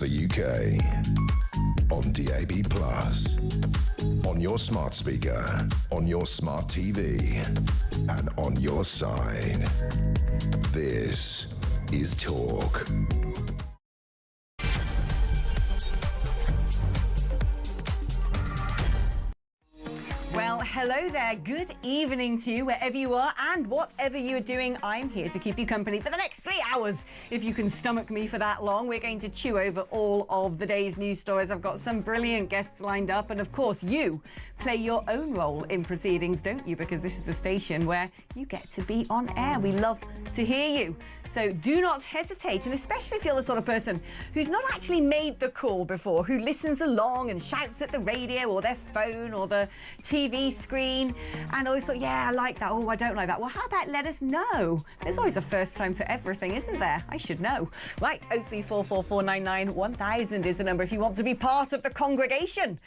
the UK. On DAB+, on your smart speaker, on your smart TV, and on your side. This is Talk. Well, hello there. Good evening to you, wherever you are and whatever you are doing. I'm here to keep you company for the next 3 hours. If you can stomach me for that long, we're going to chew over all of the day's news stories. I've got some brilliant guests lined up. And of course, you play your own role in proceedings, don't you? Because this is the station where you get to be on air. We love to hear you. So do not hesitate. And especially if you're the sort of person who's not actually made the call before, who listens along and shouts at the radio or their phone or the TV screen and always thought, yeah, I like that. Oh, I don't like that. Well, how about let us know? There's always a first time for everything, isn't there? I should know. Right, 0344499 1000 is the number if you want to be part of the congregation.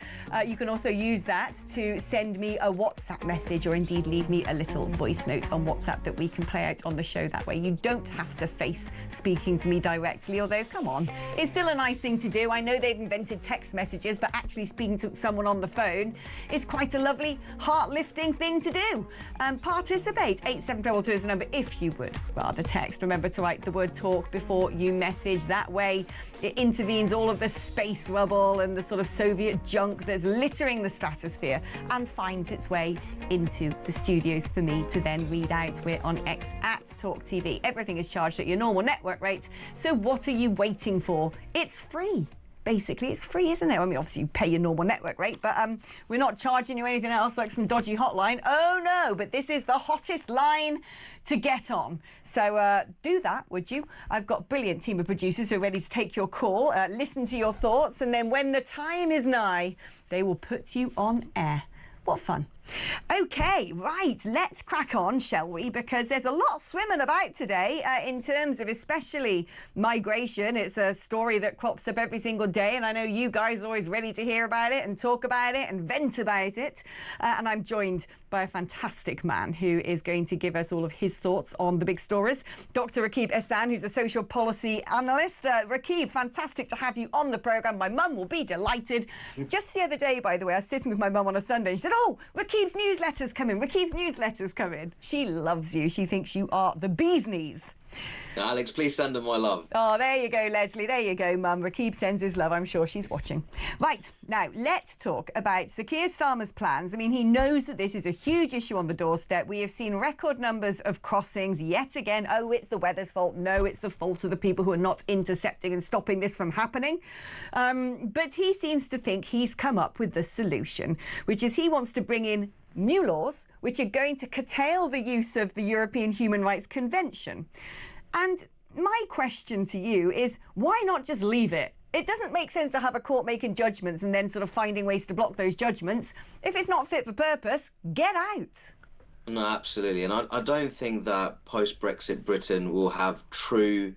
You can also use that to send me a WhatsApp message or indeed leave me a little voice note on WhatsApp that we can play out on the show. That way you don't have to face speaking to me directly, although, come on, it's still a nice thing to do. I know they've invented text messages, but actually speaking to someone on the phone is quite a lovely, heart-lifting thing to do. Participate. 8722 is the number if you would rather text. Remember to write the word talk before you message. That way it intervenes all of the space rubble and the sort of Soviet junk that's littering the stratosphere and finds its way into the studios for me to then read out. We're on X at talkTV. Everything is charged at your normal network rate. So what are you waiting for? It's free. Basically, it's free, isn't it? I mean, obviously, you pay your normal network rate, but we're not charging you anything else like some dodgy hotline. Oh, no, but this is the hottest line to get on. So do that, would you? I've got a brilliant team of producers who are ready to take your call, listen to your thoughts, and then when the time is nigh, they will put you on air. What fun. OK, right, let's crack on, shall we? Because there's a lot swimming about today in terms of especially migration. It's a story that crops up every single day, and I know you guys are always ready to hear about it and talk about it and vent about it. And I'm joined by a fantastic man who is going to give us all of his thoughts on the big stories. Dr. Rakib Ehsan, who's a social policy analyst. Rakib, fantastic to have you on the programme. My mum will be delighted. Just the other day, by the way, I was sitting with my mum on a Sunday and she said, oh, Rakib's newsletter's coming. Rakib's newsletter's coming. She loves you. She thinks you are the bee's knees. Alex, please send her my love. Oh, there you go, Leslie. There you go, Mum. Rakib sends his love. I'm sure she's watching. Right, now, let's talk about Sir Keir Starmer's plans. I mean, he knows that this is a huge issue on the doorstep. We have seen record numbers of crossings yet again. Oh, it's the weather's fault. No, it's the fault of the people who are not intercepting and stopping this from happening. But he seems to think he's come up with the solution, which is he wants to bring in new laws which are going to curtail the use of the European Human Rights Convention. And my question to you is, why not just leave it? It doesn't make sense to have a court making judgments and then sort of finding ways to block those judgments. If it's not fit for purpose, get out. No, absolutely. And I don't think that post-Brexit Britain will have true,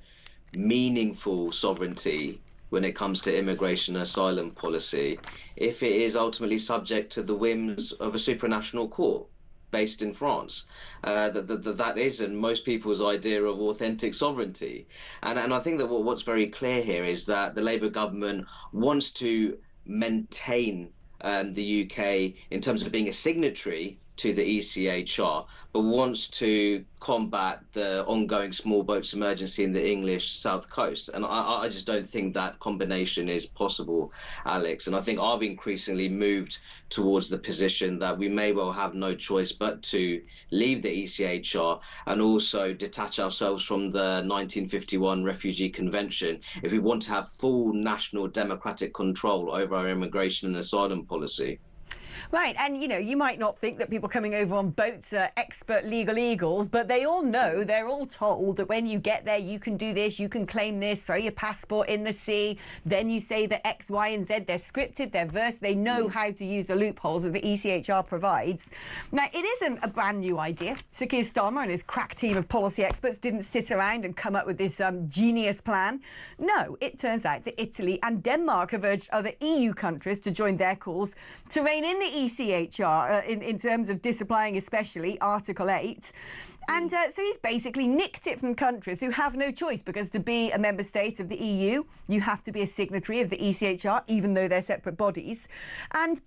meaningful sovereignty when it comes to immigration and asylum policy if it is ultimately subject to the whims of a supranational court based in France. That isn't most people's idea of authentic sovereignty. And I think that what's very clear here is that the Labour government wants to maintain the UK in terms of being a signatory to the ECHR, but wants to combat the ongoing small boats emergency in the English South Coast. And I just don't think that combination is possible, Alex. And I think I've increasingly moved towards the position that we may well have no choice but to leave the ECHR and also detach ourselves from the 1951 Refugee Convention if we want to have full national democratic control over our immigration and asylum policy. Right, and you know, you might not think that people coming over on boats are expert legal eagles, but they all know, they're all told that when you get there, you can do this, you can claim this, throw your passport in the sea, then you say that X, Y, and Z, they're scripted, they're versed, they know how to use the loopholes that the ECHR provides. Now, it isn't a brand new idea. Sir Keir Starmer and his crack team of policy experts didn't sit around and come up with this genius plan. No, it turns out that Italy and Denmark have urged other EU countries to join their calls to rein in in the ECHR in terms of disapplying especially Article 8. And so he's basically nicked it from countries who have no choice, because to be a member state of the EU, you have to be a signatory of the ECHR, even though they're separate bodies. And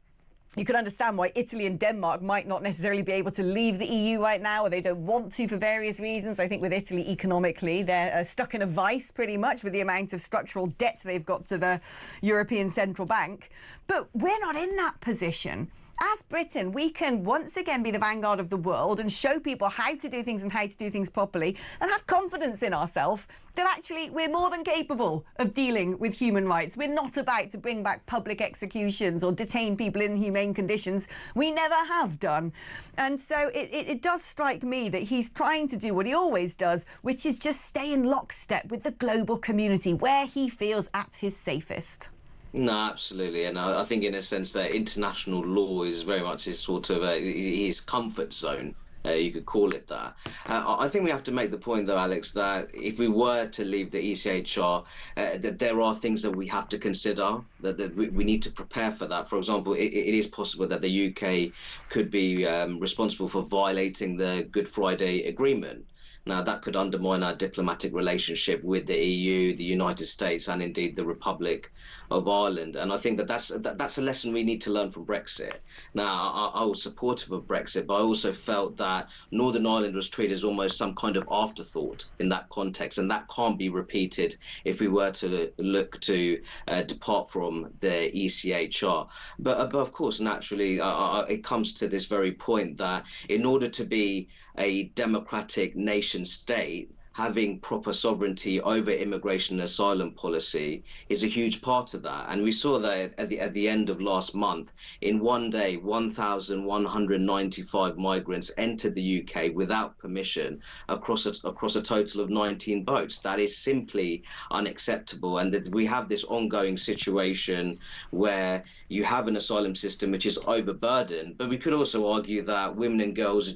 you can understand why Italy and Denmark might not necessarily be able to leave the EU right now, or they don't want to for various reasons. I think with Italy, economically, they're stuck in a vice pretty much with the amount of structural debt they've got to the European Central Bank. But we're not in that position. As Britain, we can once again be the vanguard of the world and show people how to do things and how to do things properly, and have confidence in ourselves that actually we're more than capable of dealing with human rights. We're not about to bring back public executions or detain people in inhumane conditions. We never have done. And so it does strike me that he's trying to do what he always does, which is just stay in lockstep with the global community where he feels at his safest. No, absolutely, and I think in a sense that international law is very much his sort of his comfort zone. You could call it that. I think we have to make the point, though, Alex, that if we were to leave the ECHR, that there are things that we have to consider, that we need to prepare for that. For example, it is possible that the UK could be responsible for violating the Good Friday Agreement. Now, that could undermine our diplomatic relationship with the EU, the United States, and indeed the Republic of Ireland. And I think that's a lesson we need to learn from Brexit. Now, I was supportive of Brexit, but I also felt that Northern Ireland was treated as almost some kind of afterthought in that context, and that can't be repeated if we were to look to depart from the ECHR. But of course, naturally, it comes to this very point that in order to be a democratic nation state, having proper sovereignty over immigration and asylum policy is a huge part of that. And we saw that at the end of last month. In one day, 1,195 migrants entered the UK without permission across a total of 19 boats. That is simply unacceptable. And that we have this ongoing situation where you have an asylum system which is overburdened, but we could also argue that women and girls,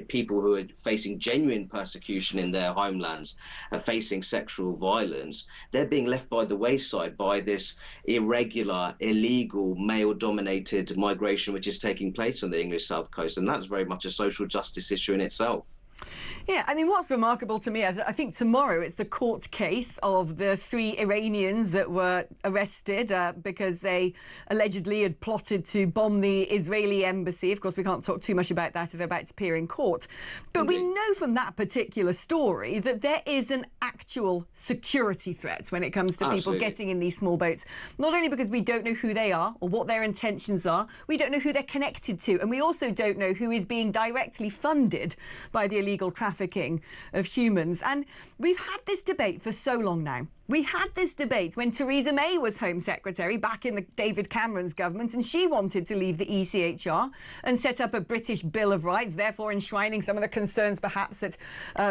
people who are facing genuine persecution in their homelands, are facing sexual violence. They're being left by the wayside by this irregular, illegal, male-dominated migration which is taking place on the English South Coast, and that's very much a social justice issue in itself. Yeah, I mean, what's remarkable to me, I think tomorrow it's the court case of the 3 Iranians that were arrested because they allegedly had plotted to bomb the Israeli embassy. Of course, we can't talk too much about that as they're about to appear in court. But Indeed. we know from that particular story that there is an actual security threat when it comes to Absolutely. people getting in these small boats. Not only because we don't know who they are or what their intentions are, we don't know who they're connected to, and we also don't know who is being directly funded by the illegal trafficking of humans. And we've had this debate for so long now. We had this debate when Theresa May was Home Secretary back in the David Cameron's government, and she wanted to leave the ECHR and set up a British Bill of Rights, therefore enshrining some of the concerns perhaps that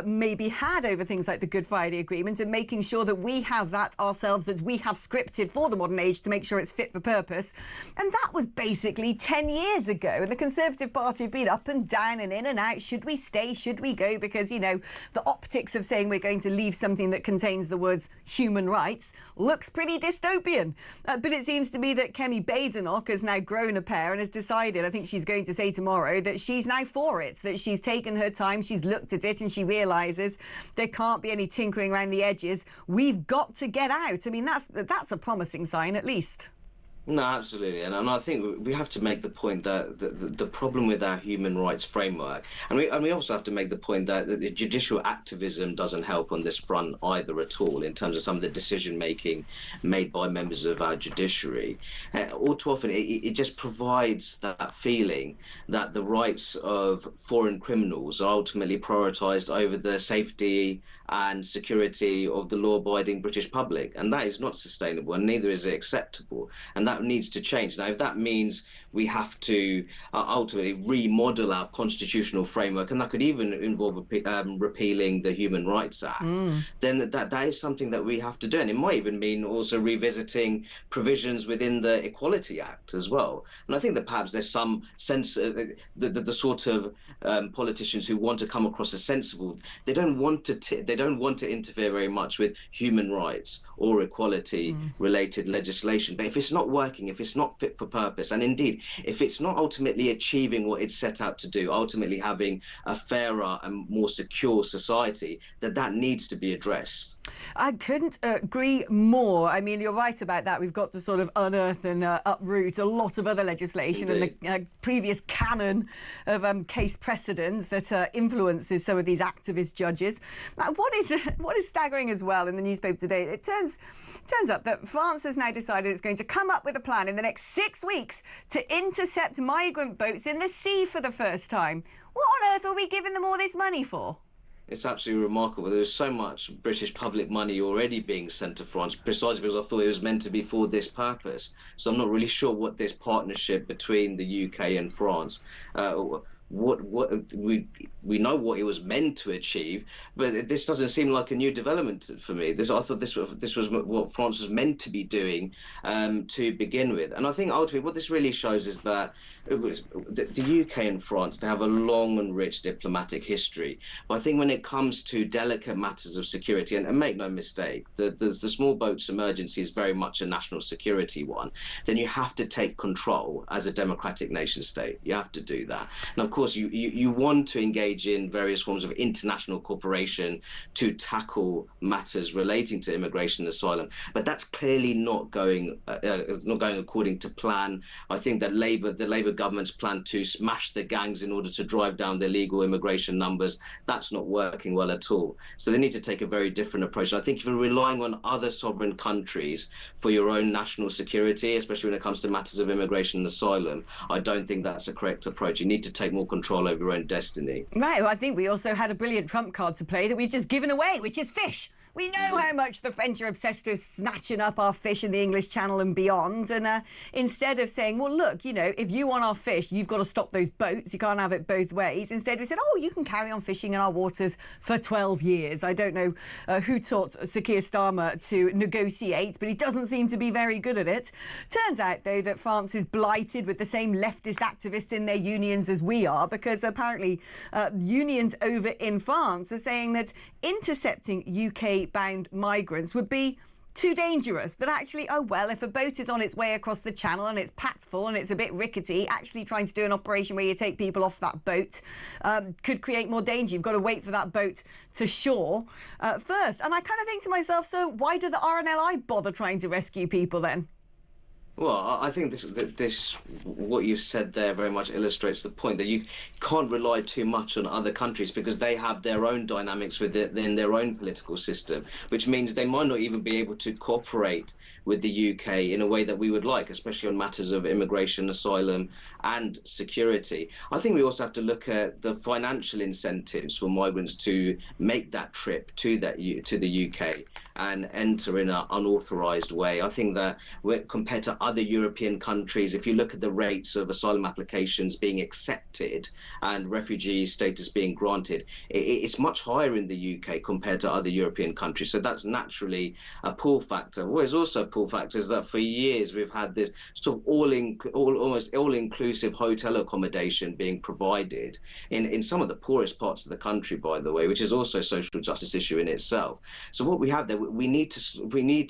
maybe had over things like the Good Friday Agreement, and making sure that we have that ourselves, that we have scripted for the modern age to make sure it's fit for purpose. And that was basically 10 years ago. And the Conservative Party have been up and down and in and out. Should we stay? Should we go? Because, you know, the optics of saying we're going to leave something that contains the words human rights looks pretty dystopian. But it seems to me that Kemi Badenoch has now grown a pair and has decided, I think she's going to say tomorrow, that she's now for it, that she's taken her time, she's looked at it, and she realises there can't be any tinkering around the edges. We've got to get out. I mean, that's a promising sign, at least. No, absolutely. And I think we have to make the point that the problem with our human rights framework, and we also have to make the point that the judicial activism doesn't help on this front either at all, in terms of some of the decision-making made by members of our judiciary. All too often, it just provides that feeling that the rights of foreign criminals are ultimately prioritised over the safety and security of the law-abiding British public. And that is not sustainable, and neither is it acceptable. And that needs to change. Now, if that means we have to ultimately remodel our constitutional framework, and that could even involve repealing the Human Rights Act, then that is something that we have to do. And it might even mean also revisiting provisions within the Equality Act as well. And I think that perhaps there's some sense the sort of politicians who want to come across as sensible, they don't want to don't want to interfere very much with human rights or equality related legislation. But if it's not working, if it's not fit for purpose, and indeed, if it's not ultimately achieving what it's set out to do, ultimately having a fairer and more secure society, that needs to be addressed. I couldn't agree more. I mean, you're right about that. We've got to sort of unearth and uproot a lot of other legislation Indeed. and the previous canon of case precedents that influences some of these activist judges. What is staggering as well in the newspaper today, it turns up that France has now decided it's going to come up with a plan in the next 6 weeks to intercept migrant boats in the sea for the first time. What on earth are we giving them all this money for? It's absolutely remarkable. There's so much British public money already being sent to France, precisely because I thought it was meant to be for this purpose. So I'm not really sure what this partnership between the UK and France, we know what it was meant to achieve, but this doesn't seem like a new development for me. I thought this was what France was meant to be doing to begin with. And I think ultimately what this really shows is that the UK and France, they have a long and rich diplomatic history. But I think when it comes to delicate matters of security, and make no mistake, the small boats emergency is very much a national security one, then you have to take control as a democratic nation state. You have to do that. And of course, you want to engage in various forms of international cooperation to tackle matters relating to immigration and asylum, but that's clearly not going according to plan. I think that the Labour government's plan to smash the gangs in order to drive down the illegal immigration numbers, that's not working well at all. So they need to take a very different approach. I think if you're relying on other sovereign countries for your own national security, especially when it comes to matters of immigration and asylum, I don't think that's a correct approach. You need to take more control over your own destiny. Right, well, I think we also had a brilliant trump card to play that we've just given away, which is fish. We know how much the French are obsessed with snatching up our fish in the English Channel and beyond. And instead of saying, well, look, you know, if you want our fish, you've got to stop those boats. You can't have it both ways. Instead, we said, oh, you can carry on fishing in our waters for 12 years. I don't know who taught Sir Keir Starmer to negotiate, but he doesn't seem to be very good at it. Turns out, though, that France is blighted with the same leftist activists in their unions as we are, because apparently unions over in France are saying that intercepting UK-bound migrants would be too dangerous. That actually, oh well, if a boat is on its way across the channel and it's packed full and it's a bit rickety, actually trying to do an operation where you take people off that boat could create more danger. You've got to wait for that boat to shore first. And I kind of think to myself, so why did the RNLI bother trying to rescue people then? Well, I think this what you've said there very much illustrates the point that you can't rely too much on other countries because they have their own dynamics within their own political system, which means they might not even be able to cooperate with the UK in a way that we would like, especially on matters of immigration, asylum and security. I think we also have to look at the financial incentives for migrants to make that trip to the UK and enter in an unauthorised way. I think that compared to other European countries, if you look at the rates of asylum applications being accepted and refugee status being granted, it's much higher in the UK compared to other European countries. So that's naturally a pull factor. What is also a pull factor is that for years we've had this sort of almost all-inclusive hotel accommodation being provided in some of the poorest parts of the country, by the way, which is also a social justice issue in itself. So what we have there, we need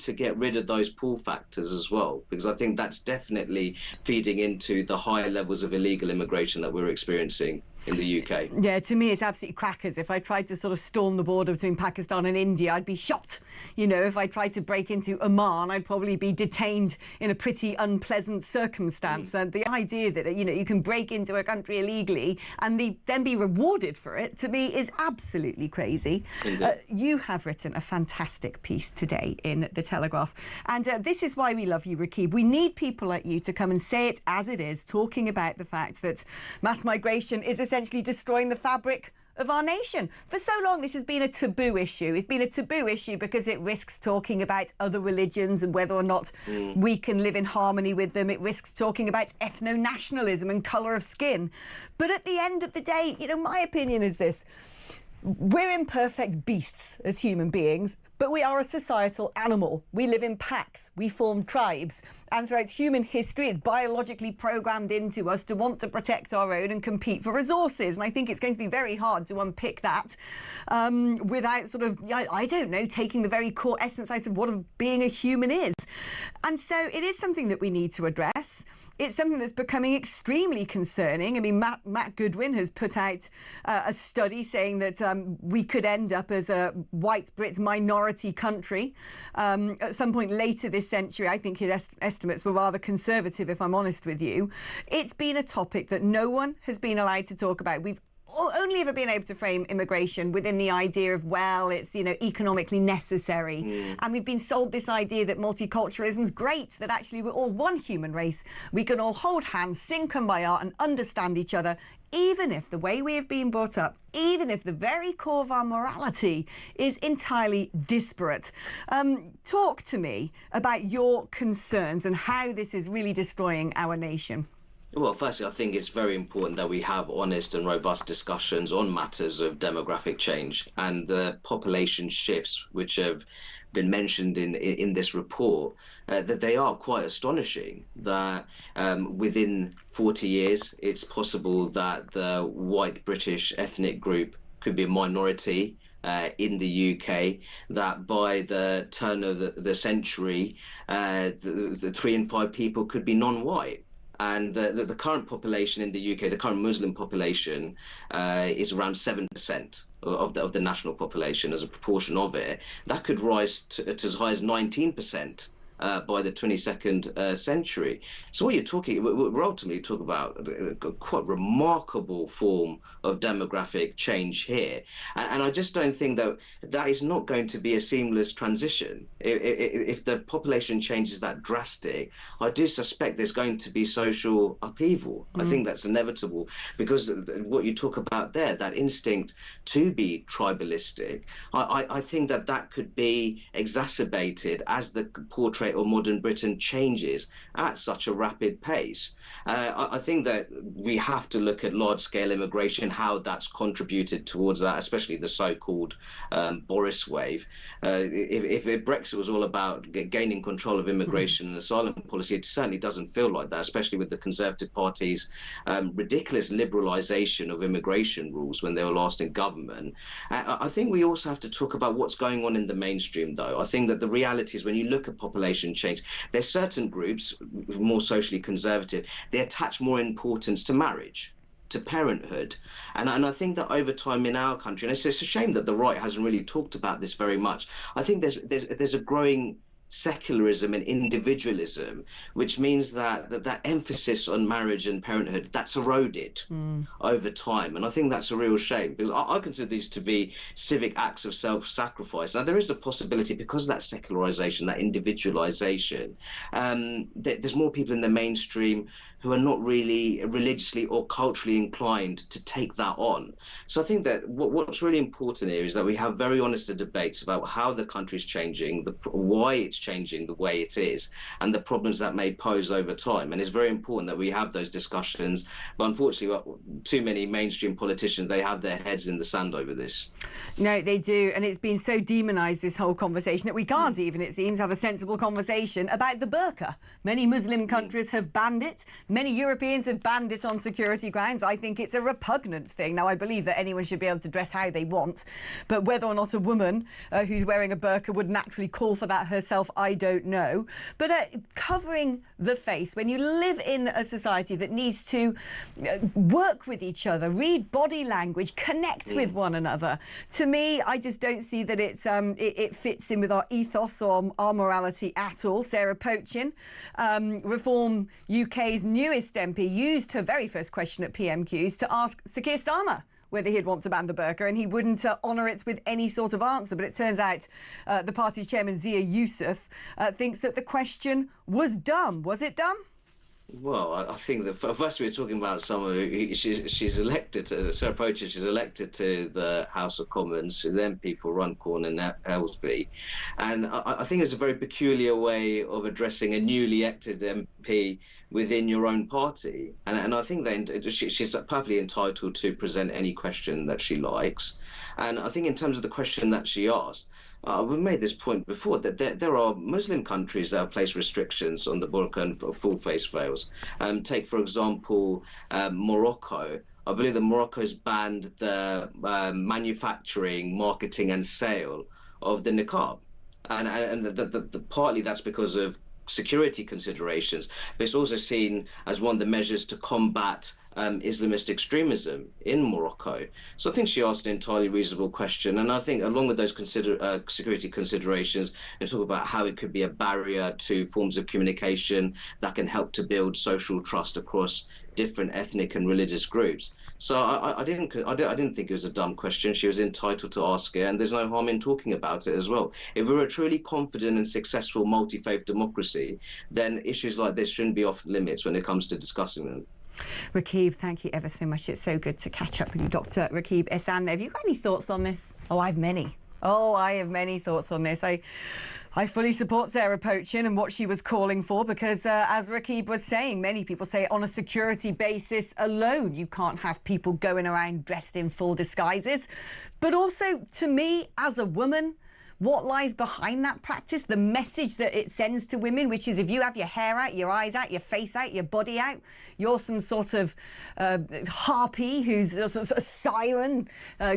to get rid of those pull factors as well, because I think that's definitely feeding into the higher levels of illegal immigration that we're experiencing in the UK. Yeah, to me it's absolutely crackers. If I tried to sort of storm the border between Pakistan and India, I'd be shot. You know, if I tried to break into Oman, I'd probably be detained in a pretty unpleasant circumstance. And the idea that, you know, you can break into a country illegally and then be rewarded for it, to me, is absolutely crazy. You have written a fantastic piece today in The Telegraph. And this is why we love you, Rakib. We need people like you to come and say it as it is, talking about the fact that mass migration is essentially destroying the fabric of our nation. For so long, this has been a taboo issue. It's been a taboo issue because it risks talking about other religions and whether or not we can live in harmony with them. It risks talking about ethno-nationalism and colour of skin. But at the end of the day, you know, my opinion is this. We're imperfect beasts as human beings. But we are a societal animal. We live in packs. We form tribes. And throughout human history, it's biologically programmed into us to want to protect our own and compete for resources. And I think it's going to be very hard to unpick that without sort of, I don't know, taking the very core essence out of what being a human is. And so it is something that we need to address. It's something that's becoming extremely concerning. I mean, Matt Goodwin has put out a study saying that we could end up as a white Brit minority country at some point later this century. I think his estimates were rather conservative, if I'm honest with you. It's been a topic that no one has been allowed to talk about. We've only ever been able to frame immigration within the idea of, well, it's, you know, economically necessary. And we've been sold this idea that multiculturalism is great, that actually we're all one human race. We can all hold hands, sing Kumbaya and understand each other, even if the way we have been brought up, even if the very core of our morality is entirely disparate. Talk to me about your concerns and how this is really destroying our nation. Well, firstly, I think it's very important that we have honest and robust discussions on matters of demographic change and the population shifts which have been mentioned in this report, that they are quite astonishing, that within 40 years, it's possible that the white British ethnic group could be a minority in the UK, that by the turn of the century, the 3 in 5 people could be non-white. And the current population in the UK, the current Muslim population, is around 7% of the national population as a proportion of it. That could rise to as high as 19% by the 22nd century. So what you're talking, we're ultimately talking about a quite remarkable form of demographic change here. And I just don't think that is not going to be a seamless transition. If the population change is that drastic, I do suspect there's going to be social upheaval. I think that's inevitable, because what you talk about there, that instinct to be tribalistic, I think that could be exacerbated as the portrait of modern Britain changes at such a rapid pace. I think that we have to look at large-scale immigration, how that's contributed towards that, especially the so-called Boris wave. If Brexit was all about gaining control of immigration and asylum policy, it certainly doesn't feel like that, especially with the Conservative Party's ridiculous liberalisation of immigration rules when they were last in government. I think we also have to talk about what's going on in the mainstream, though. I think that the reality is, when you look at population change, there's certain groups, more socially conservative, they attach more importance to marriage, to parenthood. And I think that over time in our country, and it's a shame that the right hasn't really talked about this very much, I think there's a growing secularism and individualism, which means that emphasis on marriage and parenthood, that's eroded over time. And I think that's a real shame, because I consider these to be civic acts of self-sacrifice. Now, there is a possibility, because of that secularization, that individualization, there's more people in the mainstream who are not really religiously or culturally inclined to take that on. So I think that what's really important here is that we have very honest debates about how the country's changing, why it's changing the way it is, and the problems that may pose over time. And it's very important that we have those discussions. But unfortunately, too many mainstream politicians, they have their heads in the sand over this. No, they do. And it's been so demonised, this whole conversation, that we can't even, it seems, have a sensible conversation about the burqa. Many Muslim countries have banned it. Many Europeans have banned it on security grounds. I think it's a repugnant thing. Now, I believe that anyone should be able to dress how they want, but whether or not a woman who's wearing a burqa would naturally call for that herself, I don't know. But covering the face, when you live in a society that needs to work with each other, read body language, connect with one another, to me, I just don't see that it fits in with our ethos or our morality at all. Sarah Pochin, Reform UK's newest MP, used her very first question at PMQs to ask Sir Keir Starmer whether he'd want to ban the burqa, and he wouldn't honour it with any sort of answer. But it turns out the party's chairman, Zia Youssef, thinks that the question was dumb. Was it dumb? Well, I think that first we're talking about someone who she's elected to, Sarah Pochin, she's elected to the House of Commons. She's MP for Runcorn and Aylesbury. And I think it's a very peculiar way of addressing a newly elected MP within your own party. And I think that she's perfectly entitled to present any question that she likes. And I think in terms of the question that she asked, We've made this point before that there are Muslim countries that have placed restrictions on the burqa and full face veils. Take, for example, Morocco. I believe that Morocco's banned the manufacturing, marketing, and sale of the niqab. And partly that's because of security considerations, but it's also seen as one of the measures to combat Islamist extremism in Morocco. So I think she asked an entirely reasonable question, and I think along with those security considerations, and talk about how it could be a barrier to forms of communication that can help to build social trust across different ethnic and religious groups. So I didn't think it was a dumb question. She was entitled to ask it, and there's no harm in talking about it as well. If we're a truly confident and successful multi-faith democracy, then issues like this shouldn't be off limits when it comes to discussing them. Rakib, thank you ever so much. It's so good to catch up with you, Dr. Rakib Ehsan. Have you got any thoughts on this? Oh, I have many. Oh, I have many thoughts on this. I fully support Sarah Pochin and what she was calling for, because as Rakib was saying, many people say on a security basis alone, you can't have people going around dressed in full disguises. But also, to me, as a woman, what lies behind that practice, the message that it sends to women, which is if you have your hair out, your eyes out, your face out, your body out, you're some sort of harpy who's a sort of siren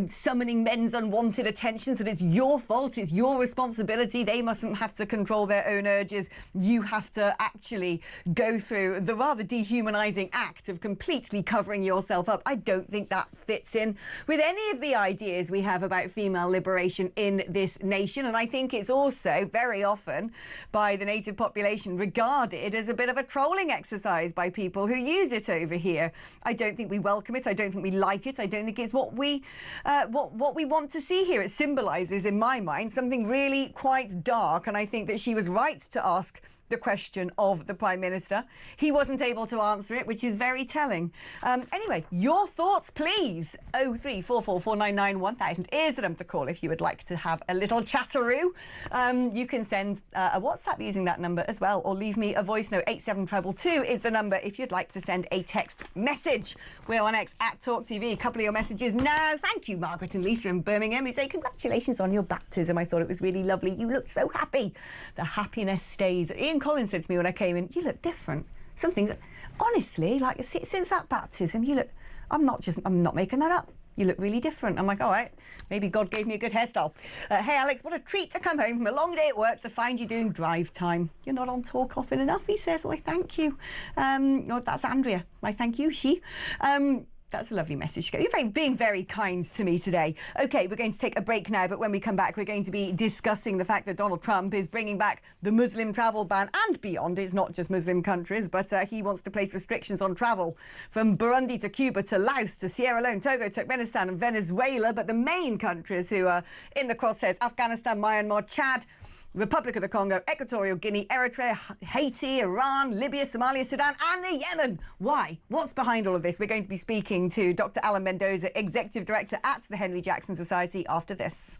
summoning men's unwanted attention, so that it's your fault, it's your responsibility. They mustn't have to control their own urges. You have to actually go through the rather dehumanizing act of completely covering yourself up. I don't think that fits in with any of the ideas we have about female liberation in this nation. And I think it's also very often by the native population regarded as a bit of a trolling exercise by people who use it over here. I don't think we welcome it. I don't think we like it. I don't think it's what we want to see here. It symbolises, in my mind, something really quite dark. And I think that she was right to ask the question of the Prime Minister. He wasn't able to answer it, which is very telling. Anyway, your thoughts, please. 03444991000 is the number to call if you would like to have a little chatteroo. You can send a WhatsApp using that number as well, or leave me a voice note. 87222 is the number if you'd like to send a text message. We're on X at talkTV. A couple of your messages now. Thank you, Margaret and Lisa in Birmingham, who say congratulations on your baptism. I thought it was really lovely. You looked so happy. The happiness stays. Ian Collins said to me when I came in, you look different. Some things, honestly, like since that baptism, you look, I'm not making that up. You look really different. I'm like, all right, maybe God gave me a good hairstyle. Hey, Alex, what a treat to come home from a long day at work to find you doing drive time. You're not on talk often enough, he says. Why, thank you. No, that's Andrea. Why, thank you, she. That's a lovely message. You're being very kind to me today. OK, we're going to take a break now, but when we come back, we're going to be discussing the fact that Donald Trump is bringing back the Muslim travel ban and beyond. It's not just Muslim countries, but he wants to place restrictions on travel from Burundi to Cuba to Laos to Sierra Leone, Togo, Turkmenistan and Venezuela. But the main countries who are in the crosshairs, Afghanistan, Myanmar, Chad, Republic of the Congo, Equatorial Guinea, Eritrea, Haiti, Iran, Libya, Somalia, Sudan and the Yemen. Why? What's behind all of this? We're going to be speaking to Dr. Alan Mendoza, Executive Director at the Henry Jackson Society, after this.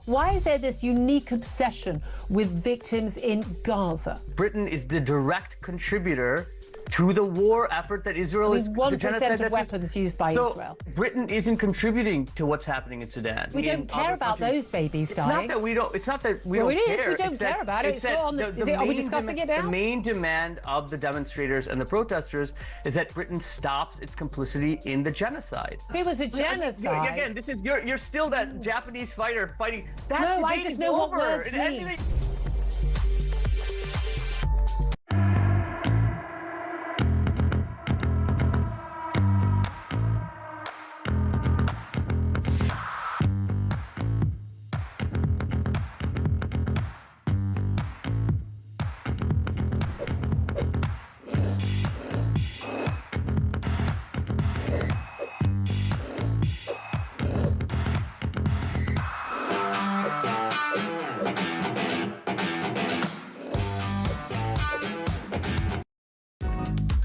Why is there this unique obsession with victims in Gaza? Britain is the direct contributor to the war effort that Israel is. 1% of weapons used by Israel. Britain isn't contributing to what's happening in Sudan. We don't care about those babies dying. It's not that we don't. It's not that we don't care. It is. We don't care about it. It's not on the. Are we discussing it now? The main demand of the demonstrators and the protesters is that Britain stops its complicity in the genocide. If it was a genocide. Again, this is you're still that Japanese fighter fighting. That no, I just know what words mean.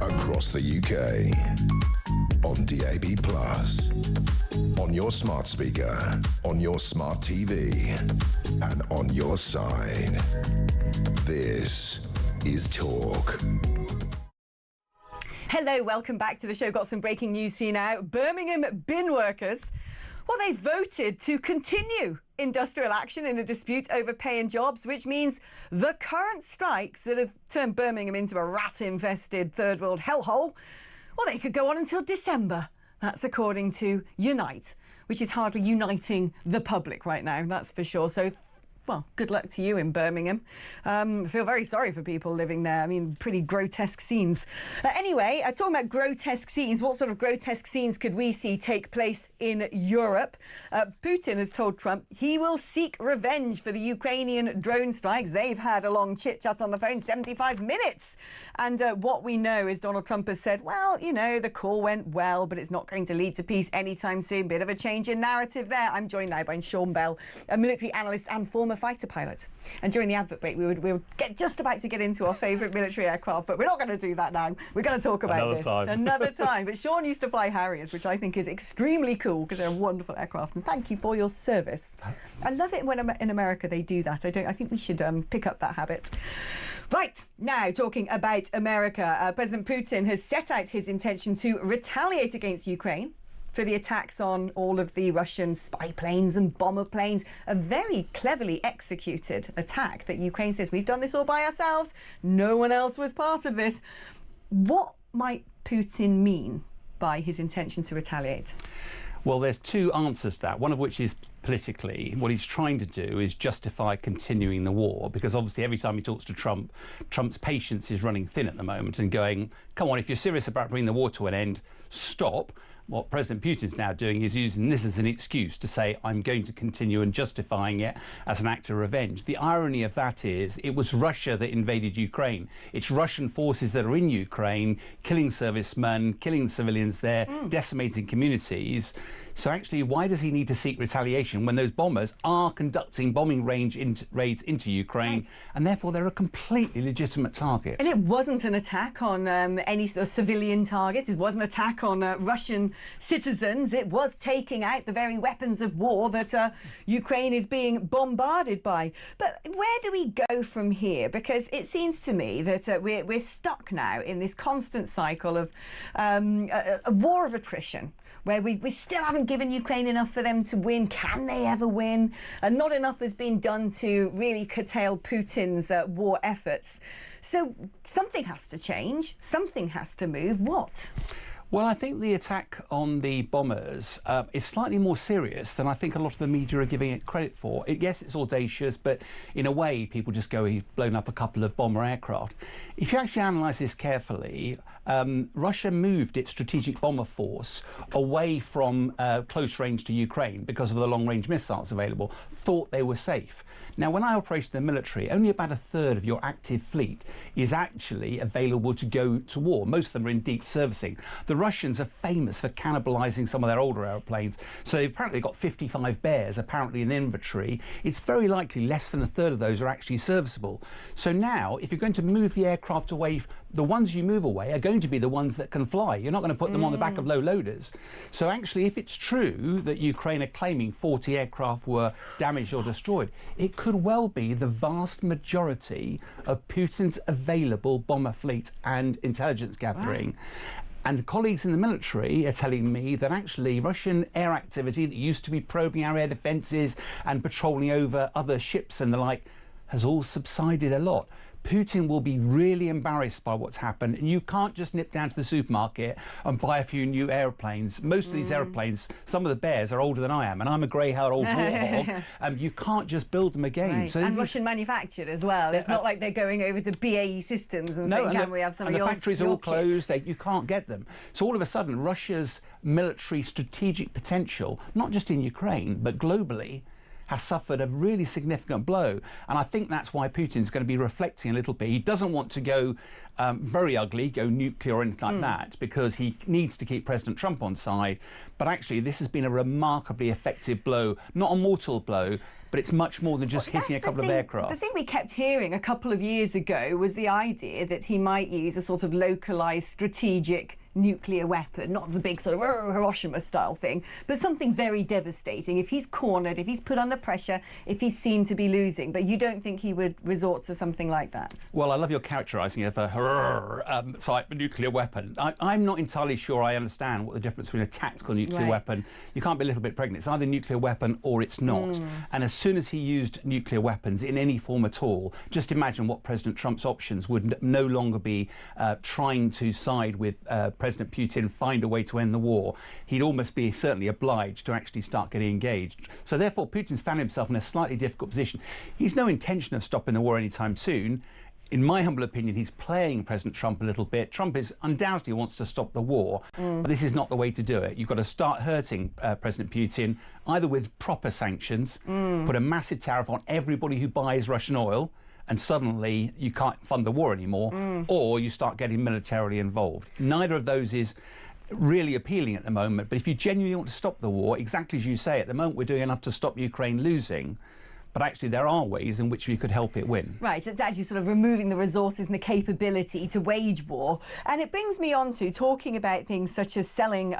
Across the UK, on DAB+, on your smart speaker, on your smart TV, and on your side. This is Talk. Hello, welcome back to the show. Got some breaking news for you now. Birmingham bin workers, well, they voted to continue industrial action in a dispute over pay and jobs, which means the current strikes that have turned Birmingham into a rat-infested third world hellhole, well, they could go on until December. That's according to Unite, which is hardly uniting the public right now, that's for sure. So, well, good luck to you in Birmingham. I feel very sorry for people living there. I mean, pretty grotesque scenes. Anyway, talking about grotesque scenes, what sort of grotesque scenes could we see take place in Europe? Putin has told Trump he will seek revenge for the Ukrainian drone strikes. They've had a long chit-chat on the phone, 75 minutes. And what we know is Donald Trump has said, well, you know, the call went well, but it's not going to lead to peace anytime soon. Bit of a change in narrative there. I'm joined now by Sean Bell, a military analyst and former fighter pilot. And during the advert break, we would get just about to get into our favourite military aircraft, but we're not going to do that now. We're going to talk about another time. But Sean used to fly Harriers, which I think is extremely cool because they're a wonderful aircraft. And thank you for your service. I love it when in America they do that. I think we should pick up that habit. Right, now talking about America, President Putin has set out his intention to retaliate against Ukraine for the attacks on all of the Russian spy planes and bomber planes. A very cleverly executed attack that Ukraine says, we've done this all by ourselves. No one else was part of this. What might Putin mean by his intention to retaliate? Well, there's two answers to that, one of which is politically. What he's trying to do is justify continuing the war, because obviously every time he talks to Trump, Trump's patience is running thin at the moment and going, come on, if you're serious about bringing the war to an end, stop. What President Putin's now doing is using this as an excuse to say, I'm going to continue, and justifying it as an act of revenge. The irony of that is it was Russia that invaded Ukraine. It's Russian forces that are in Ukraine, killing servicemen, killing civilians there, decimating communities. So actually, why does he need to seek retaliation when those bombers are conducting bombing raids into Ukraine, right, and therefore they're a completely legitimate target? And it wasn't an attack on any sort of civilian targets. It wasn't an attack on Russian citizens. It was taking out the very weapons of war that Ukraine is being bombarded by. But where do we go from here? Because it seems to me that we're stuck now in this constant cycle of a war of attrition, where we still haven't given Ukraine enough for them to win. Can they ever win? And not enough has been done to really curtail Putin's war efforts. So something has to change. Something has to move. What? Well, I think the attack on the bombers is slightly more serious than I think a lot of the media are giving it credit for. Yes, it's audacious, but in a way, people just go, he's blown up a couple of bomber aircraft. If you actually analyse this carefully, Russia moved its strategic bomber force away from close range to Ukraine because of the long-range missiles available, thought they were safe. Now, when I operated in the military, only about a third of your active fleet is actually available to go to war. Most of them are in deep servicing. The Russians are famous for cannibalising some of their older aeroplanes, so they've apparently got 55 Bears apparently in inventory. It's very likely less than a third of those are actually serviceable. So now, if you're going to move the aircraft away the ones you move away are going to be the ones that can fly. You're not going to put them on the back of low loaders. So actually, if it's true that Ukraine are claiming 40 aircraft were damaged or destroyed, it could well be the vast majority of Putin's available bomber fleet and intelligence gathering. And colleagues in the military are telling me that actually Russian air activity that used to be probing our air defences and patrolling over other ships and the like has all subsided a lot. Putin will be really embarrassed by what's happened, and you can't just nip down to the supermarket and buy a few new airplanes. Most of these airplanes, some of the bears are older than I am, and I'm a grey-haired old warthog. You can't just build them again. Right. So and Russian manufactured as well. It's not like they're going over to BAE Systems and saying, can we have some of yours? And the factories are all closed. You can't get them. So all of a sudden, Russia's military strategic potential, not just in Ukraine, but globally, has suffered a really significant blow. And I think that's why Putin's going to be reflecting a little bit. He doesn't want to go very ugly, go nuclear or anything like that, because he needs to keep President Trump on side. But actually, this has been a remarkably effective blow, not a mortal blow, but it's much more than just hitting a couple of aircraft. The thing we kept hearing a couple of years ago was the idea that he might use a sort of localised strategic nuclear weapon, not the big sort of Hiroshima style thing, but something very devastating if he's cornered, if he's put under pressure, if he's seen to be losing. But you don't think he would resort to something like that? Well, I love your characterising of a type nuclear weapon. I'm not entirely sure I understand what the difference between a tactical nuclear weapon. You can't be a little bit pregnant. It's either a nuclear weapon or it's not. And as soon as he used nuclear weapons in any form at all, just imagine what President Trump's options would no longer be trying to side with President Putin, find a way to end the war. He'd almost be certainly obliged to actually start getting engaged. So therefore, Putin's found himself in a slightly difficult position. He's no intention of stopping the war anytime soon. In my humble opinion, he's playing President Trump a little bit. Trump undoubtedly wants to stop the war, but this is not the way to do it. You've got to start hurting President Putin, either with proper sanctions, put a massive tariff on everybody who buys Russian oil, and suddenly you can't fund the war anymore, or you start getting militarily involved. Neither of those is really appealing at the moment, but if you genuinely want to stop the war, exactly as you say, at the moment we're doing enough to stop Ukraine losing, but actually there are ways in which we could help it win. Right, it's actually sort of removing the resources and the capability to wage war. And it brings me on to talking about things such as selling,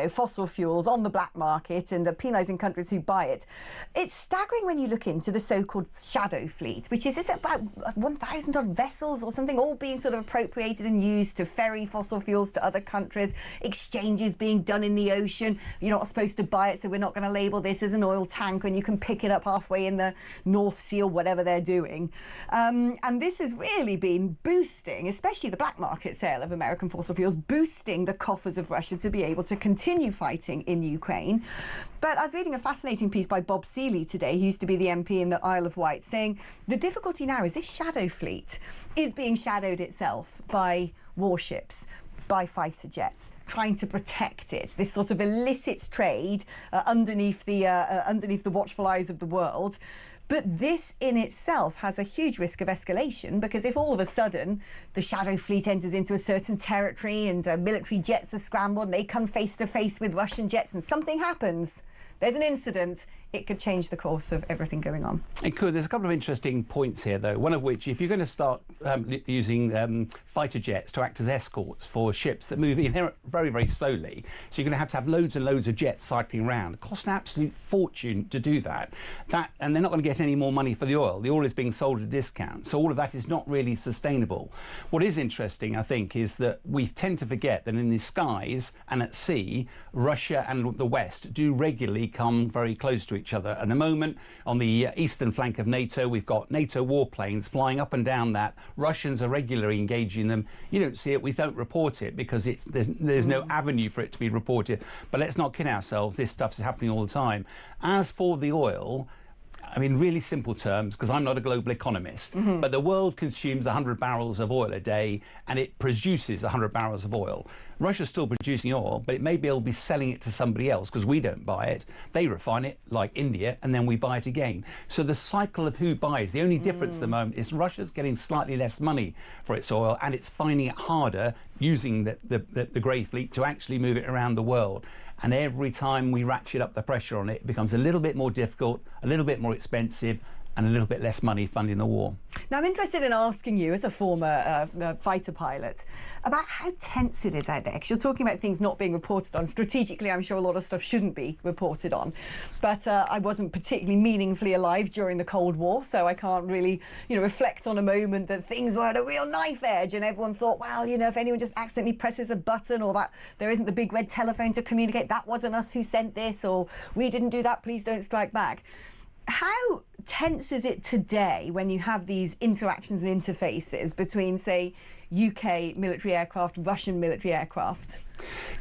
fossil fuels on the black market and penalising countries who buy it. It's staggering when you look into the so-called shadow fleet, which is about 1,000 odd vessels or something, all being sort of appropriated and used to ferry fossil fuels to other countries, exchanges being done in the ocean. You're not supposed to buy it, so we're not going to label this as an oil tanker, and you can pick it up halfway in the North Sea or whatever they're doing. And this has really been boosting, especially the black market sale of American fossil fuels, boosting the coffers of Russia to be able to continue fighting in Ukraine. But I was reading a fascinating piece by Bob Seeley today, who used to be the MP in the Isle of Wight, saying the difficulty now is this shadow fleet is being shadowed itself by warships, by fighter jets, trying to protect it. This sort of illicit trade underneath the watchful eyes of the world. But this in itself has a huge risk of escalation, because if all of a sudden the shadow fleet enters into a certain territory and military jets are scrambled and they come face to face with Russian jets and something happens, there's an incident, it could change the course of everything going on. It could. There's a couple of interesting points here, though, one of which, if you're going to start using fighter jets to act as escorts for ships that move very, very slowly, so you're going to have loads and loads of jets cycling around. It costs an absolute fortune to do that. And they're not going to get any more money for the oil. The oil is being sold at a discount, so all of that is not really sustainable. What is interesting, I think, is that we tend to forget that in the skies and at sea, Russia and the West do regularly come very close to each other. At the moment, on the eastern flank of NATO, we've got NATO warplanes flying up and down that. Russians are regularly engaging them. You don't see it, we don't report it, because there's no avenue for it to be reported. But let's not kid ourselves, this stuff is happening all the time. As for the oil, I mean, really simple terms, because I'm not a global economist, but the world consumes 100 barrels of oil a day, and it produces 100 barrels of oil. Russia's still producing oil, but it may be able to be selling it to somebody else, because we don't buy it. They refine it, like India, and then we buy it again. So the cycle of who buys, the only difference at the moment is Russia's getting slightly less money for its oil, and it's finding it harder, using the grey fleet, to actually move it around the world. And every time we ratchet up the pressure on it, it becomes a little bit more difficult, a little bit more expensive, and a little bit less money funding the war. Now, I'm interested in asking you, as a former fighter pilot, about how tense it is out there, because you're talking about things not being reported on. Strategically, I'm sure a lot of stuff shouldn't be reported on, but I wasn't particularly meaningfully alive during the Cold War, so I can't really, reflect on a moment that things were at a real knife edge and everyone thought, well, if anyone just accidentally presses a button, or that there isn't the big red telephone to communicate, that wasn't us who sent this, or we didn't do that, please don't strike back. How tense is it today when you have these interactions and interfaces between, say, UK military aircraft, Russian military aircraft?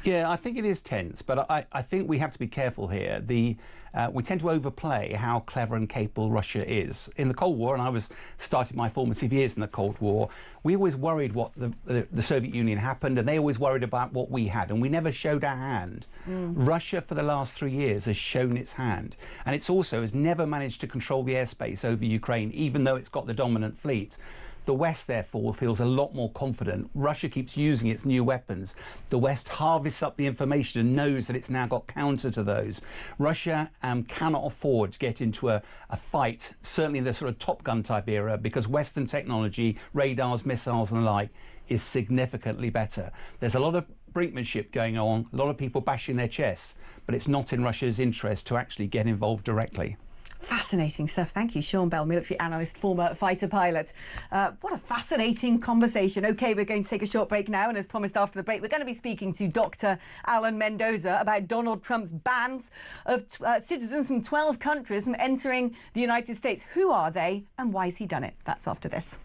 Yeah, I think it is tense, but I think we have to be careful here. We tend to overplay how clever and capable Russia is. In the Cold War, and I was starting my formative years in the Cold War, we always worried what the Soviet Union happened, and they always worried about what we had, and we never showed our hand. Russia, for the last 3 years, has shown its hand, and it's also has never managed to control the airspace over Ukraine, even though it's got the dominant fleet. The West, therefore, feels a lot more confident. Russia keeps using its new weapons. The West harvests up the information and knows that it's now got counter to those. Russia cannot afford to get into a fight, certainly in the sort of Top Gun type era, because Western technology, radars, missiles and the like, is significantly better. There's a lot of brinkmanship going on, a lot of people bashing their chests, but it's not in Russia's interest to actually get involved directly. Fascinating stuff. Thank you, Sean Bell, military analyst, former fighter pilot. What a fascinating conversation. OK, we're going to take a short break now, and as promised after the break, we're going to be speaking to Dr. Alan Mendoza about Donald Trump's bans of citizens from 12 countries from entering the United States. Who are they, and why has he done it? That's after this.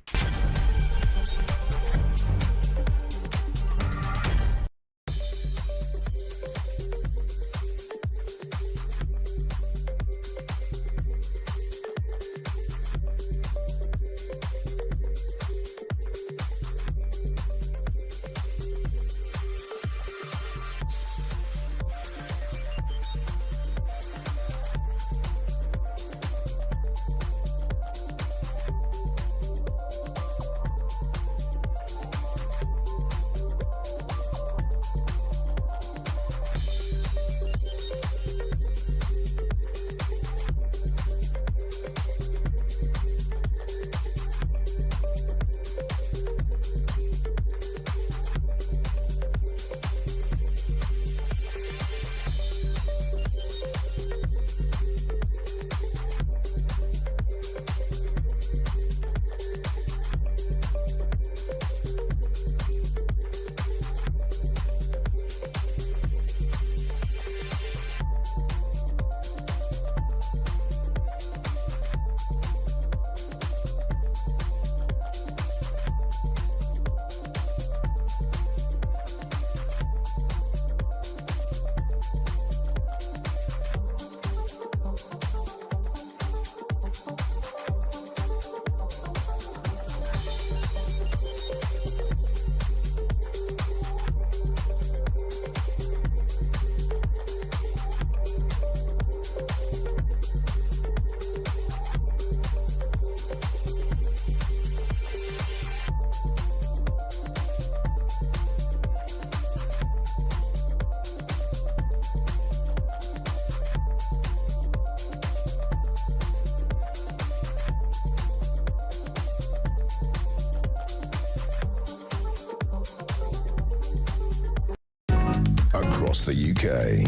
Across the UK,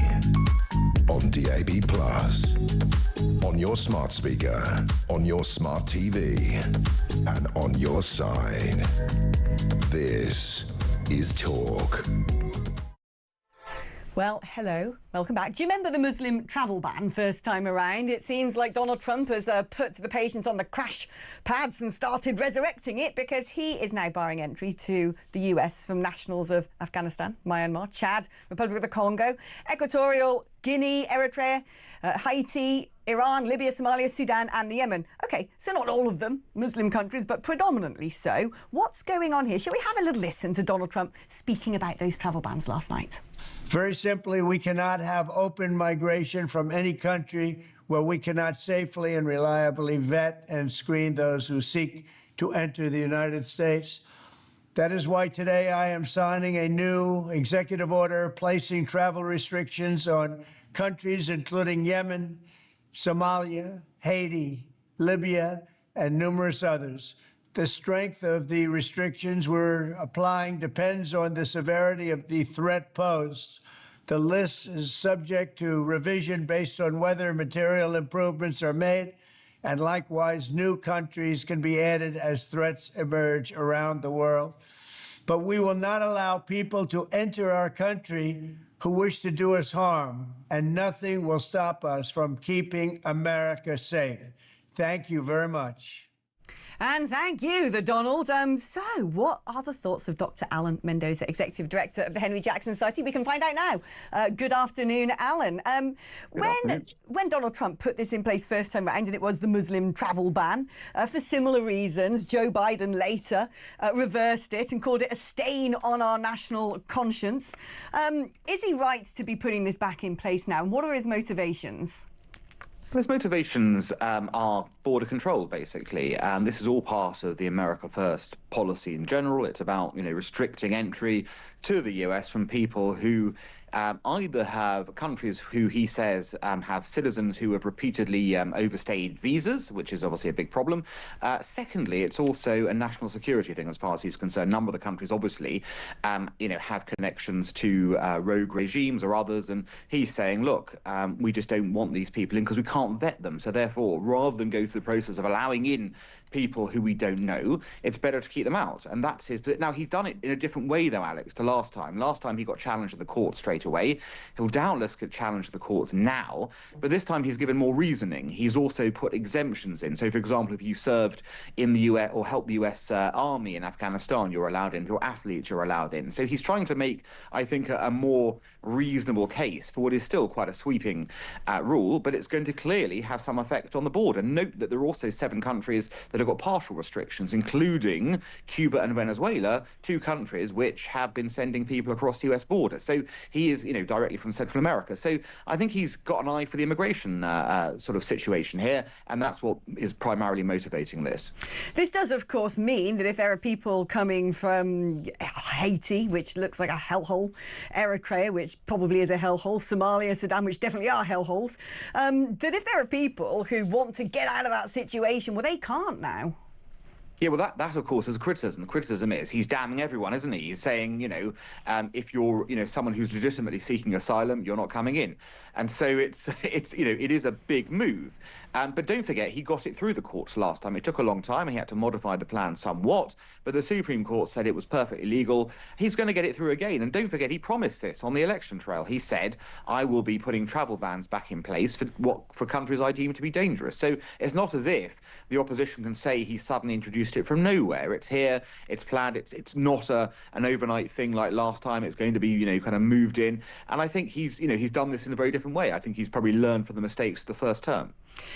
on DAB+, on your smart speaker, on your smart TV, and on your side. This is Talk. Well, hello, welcome back. Do you remember the Muslim travel ban first time around? It seems like Donald Trump has put the patients on the crash pads and started resurrecting it, because he is now barring entry to the US from nationals of Afghanistan, Myanmar, Chad, Republic of the Congo, Equatorial Guinea, Eritrea, Haiti, Iran, Libya, Somalia, Sudan and the Yemen. OK, so not all of them Muslim countries, but predominantly so. What's going on here? Shall we have a little listen to Donald Trump speaking about those travel bans last night? Very simply, we cannot have open migration from any country where we cannot safely and reliably vet and screen those who seek to enter the United States. That is why today I am signing a new executive order placing travel restrictions on countries including Yemen, Somalia, Haiti, Libya, and numerous others. The strength of the restrictions we're applying depends on the severity of the threat posed. The list is subject to revision based on whether material improvements are made, and likewise, new countries can be added as threats emerge around the world. But we will not allow people to enter our country who wish to do us harm, and nothing will stop us from keeping America safe. Thank you very much. And thank you, the Donald. So, what are the thoughts of Dr. Alan Mendoza, Executive Director of the Henry Jackson Society? We can find out now. Good afternoon, Alan. When Donald Trump put this in place first time round, and it was the Muslim travel ban, for similar reasons, Joe Biden later reversed it and called it a stain on our national conscience. Is he right to be putting this back in place now? And what are his motivations? His motivations are border control, basically. This is all part of the America First policy in general. It's about, restricting entry to the US from people who either have countries who he says have citizens who have repeatedly overstayed visas, which is obviously a big problem. Secondly, it's also a national security thing as far as he's concerned. A number of the countries obviously, have connections to rogue regimes or others, and he's saying, look, we just don't want these people in because we can't vet them. So therefore, rather than go through the process of allowing in people who we don't know, it's better to keep them out. And that's his. Now, he's done it in a different way, though, Alex, to last time. Last time he got challenged at the court straight away. He'll doubtless get challenged at the courts now, but this time he's given more reasoning. He's also put exemptions in. So, for example, if you served in the US or helped the US Army in Afghanistan, you're allowed in. If you're athletes, you're allowed in. So he's trying to make, I think, a more reasonable case for what is still quite a sweeping rule, but it's going to clearly have some effect on the border. Note that there are also 7 countries that have got partial restrictions, including Cuba and Venezuela, 2 countries which have been sending people across the US border. So he is, directly from Central America. So I think he's got an eye for the immigration sort of situation here, and that's what is primarily motivating this. This does, of course, mean that if there are people coming from Haiti, which looks like a hellhole, Eritrea, which probably is a hellhole, Somalia, Sudan, which definitely are hellholes, that if there are people who want to get out of that situation, well, they can't now. Yeah, well, that of course is a criticism. The criticism is he's damning everyone, isn't he? He's saying, if you're, someone who's legitimately seeking asylum, you're not coming in. And so it is a big move. But don't forget, he got it through the courts last time. It took a long time, and he had to modify the plan somewhat. But the Supreme Court said it was perfectly legal. He's going to get it through again. And don't forget, he promised this on the election trail. He said, I will be putting travel bans back in place for countries I deem to be dangerous. So it's not as if the opposition can say he suddenly introduced it from nowhere. It's here, it's planned, it's not an overnight thing like last time. It's going to be, kind of moved in. And I think he's done this in a very different way. I think he's probably learned from the mistakes of the first term.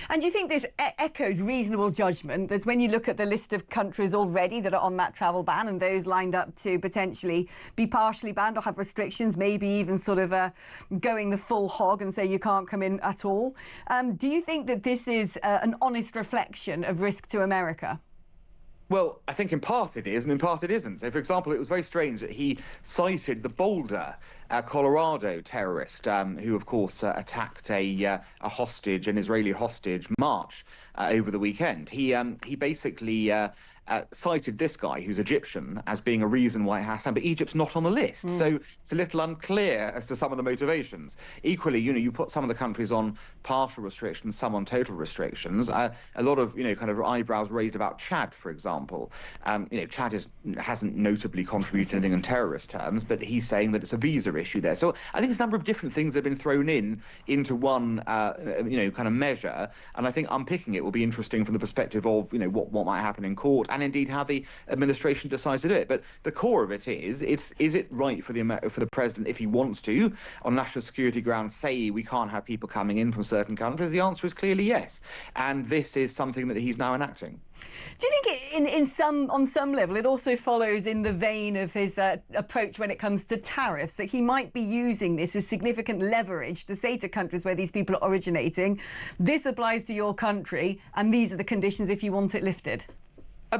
And do you think this echoes reasonable judgment? That when you look at the list of countries already that are on that travel ban and those lined up to potentially be partially banned or have restrictions, maybe even sort of going the full hog and say you can't come in at all, do you think that this is an honest reflection of risk to America? Well, I think in part it is, and in part it isn't. So, for example, it was very strange that he cited the Boulder, Colorado terrorist, who, of course, attacked a hostage, an Israeli hostage march over the weekend. He basically cited this guy, who's Egyptian, as being a reason why it has to happen, but Egypt's not on the list. So it's a little unclear as to some of the motivations. Equally, you put some of the countries on partial restrictions, some on total restrictions. A lot of, kind of eyebrows raised about Chad, for example. Chad hasn't notably contributed anything in terrorist terms, but he's saying that it's a visa issue there. So I think there's a number of different things that have been thrown into one, kind of measure. And I think unpicking it will be interesting from the perspective of, what might happen in court, and indeed how the administration decides to do it. But the core of it is it right for the president, if he wants to, on national security grounds, say we can't have people coming in from certain countries? The answer is clearly yes. And this is something that he's now enacting. Do you think on some level it also follows in the vein of his approach when it comes to tariffs, that he might be using this as significant leverage to say to countries where these people are originating, this applies to your country and these are the conditions if you want it lifted?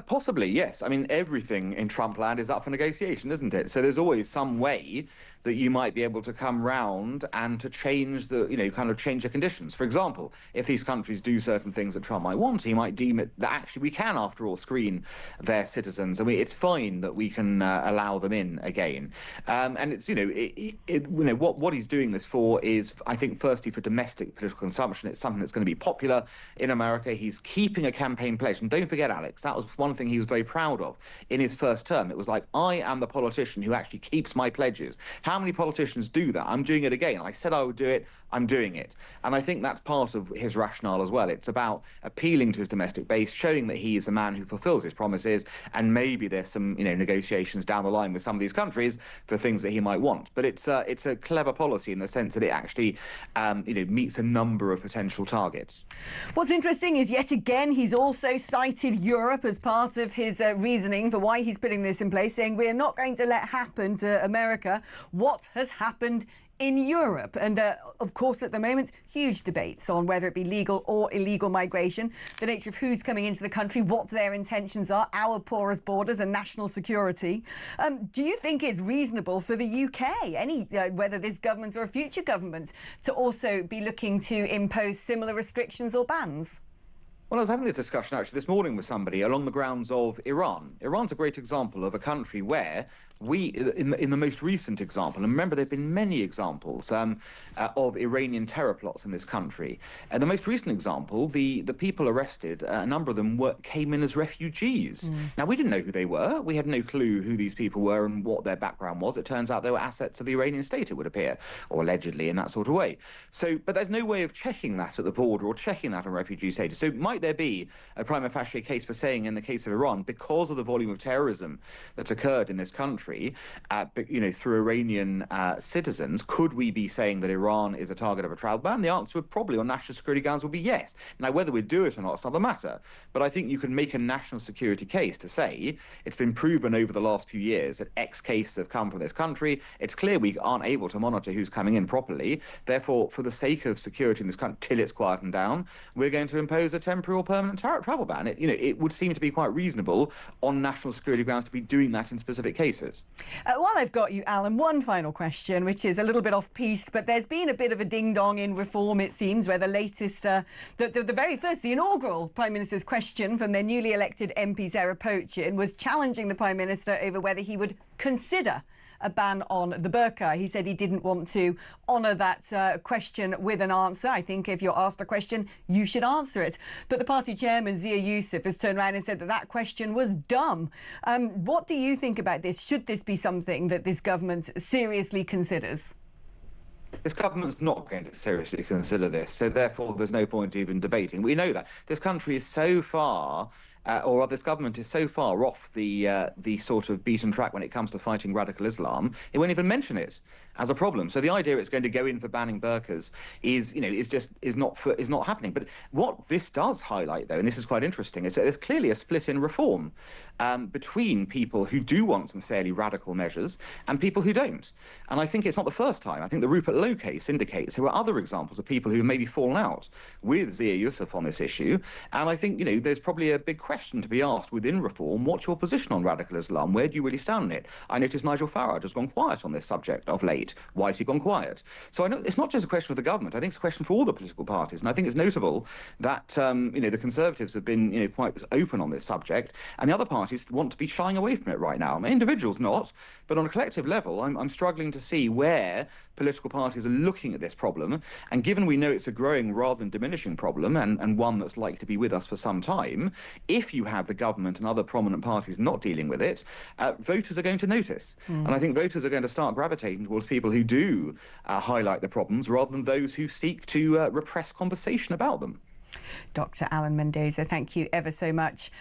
Possibly, yes. I mean, everything in Trump land is up for negotiation, isn't it? So there's always some way that you might be able to come round and to change the, kind of change the conditions. For example, if these countries do certain things that Trump might want, he might deem it that actually we can, after all, screen their citizens. I mean, it's fine that we can allow them in again. And it's, what he's doing this for is, I think, firstly for domestic political consumption. It's something that's going to be popular in America. He's keeping a campaign pledge. And don't forget, Alex, that was one thing he was very proud of in his first term. It was like, I am the politician who actually keeps my pledges. How many politicians do that? I'm doing it again. I said I would do it. I'm doing it. And I think that's part of his rationale as well. It's about appealing to his domestic base, showing that he is a man who fulfills his promises, and maybe there's some, negotiations down the line with some of these countries for things that he might want. But it's a clever policy in the sense that it actually, meets a number of potential targets. What's interesting is, yet again, he's also cited Europe as part of his reasoning for why he's putting this in place, saying we're not going to let happen to America what has happened in Europe. And of course, at the moment, huge debates on whether it be legal or illegal migration, the nature of who's coming into the country, what their intentions are, our porous borders and national security. Do you think it's reasonable for the UK, whether this government or a future government, to also be looking to impose similar restrictions or bans? Well, I was having this discussion actually this morning with somebody along the grounds of Iran. Iran's a great example of a country where we, in the most recent example, and remember there have been many examples of Iranian terror plots in this country. And the most recent example, the people arrested, a number of them came in as refugees. Now, we didn't know who they were. We had no clue who these people were and what their background was. It turns out they were assets of the Iranian state, it would appear, or allegedly in that sort of way. So, but there's no way of checking that at the border or checking that on refugee status. So might there be a prima facie case for saying, in the case of Iran, because of the volume of terrorism that's occurred in this country, through Iranian citizens, could we be saying that Iran is a target of a travel ban? The answer would probably, on national security grounds, would be yes. Now, whether we do it or not, it's another matter. But I think you can make a national security case to say it's been proven over the last few years that X cases have come from this country. It's clear we aren't able to monitor who's coming in properly. Therefore, for the sake of security in this country, till it's quietened down, we're going to impose a temporary or permanent travel ban. It would seem to be quite reasonable on national security grounds to be doing that in specific cases. While I've got you, Alan, one final question, which is a little bit off-piste, but there's been a bit of a ding-dong in reform, it seems, where the latest, the very first, the inaugural Prime Minister's question from their newly elected MP, Sarah Pochin, was challenging the Prime Minister over whether he would consider a ban on the burqa. He said he didn't want to honour that question with an answer. I think if you're asked a question, you should answer it. But the party chairman, Zia Youssef, has turned around and said that that question was dumb. What do you think about this? Should this be something that this government seriously considers? This government's not going to seriously consider this, so therefore there's no point even debating. We know that. This country is so far or this government is so far off the sort of beaten track when it comes to fighting radical Islam, it won't even mention it as a problem. So the idea it's going to go in for banning burqas is not happening. But what this does highlight, though, and this is quite interesting, is that there's clearly a split in reform between people who do want some fairly radical measures and people who don't. And I think it's not the first time. I think the Rupert Lowe case indicates there were other examples of people who have maybe fallen out with Zia Youssef on this issue. And I think, there's probably a big question to be asked within reform. What's your position on radical Islam? Where do you really stand on it? I noticed Nigel Farage has gone quiet on this subject of late. Why has he gone quiet? So I know it's not just a question for the government. I think it's a question for all the political parties. And I think it's notable that, the Conservatives have been, quite open on this subject, and the other parties want to be shying away from it right now. I mean, individuals not, but on a collective level, I'm struggling to see where political parties are looking at this problem. And given we know it's a growing rather than diminishing problem, and one that's likely to be with us for some time, if you have the government and other prominent parties not dealing with it, voters are going to notice. And I think voters are going to start gravitating towards people who do highlight the problems rather than those who seek to repress conversation about them. Dr. Alan Mendoza, thank you ever so much.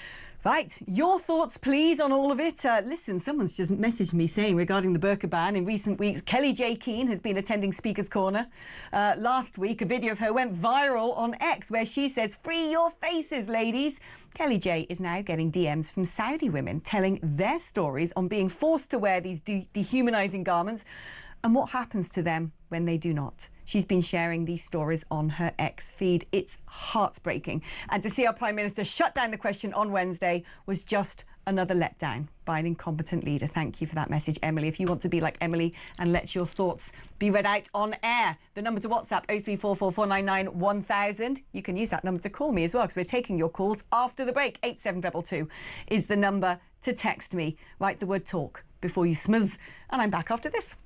Right, your thoughts, please, on all of it. Listen, someone's just messaged me saying regarding the burqa ban in recent weeks, Kelly J. Keane has been attending Speaker's Corner. Last week, a video of her went viral on X where she says, "Free your faces, ladies." Kelly J is now getting DMs from Saudi women telling their stories on being forced to wear these dehumanising garments and what happens to them when they do not. She's been sharing these stories on her X feed. It's heartbreaking. And to see our Prime Minister shut down the question on Wednesday was just another letdown by an incompetent leader. Thank you for that message, Emily. If you want to be like Emily and let your thoughts be read out on air, the number to WhatsApp 03444991000. You can use that number to call me as well, because we're taking your calls after the break. 87222 is the number to text me. Write the word talk before you smuzz, and I'm back after this.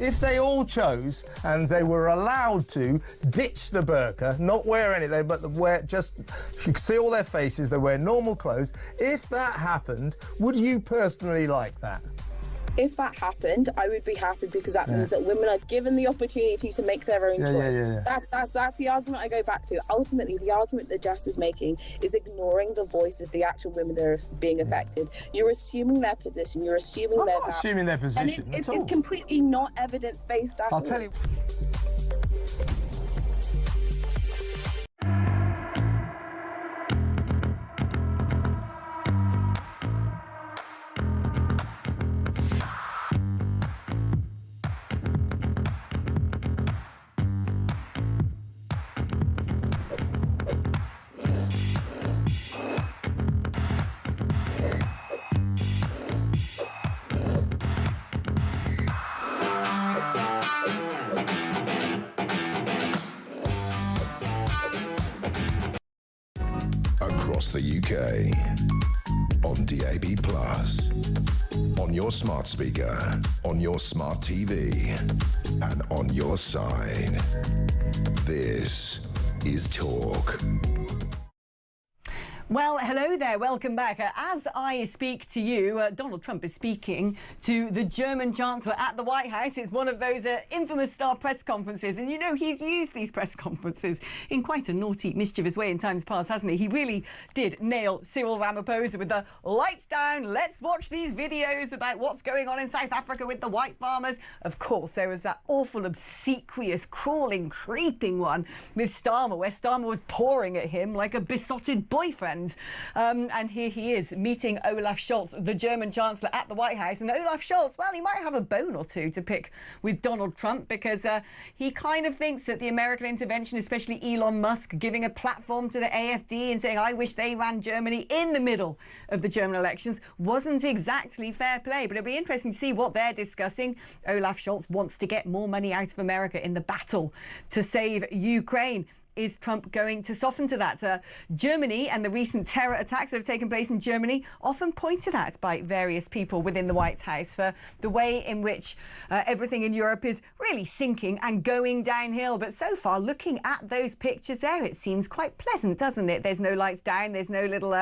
If they all chose and they were allowed to ditch the burqa, not wear anything, but wear just, you can see all their faces, they wear normal clothes. If that happened, would you personally like that? If that happened, I would be happy, because that means that women are given the opportunity to make their own choice. That's the argument I go back to. Ultimately, the argument that Jess is making is ignoring the voices of the actual women that are being affected. You're assuming their position. You're assuming their... I'm not assuming their position and at all. It's completely not evidence-based at all. I'll tell you... Across the UK, on DAB+, on your smart speaker, on your smart TV, and on your side. This is Talk. Well, hello there. Welcome back. As I speak to you, Donald Trump is speaking to the German Chancellor at the White House. It's one of those infamous star press conferences. And, you know, he's used these press conferences in quite a naughty, mischievous way in times past, hasn't he? He really did nail Cyril Ramaphosa with the lights down. Let's watch these videos about what's going on in South Africa with the white farmers. Of course, there was that awful, obsequious, crawling, creeping one with Starmer, where Starmer was pouring at him like a besotted boyfriend. And here he is meeting Olaf Scholz, the German Chancellor, at the White House. And Olaf Scholz, well, he might have a bone or two to pick with Donald Trump, because he kind of thinks that the American intervention, especially Elon Musk giving a platform to the AfD and saying, I wish they ran Germany in the middle of the German elections, wasn't exactly fair play. But it'll be interesting to see what they're discussing. Olaf Scholz wants to get more money out of America in the battle to save Ukraine. is Trump going to soften to that? Germany and the recent terror attacks that have taken place in Germany, often pointed at by various people within the White House for the way in which everything in Europe is really sinking and going downhill. But so far, looking at those pictures there, it seems quite pleasant, doesn't it? There's no lights down. There's no little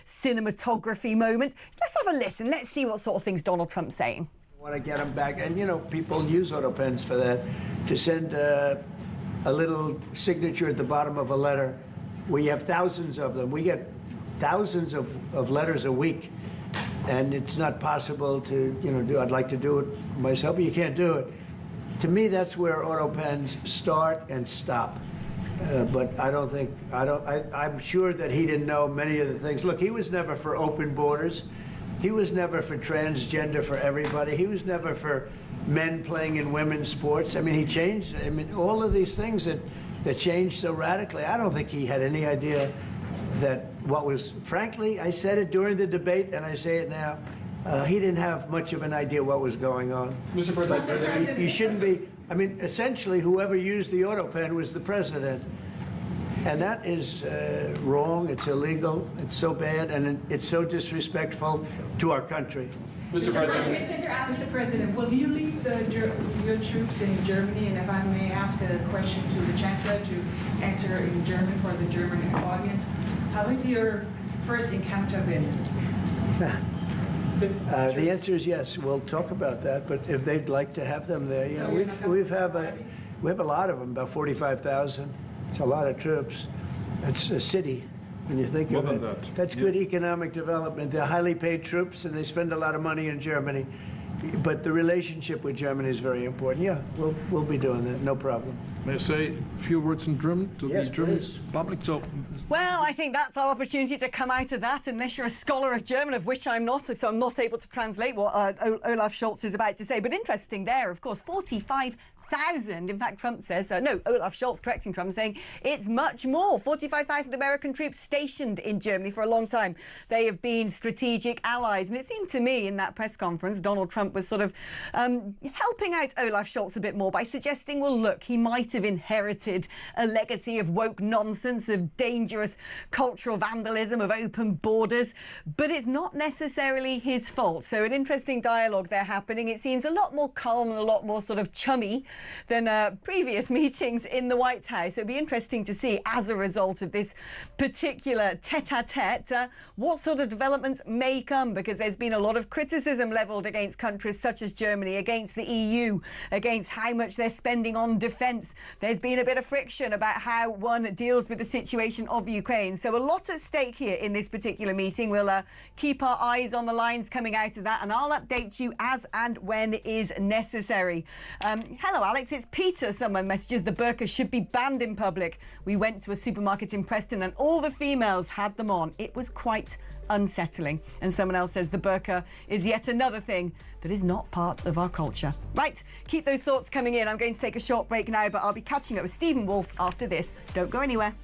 cinematography moment. Let's have a listen. Let's see what sort of things Donald Trump's saying. I want to get them back. And, you know, people use auto pens for that, to send a little signature at the bottom of a letter. We have thousands of them. We get thousands of letters a week. And it's not possible to, you know, do. I'd like to do it myself, but you can't do it. To me, that's where auto pens start and stop. But I don't think, I'm sure that he didn't know many of the things. Look, he was never for open borders. He was never for transgender for everybody. He was never for men playing in women's sports. I mean, he changed, I mean, all of these things that changed so radically. I don't think he had any idea that what was, frankly, I said it during the debate and I say it now, he didn't have much of an idea what was going on. Mr. President, he shouldn't be, I mean, essentially whoever used the auto pen was the president. And that is wrong, it's illegal, it's so bad, and it's so disrespectful to our country. Mr. President, will you leave your troops in Germany? And if I may ask a question to the Chancellor to answer in German for the German audience, how is your first encounter been? The answer is yes. We'll talk about that, but if they'd like to have them there, you know, we have a lot of them, about 45,000. It's a lot of troops. It's a city when you think of it. That's good economic development. They're highly paid troops, and they spend a lot of money in Germany. But the relationship with Germany is very important. Yeah, we'll be doing that, no problem. May I say a few words in German to the German public? So, well, I think that's our opportunity to come out of that, unless you're a scholar of German, of which I'm not, so I'm not able to translate what Olaf Scholz is about to say. But interesting there, of course, 45,000. In fact, Trump says, no, Olaf Scholz correcting Trump, saying it's much more. 45,000 American troops stationed in Germany for a long time. They have been strategic allies. And it seemed to me in that press conference, Donald Trump was sort of helping out Olaf Scholz a bit more by suggesting, well, look, he might have inherited a legacy of woke nonsense, of dangerous cultural vandalism, of open borders, but it's not necessarily his fault. So an interesting dialogue there happening. It seems a lot more calm and a lot more sort of chummy than previous meetings in the White House. It'll be interesting to see, as a result of this particular tete-a-tete, what sort of developments may come, because there's been a lot of criticism levelled against countries such as Germany, against the EU, against how much they're spending on defence. There's been a bit of friction about how one deals with the situation of Ukraine. So a lot at stake here in this particular meeting. We'll keep our eyes on the lines coming out of that, and I'll update you as and when is necessary. Hello, Alex, it's Peter. Someone messages the burqa should be banned in public. We went to a supermarket in Preston and all the females had them on. It was quite unsettling. And someone else says the burqa is yet another thing that is not part of our culture. Right, keep those thoughts coming in. I'm going to take a short break now, but I'll be catching up with Stephen Wolfe after this. Don't go anywhere.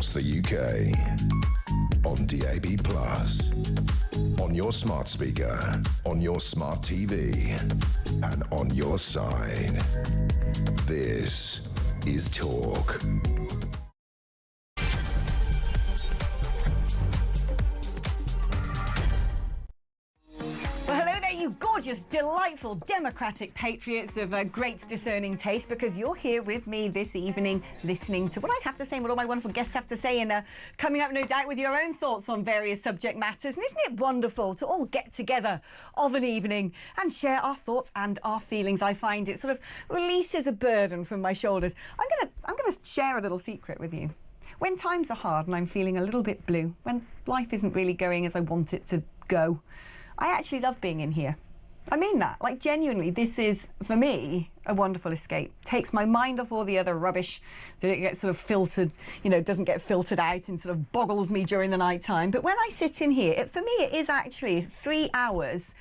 across the UK. On DAB+, on your smart speaker, on your smart TV, and on your side. This is Talk. Well, hello there, you gorgeous, delightful, democratic patriots of great discerning taste, because you're here with me this evening listening to what I have to say and what all my wonderful guests have to say, and coming up, no doubt, with your own thoughts on various subject matters. And isn't it wonderful to all get together of an evening and share our thoughts and our feelings? I find it sort of releases a burden from my shoulders. I'm gonna share a little secret with you. When times are hard and I'm feeling a little bit blue, when life isn't really going as I want it to go, I actually love being in here. I mean that. Like, genuinely, this is, for me, a wonderful escape. Takes my mind off all the other rubbish that it gets sort of filtered, you know, doesn't get filtered out and sort of boggles me during the night time. But when I sit in here, for me, it is actually 3 hours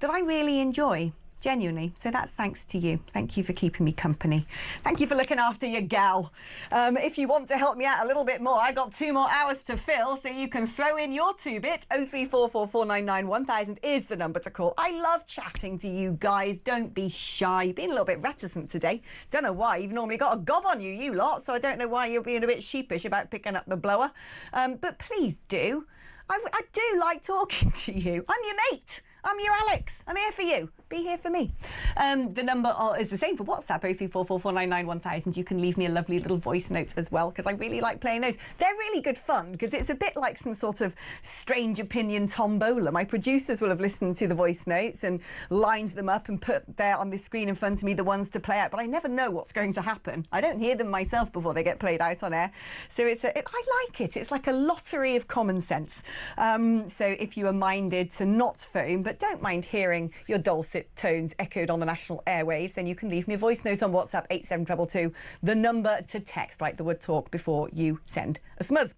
that I really enjoy. Genuinely. So that's thanks to you. Thank you for keeping me company. Thank you for looking after your gal. If you want to help me out a little bit more, I got 2 more hours to fill, so you can throw in your 2-bit. 03444991000 is the number to call. I love chatting to you guys. Don't be shy. You've been a little bit reticent today. Don't know why. You've normally got a gob on you, you lot, so I don't know why you're being a bit sheepish about picking up the blower. But please do. I do like talking to you. I'm your mate. I'm your Alex. I'm here for you. Be here for me. The number is the same for WhatsApp, 03444991000. You can leave me a lovely little voice note as well, because I really like playing those. They're really good fun, because it's a bit like some sort of strange opinion tombola. My producers will have listened to the voice notes and lined them up and put there on the screen in front of me the ones to play out, but I never know what's going to happen. I don't hear them myself before they get played out on air. So I like it. It's like a lottery of common sense. So if you are minded to not phone, but don't mind hearing your dulcet tones echoed on the national airwaves, then you can leave me a voice note on WhatsApp, 87222, the number to text. Write the word talk before you send a smuzz.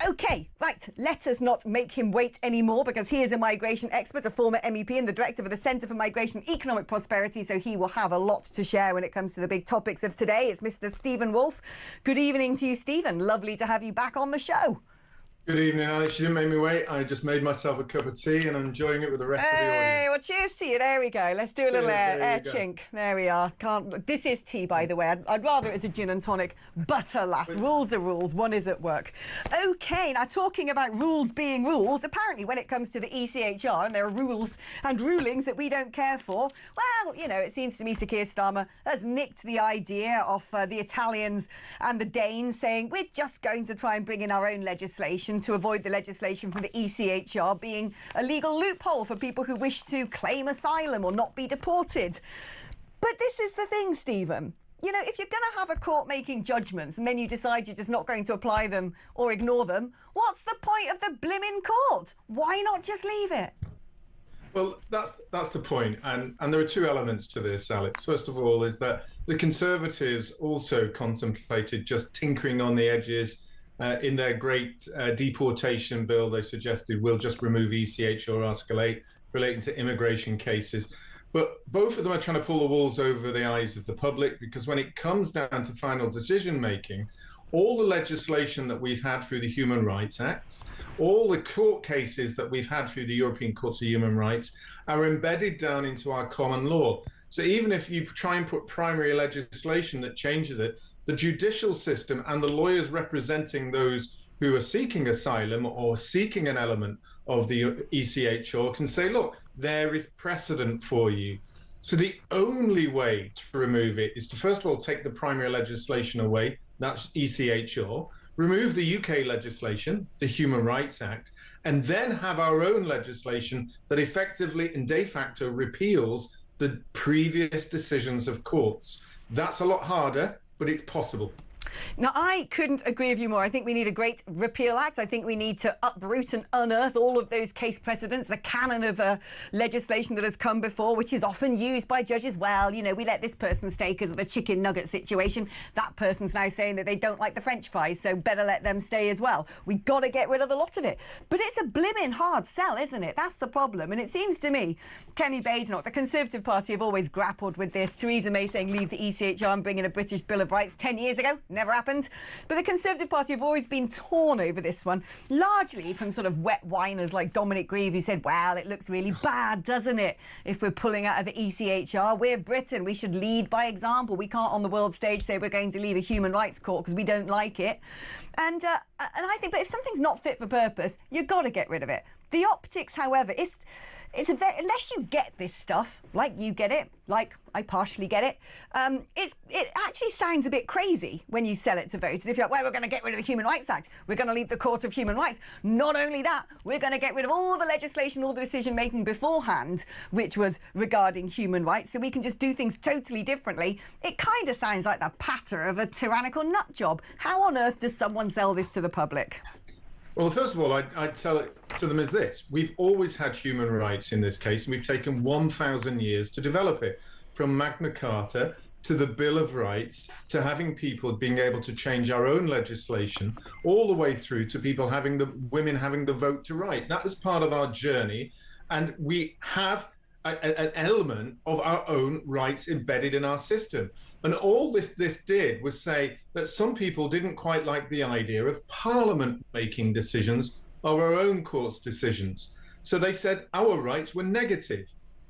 OK, right, let us not make him wait anymore, because he is a migration expert, a former MEP and the director of the Centre for Migration and Economic Prosperity, so he will have a lot to share when it comes to the big topics of today. It's Mr. Stephen Wolfe. Good evening to you, Stephen. Lovely to have you back on the show. Good evening, Alex. You didn't make me wait. I just made myself a cup of tea and I'm enjoying it with the rest of the audience. Hey, well, cheers to you. There we go. Let's do a little air chink. There we are. This is tea, by the way. I'd rather it as a gin and tonic. Butter, lass. Rules are rules. One is at work. OK, now talking about rules being rules, apparently when it comes to the ECHR, and there are rules and rulings that we don't care for, well, you know, it seems to me Sir Keir Starmer has nicked the idea off the Italians and the Danes, saying we're just going to try and bring in our own legislation to avoid the legislation from the ECHR being a legal loophole for people who wish to claim asylum or not be deported. But this is the thing, Stephen. You know, if you're going to have a court making judgments and then you decide you're just not going to apply them or ignore them, what's the point of the blimmin' court? Why not just leave it? Well, that's the point. And there are 2 elements to this, Alex. First of all, is that the Conservatives also contemplated just tinkering on the edges. In their great deportation bill, they suggested we'll just remove ECHR Article 8 relating to immigration cases. But both of them are trying to pull the walls over the eyes of the public, because when it comes down to final decision making, all the legislation that we've had through the Human Rights Act, all the court cases that we've had through the European Court of Human Rights are embedded down into our common law. So even if you try and put primary legislation that changes it, the judicial system and the lawyers representing those who are seeking asylum or seeking an element of the ECHR can say, look, there is precedent for you. So the only way to remove it is to, first of all, take the primary legislation away, that's ECHR, remove the UK legislation, the Human Rights Act, and then have our own legislation that effectively and de facto repeals the previous decisions of courts. That's a lot harder, but it's possible. Now, I couldn't agree with you more. I think we need a great repeal act. I think we need to uproot and unearth all of those case precedents, the canon of legislation that has come before, which is often used by judges. Well, you know, we let this person stay because of the chicken nugget situation. That person's now saying that they don't like the French fries, so better let them stay as well. We've got to get rid of the lot of it. But it's a blimmin' hard sell, isn't it? That's the problem. And it seems to me, Kemi Badenoch, the Conservative Party have always grappled with this. Theresa May saying leave the ECHR and bring in a British Bill of Rights 10 years ago. Never never happened. But the Conservative Party have always been torn over this one, largely from sort of wet whiners like Dominic Grieve, who said, well, it looks really bad, doesn't it, if we're pulling out of the ECHR? We're Britain. We should lead by example. We can't on the world stage say we're going to leave a human rights court because we don't like it. And I think, but if something's not fit for purpose, you've got to get rid of it. The optics, however, it's a very, unless you get this stuff, like you get it, like I partially get it, it actually sounds a bit crazy when you sell it to voters. If you're like, well, we're going to get rid of the Human Rights Act, we're going to leave the Court of Human Rights. Not only that, we're going to get rid of all the legislation, all the decision-making beforehand, which was regarding human rights, so we can just do things totally differently. It kind of sounds like the patter of a tyrannical nut job. How on earth does someone sell this to the public? Well, first of all, I'd tell it to them as this. We've always had human rights in this case, and we've taken 1,000 years to develop it, from Magna Carta to the Bill of Rights, to having people being able to change our own legislation, all the way through to people women having the vote to write. That is part of our journey, and we have an element of our own rights embedded in our system. And all this did was say that some people didn't quite like the idea of Parliament making decisions of our own court's decisions. So they said our rights were negative,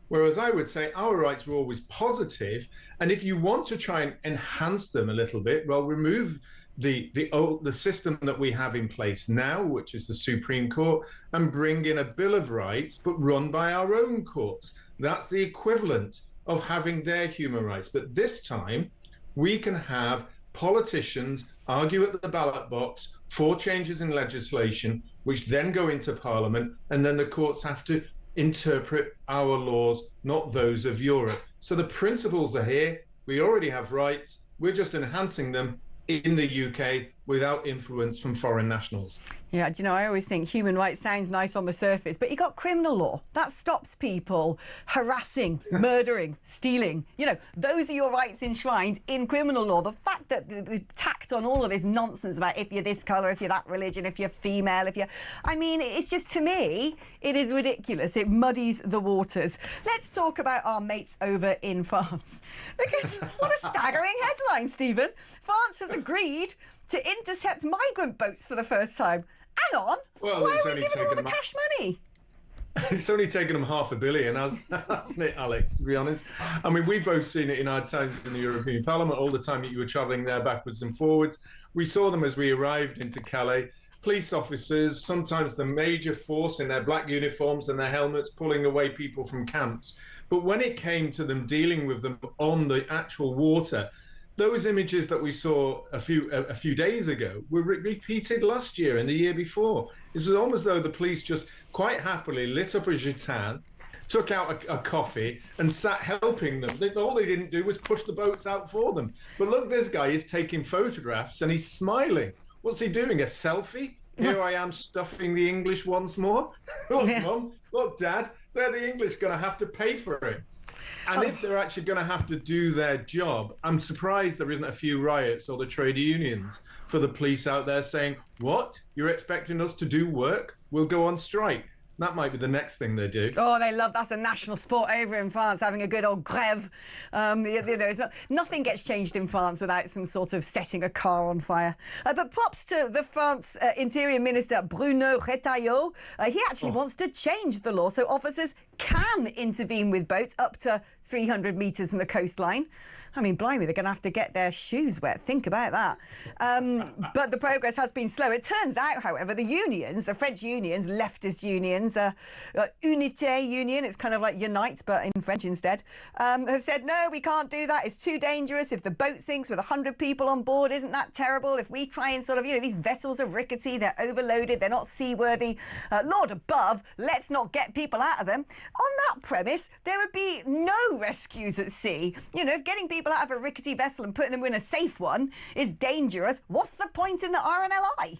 whereas I would say our rights were always positive. And if you want to try and enhance them a little bit, well, remove the system that we have in place now, which is the Supreme Court, and bring in a Bill of Rights, but run by our own courts. That's the equivalent of having their human rights. But this time, we can have politicians argue at the ballot box for changes in legislation, which then go into Parliament, and then the courts have to interpret our laws, not those of Europe. So the principles are here. We already have rights. We're just enhancing them in the UK without influence from foreign nationals. Yeah, do you know, I always think human rights sounds nice on the surface, but you got criminal law. That stops people harassing, murdering, stealing. You know, those are your rights enshrined in criminal law. The fact that they've tacked on all of this nonsense about if you're this colour, if you're that religion, if you're female, if you're... I mean, it's just, to me, it is ridiculous. It muddies the waters. Let's talk about our mates over in France. Because what a staggering headline, Stephen. France has agreed to intercept migrant boats for the first time. Hang on, well, why are we giving them all the cash money? It's only taken them $500 million, hasn't it, Alex, to be honest? I mean, we've both seen it in our times in the European Parliament, all the time that you were travelling there backwards and forwards. We saw them as we arrived into Calais. Police officers, sometimes the major force in their black uniforms and their helmets, pulling away people from camps. But when it came to them dealing with them on the actual water, those images that we saw a few days ago were repeated last year and the year before. It's almost though the police just quite happily lit up a gitan, took out a coffee and sat helping them. All they didn't do was push the boats out for them. But look, this guy is taking photographs and he's smiling. What's he doing, a selfie? Here I am stuffing the English once more. Look, Mum, look, Dad, they're the English going to have to pay for it. And if they're actually going to have to do their job, I'm surprised there isn't a few riots or the trade unions for the police out there saying, what? You're expecting us to do work? We'll go on strike. That might be the next thing they do. Oh, they love that's a national sport over in France, having a good old grève. You know, nothing gets changed in France without some sort of setting a car on fire. But props to the France Interior Minister Bruno Retailleau. He actually wants to change the law so officers can intervene with boats up to 300 metres from the coastline. I mean, blimey, they're going to have to get their shoes wet. Think about that. But the progress has been slow. It turns out, however, the unions, the French unions, leftist unions, Unité Union, it's kind of like Unite, but in French instead, have said, no, we can't do that. It's too dangerous. If the boat sinks with 100 people on board, isn't that terrible? If we try and sort of, you know, these vessels are rickety, they're overloaded, they're not seaworthy. Lord above, let's not get people out of them. On that premise, there would be no rescues at sea. You know, if getting people out of a rickety vessel and putting them in a safe one is dangerous, what's the point in the RNLI?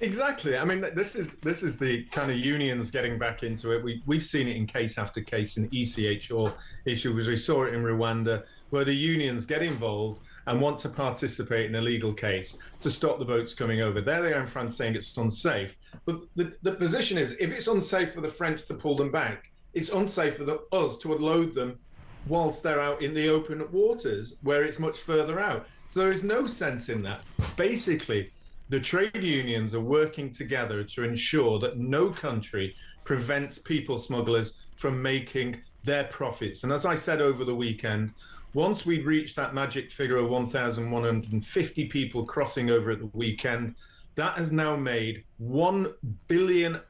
Exactly. I mean, this is the kind of unions getting back into it. We've seen it in case after case in ECHR issue, because we saw it in Rwanda, where the unions get involved and want to participate in a legal case to stop the boats coming over. There they are in France saying it's unsafe. But the position is, if it's unsafe for the French to pull them back, it's unsafe for us to unload them whilst they're out in the open waters where it's much further out. So there is no sense in that. Basically, the trade unions are working together to ensure that no country prevents people smugglers from making their profits. And as I said over the weekend, once we reach that magic figure of 1,150 people crossing over at the weekend, that has now made £1 billion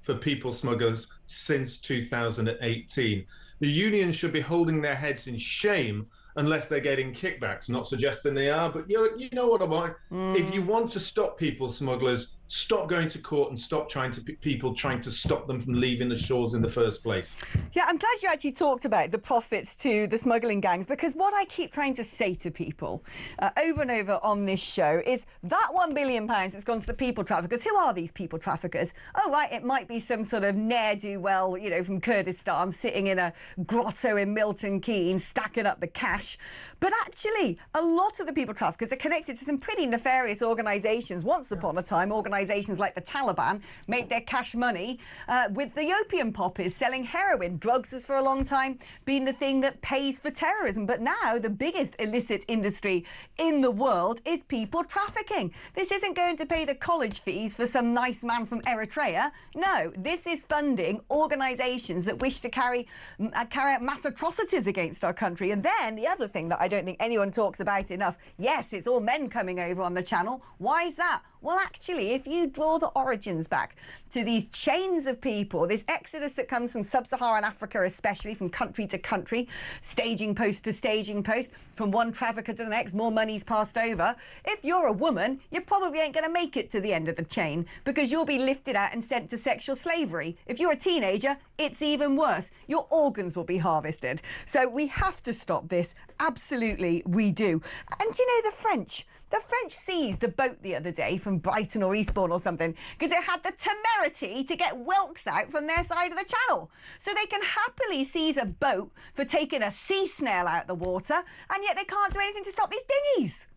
for people smugglers since 2018. The unions should be holding their heads in shame unless they're getting kickbacks. Not suggesting they are, but you know what I want. If you want to stop people smugglers, stop going to court and stop people trying to stop them from leaving the shores in the first place. Yeah, I'm glad you actually talked about the profits to the smuggling gangs, because what I keep trying to say to people over and over on this show is that £1 billion that's gone to the people traffickers. Who are these people traffickers? Oh, right, it might be some sort of ne'er-do-well, you know, from Kurdistan sitting in a grotto in Milton Keynes stacking up the cash. But actually, a lot of the people traffickers are connected to some pretty nefarious organisations. Once upon a time, organisations like the Taliban made their cash money with the opium poppers selling heroin. Drugs has for a long time been the thing that pays for terrorism. But now the biggest illicit industry in the world is people trafficking. This isn't going to pay the college fees for some nice man from Eritrea. No, this is funding organisations that wish to carry out mass atrocities against our country. And then the other thing that I don't think anyone talks about enough, yes, it's all men coming over on the channel. Why is that? Well, actually, if you draw the origins back to these chains of people, this exodus that comes from sub-Saharan Africa, especially from country to country, staging post to staging post, from one trafficker to the next, more money's passed over. If you're a woman, you probably ain't going to make it to the end of the chain because you'll be lifted out and sent to sexual slavery. If you're a teenager, it's even worse. Your organs will be harvested. So we have to stop this. Absolutely, we do. And you know, the French seized a boat the other day from Brighton or Eastbourne or something because it had the temerity to get whelks out from their side of the channel. So they can happily seize a boat for taking a sea snail out the water, and yet they can't do anything to stop these dinghies.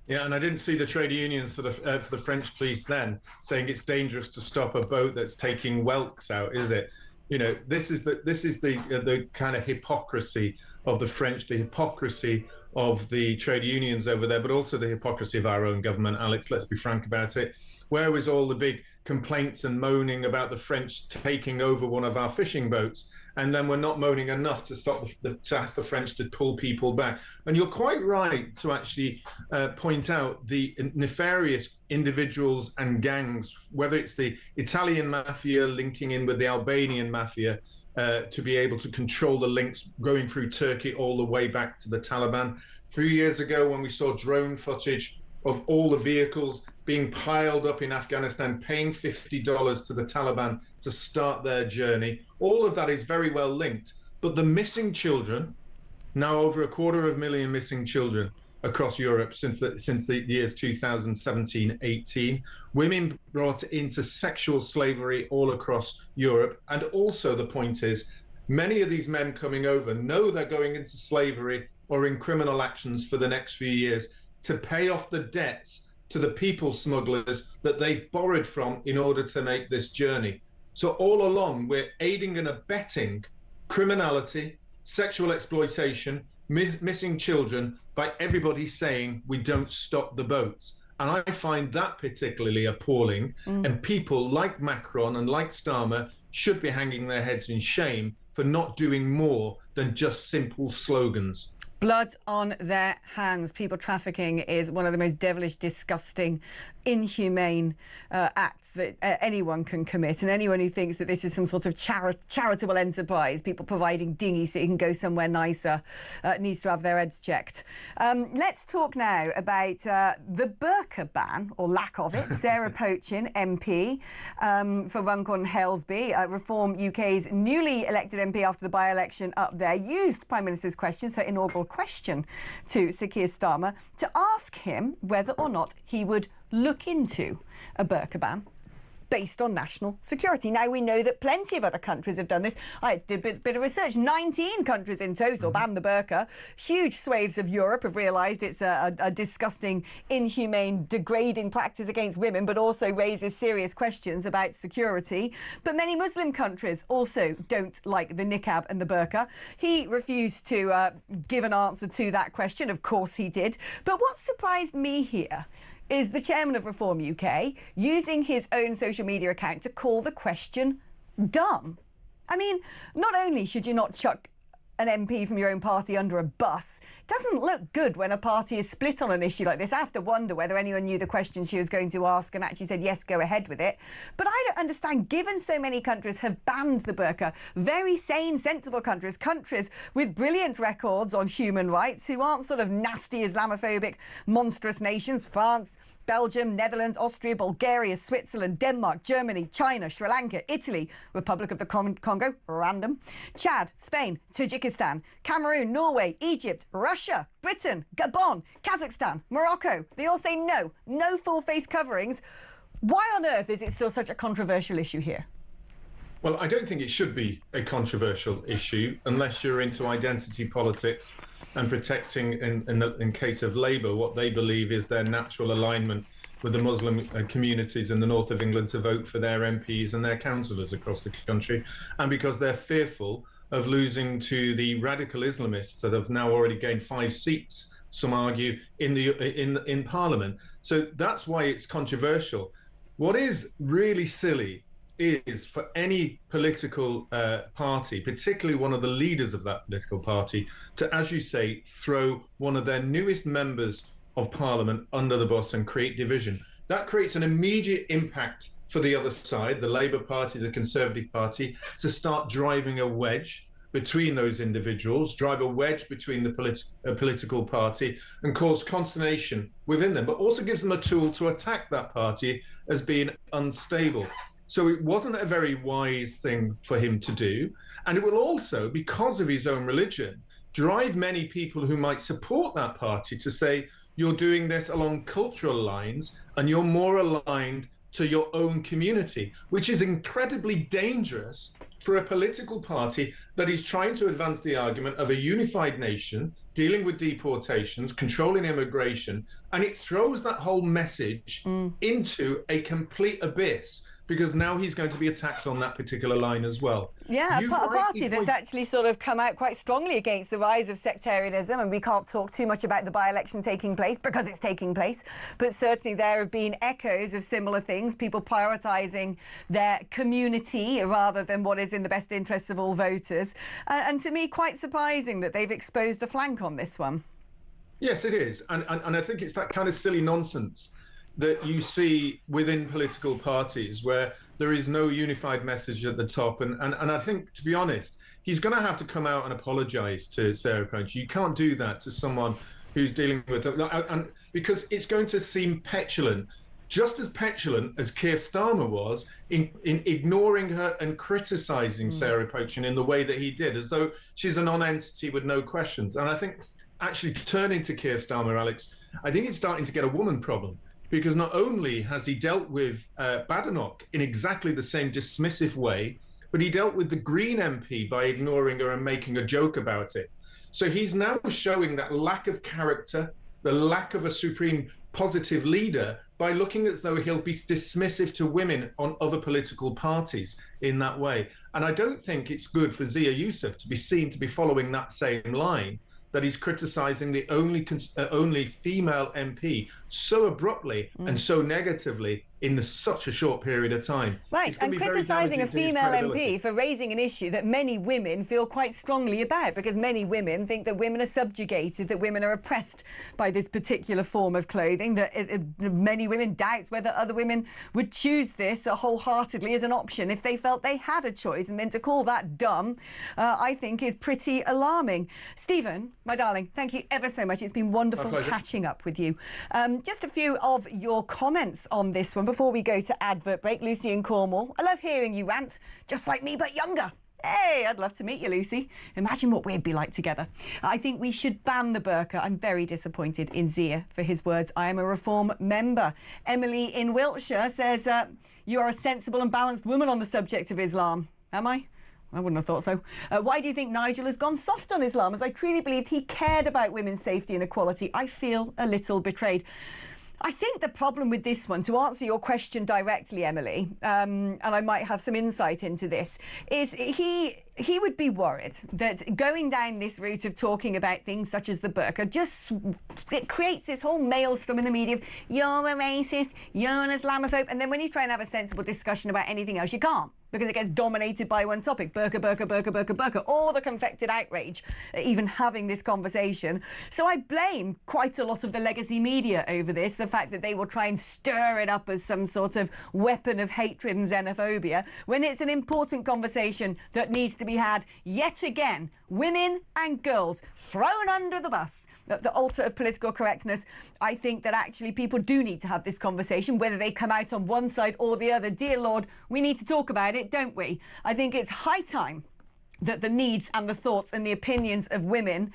Yeah, and I didn't see the trade unions for the French police then saying it's dangerous to stop a boat that's taking whelks out, is it? You know, this is the kind of hypocrisy of the French, the hypocrisy of the trade unions over there, but also the hypocrisy of our own government, Alex. Let's be frank about it. Where was all the big complaints and moaning about the French taking over one of our fishing boats? And then we're not moaning enough to stop to ask the French to pull people back. And you're quite right to actually point out the nefarious individuals and gangs, whether it's the Italian mafia linking in with the Albanian mafia, to be able to control the links going through Turkey all the way back to the Taliban. 3 years ago, when we saw drone footage of all the vehicles being piled up in Afghanistan, paying $50 to the Taliban to start their journey, all of that is very well linked. But the missing children, now over 250,000 missing children across Europe since the years 2017-18, women brought into sexual slavery all across Europe. And also the point is, many of these men coming over know they're going into slavery or in criminal actions for the next few years to pay off the debts to the people smugglers that they've borrowed from in order to make this journey. So all along, we're aiding and abetting criminality, sexual exploitation, missing children by everybody saying we don't stop the boats. And I find that particularly appalling. And people like Macron and like Starmer should be hanging their heads in shame for not doing more than just simple slogans. Blood on their hands. People trafficking is one of the most devilish, disgusting, inhumane acts that anyone can commit. And anyone who thinks that this is some sort of charitable enterprise, people providing dinghies so you can go somewhere nicer, needs to have their heads checked. Let's talk now about the Burka ban, or lack of it. Sarah Pochin, MP for Runcorn Helsby, Reform UK's newly elected MP after the by-election up there, used Prime Minister's questions, her inaugural question to Sir Keir Starmer, to ask him whether or not he would look into a Burka ban. based on national security. Now, we know that plenty of other countries have done this. I did a bit of research. 19 countries in total ban the burqa. Huge swathes of Europe have realised it's a disgusting, inhumane, degrading practice against women, but also raises serious questions about security. But many Muslim countries also don't like the niqab and the burqa. He refused to give an answer to that question. Of course he did. But what surprised me here is the chairman of Reform UK using his own social media account to call the question dumb. I mean, not only should you not chuck an MP from your own party under a bus, it doesn't look good when a party is split on an issue like this. I have to wonder whether anyone knew the question she was going to ask and actually said, yes, go ahead with it. But I don't understand, given so many countries have banned the burqa, very sane, sensible countries, countries with brilliant records on human rights, who aren't sort of nasty, Islamophobic, monstrous nations, France, Belgium, Netherlands, Austria, Bulgaria, Switzerland, Denmark, Germany, China, Sri Lanka, Italy, Republic of the Congo, random, Chad, Spain, Tajikistan, Cameroon, Norway, Egypt, Russia, Britain, Gabon, Kazakhstan, Morocco. They all say no, no full face coverings. Why on earth is it still such a controversial issue here? Well, I don't think it should be a controversial issue unless you're into identity politics and protecting, in case of Labour, what they believe is their natural alignment with the Muslim communities in the north of England to vote for their MPs and their councillors across the country, and because they're fearful of losing to the radical Islamists that have now already gained 5 seats, some argue, in Parliament. So that's why it's controversial. What is really silly is for any political party, particularly one of the leaders of that political party, to, as you say, throw one of their newest members of Parliament under the bus and create division. That creates an immediate impact for the other side, the Labour Party, the Conservative Party, to start driving a wedge between those individuals, drive a wedge between the political party and cause consternation within them, but also gives them a tool to attack that party as being unstable. So it wasn't a very wise thing for him to do. And it will also, because of his own religion, drive many people who might support that party to say, you're doing this along cultural lines and you're more aligned to your own community, which is incredibly dangerous for a political party that is trying to advance the argument of a unified nation, dealing with deportations, controlling immigration, and it throws that whole message into a complete abyss, because now he's going to be attacked on that particular line as well. Yeah, a party that's actually sort of come out quite strongly against the rise of sectarianism, and we can't talk too much about the by-election taking place because it's taking place, but certainly there have been echoes of similar things, people prioritising their community rather than what is in the best interests of all voters. And to me, quite surprising that they've exposed a flank on this one. Yes, it is. And I think it's that kind of silly nonsense that you see within political parties where there is no unified message at the top. And I think, to be honest, he's going to have to come out and apologise to Sarah Punch. You can't do that to someone who's dealing with it, and because it's going to seem petulant, just as petulant as Keir Starmer was in ignoring her and criticising Sarah Punch in the way that he did, as though she's a non-entity with no questions. And I think, actually, turning to Keir Starmer, Alex, I think he's starting to get a woman problem. Because not only has he dealt with Badenoch in exactly the same dismissive way, but he dealt with the Green MP by ignoring her and making a joke about it. So he's now showing that lack of character, the lack of a supreme positive leader, by looking as though he'll be dismissive to women on other political parties in that way. And I don't think it's good for Zia Youssef to be seen to be following that same line, that he's criticising the only female MP so abruptly and so negatively in such a short period of time. Right, and criticising a female MP for raising an issue that many women feel quite strongly about, because many women think that women are subjugated, that women are oppressed by this particular form of clothing, that many women doubt whether other women would choose this wholeheartedly as an option if they felt they had a choice. And then to call that dumb, I think is pretty alarming. Stephen, my darling, thank you ever so much. It's been wonderful catching up with you. Just a few of your comments on this one before we go to advert break. Lucy in Cornwall. I love hearing you rant, just like me, but younger. Hey, I'd love to meet you, Lucy. Imagine what we'd be like together. I think we should ban the burqa. I'm very disappointed in Zia for his words. I am a Reform member. Emily in Wiltshire says, you are a sensible and balanced woman on the subject of Islam. Am I? I wouldn't have thought so. Why do you think Nigel has gone soft on Islam? As I truly believed he cared about women's safety and equality. I feel a little betrayed. I think the problem with this one, to answer your question directly, Emily, and I might have some insight into this, is he would be worried that going down this route of talking about things such as the burqa it creates this whole maelstrom in the media of you're a racist, you're an Islamophobe, and then when you try and have a sensible discussion about anything else, you can't, because it gets dominated by one topic. Burqa, burqa, burqa, burqa, burqa. All the confected outrage, even having this conversation. So I blame quite a lot of the legacy media over this, the fact that they will try and stir it up as some sort of weapon of hatred and xenophobia, when it's an important conversation that needs to be had yet again. Women and girls thrown under the bus at the altar of political correctness. I think that actually people do need to have this conversation, whether they come out on one side or the other. Dear Lord, we need to talk about it, don't we? I think it's high time that the needs and the thoughts and the opinions of women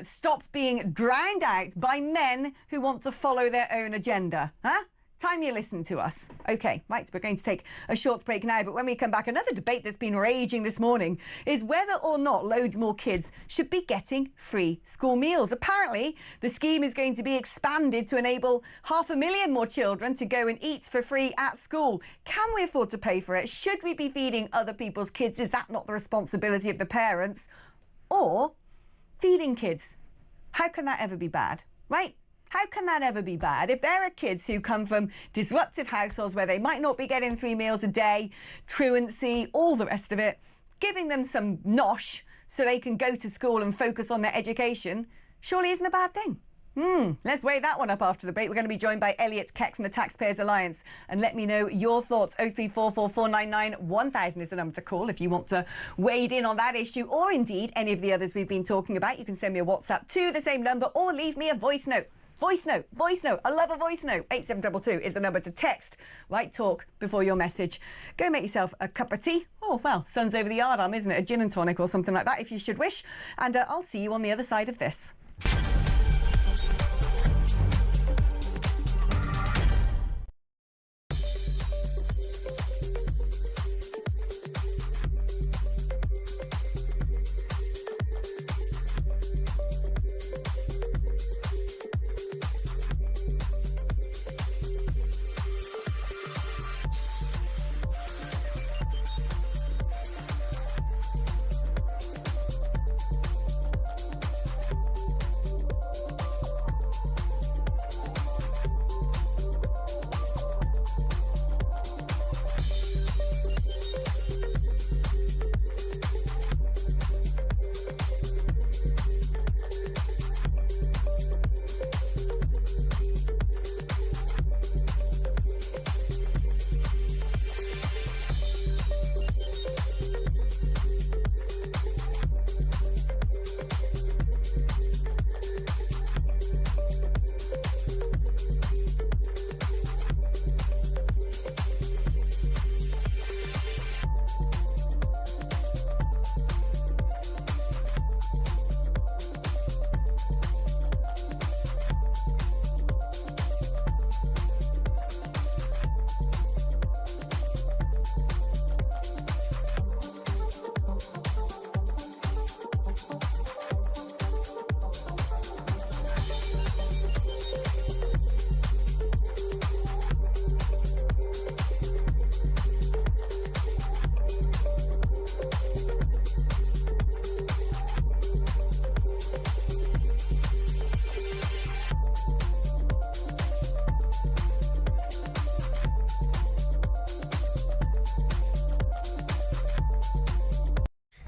stop being drowned out by men who want to follow their own agenda. Huh? Time you listen to us. OK, right, we're going to take a short break now, but when we come back, another debate that's been raging this morning is whether or not loads more kids should be getting free school meals. Apparently, the scheme is going to be expanded to enable 500,000 more children to go and eat for free at school. Can we afford to pay for it? Should we be feeding other people's kids? Is that not the responsibility of the parents? Or feeding kids? How can that ever be bad, right? How can that ever be bad? If there are kids who come from disruptive households where they might not be getting 3 meals a day, truancy, all the rest of it, giving them some nosh so they can go to school and focus on their education surely isn't a bad thing. Let's weigh that one up after the break. We're going to be joined by Elliot Keck from the Taxpayers Alliance. And let me know your thoughts. 03444991000 is the number to call if you want to wade in on that issue, or indeed any of the others we've been talking about. You can send me a WhatsApp to the same number or leave me a voice note. Voice note. I love a voice note. 8722 is the number to text. Write talk before your message. Go make yourself a cup of tea. Oh, well, sun's over the yard arm, isn't it? A gin and tonic or something like that, if you should wish. And I'll see you on the other side of this.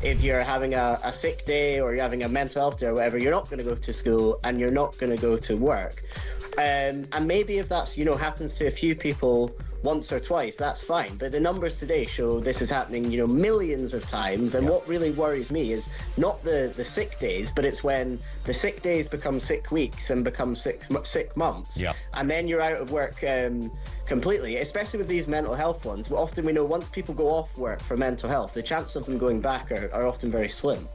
If you're having a sick day or you're having a mental health day or whatever, you're not going to go to school and you're not going to go to work. And maybe if that's, happens to a few people once or twice, that's fine. But the numbers today show this is happening, you know, millions of times. And what really worries me is not the sick days, but it's when the sick days become sick weeks and become sick months. Yeah. And then you're out of work completely, especially with these mental health ones. Often we know once people go off work for mental health, the chances of them going back are often very slim.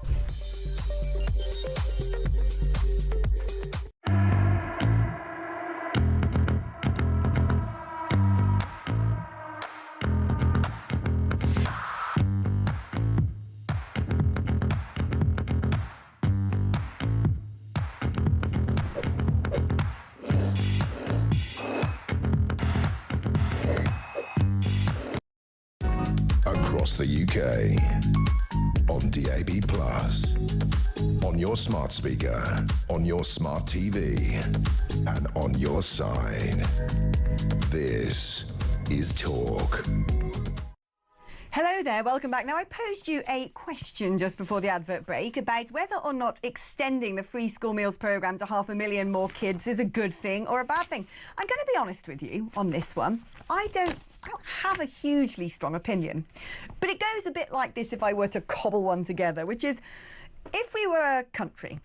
Across the UK, on DAB+, on your smart speaker, on your smart TV, and on your side. This is Talk. Hello there, welcome back. Now, I posed you a question just before the advert break about whether or not extending the free school meals programme to 500,000 more kids is a good thing or a bad thing. I'm going to be honest with you on this one. I don't have a hugely strong opinion, but it goes a bit like this if I were to cobble one together, which is if we were a country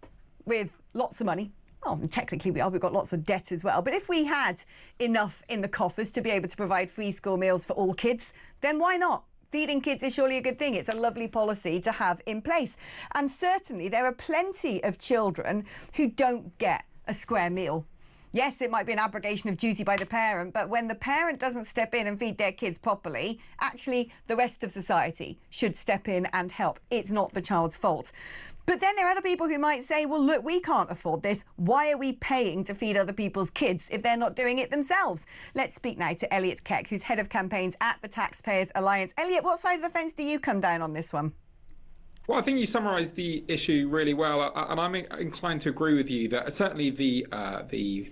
with lots of money, well, technically we are, we've got lots of debt as well, but if we had enough in the coffers to be able to provide free school meals for all kids, then why not? Feeding kids is surely a good thing. It's a lovely policy to have in place. And certainly there are plenty of children who don't get a square meal. Yes, it might be an abrogation of duty by the parent, but when the parent doesn't step in and feed their kids properly, actually the rest of society should step in and help. It's not the child's fault. But then there are other people who might say, well, look, we can't afford this. Why are we paying to feed other people's kids if they're not doing it themselves? Let's speak now to Elliot Keck, who's head of campaigns at the Taxpayers Alliance. Elliot, what side of the fence do you come down on this one? Well, I think you summarised the issue really well, and I'm inclined to agree with you that certainly the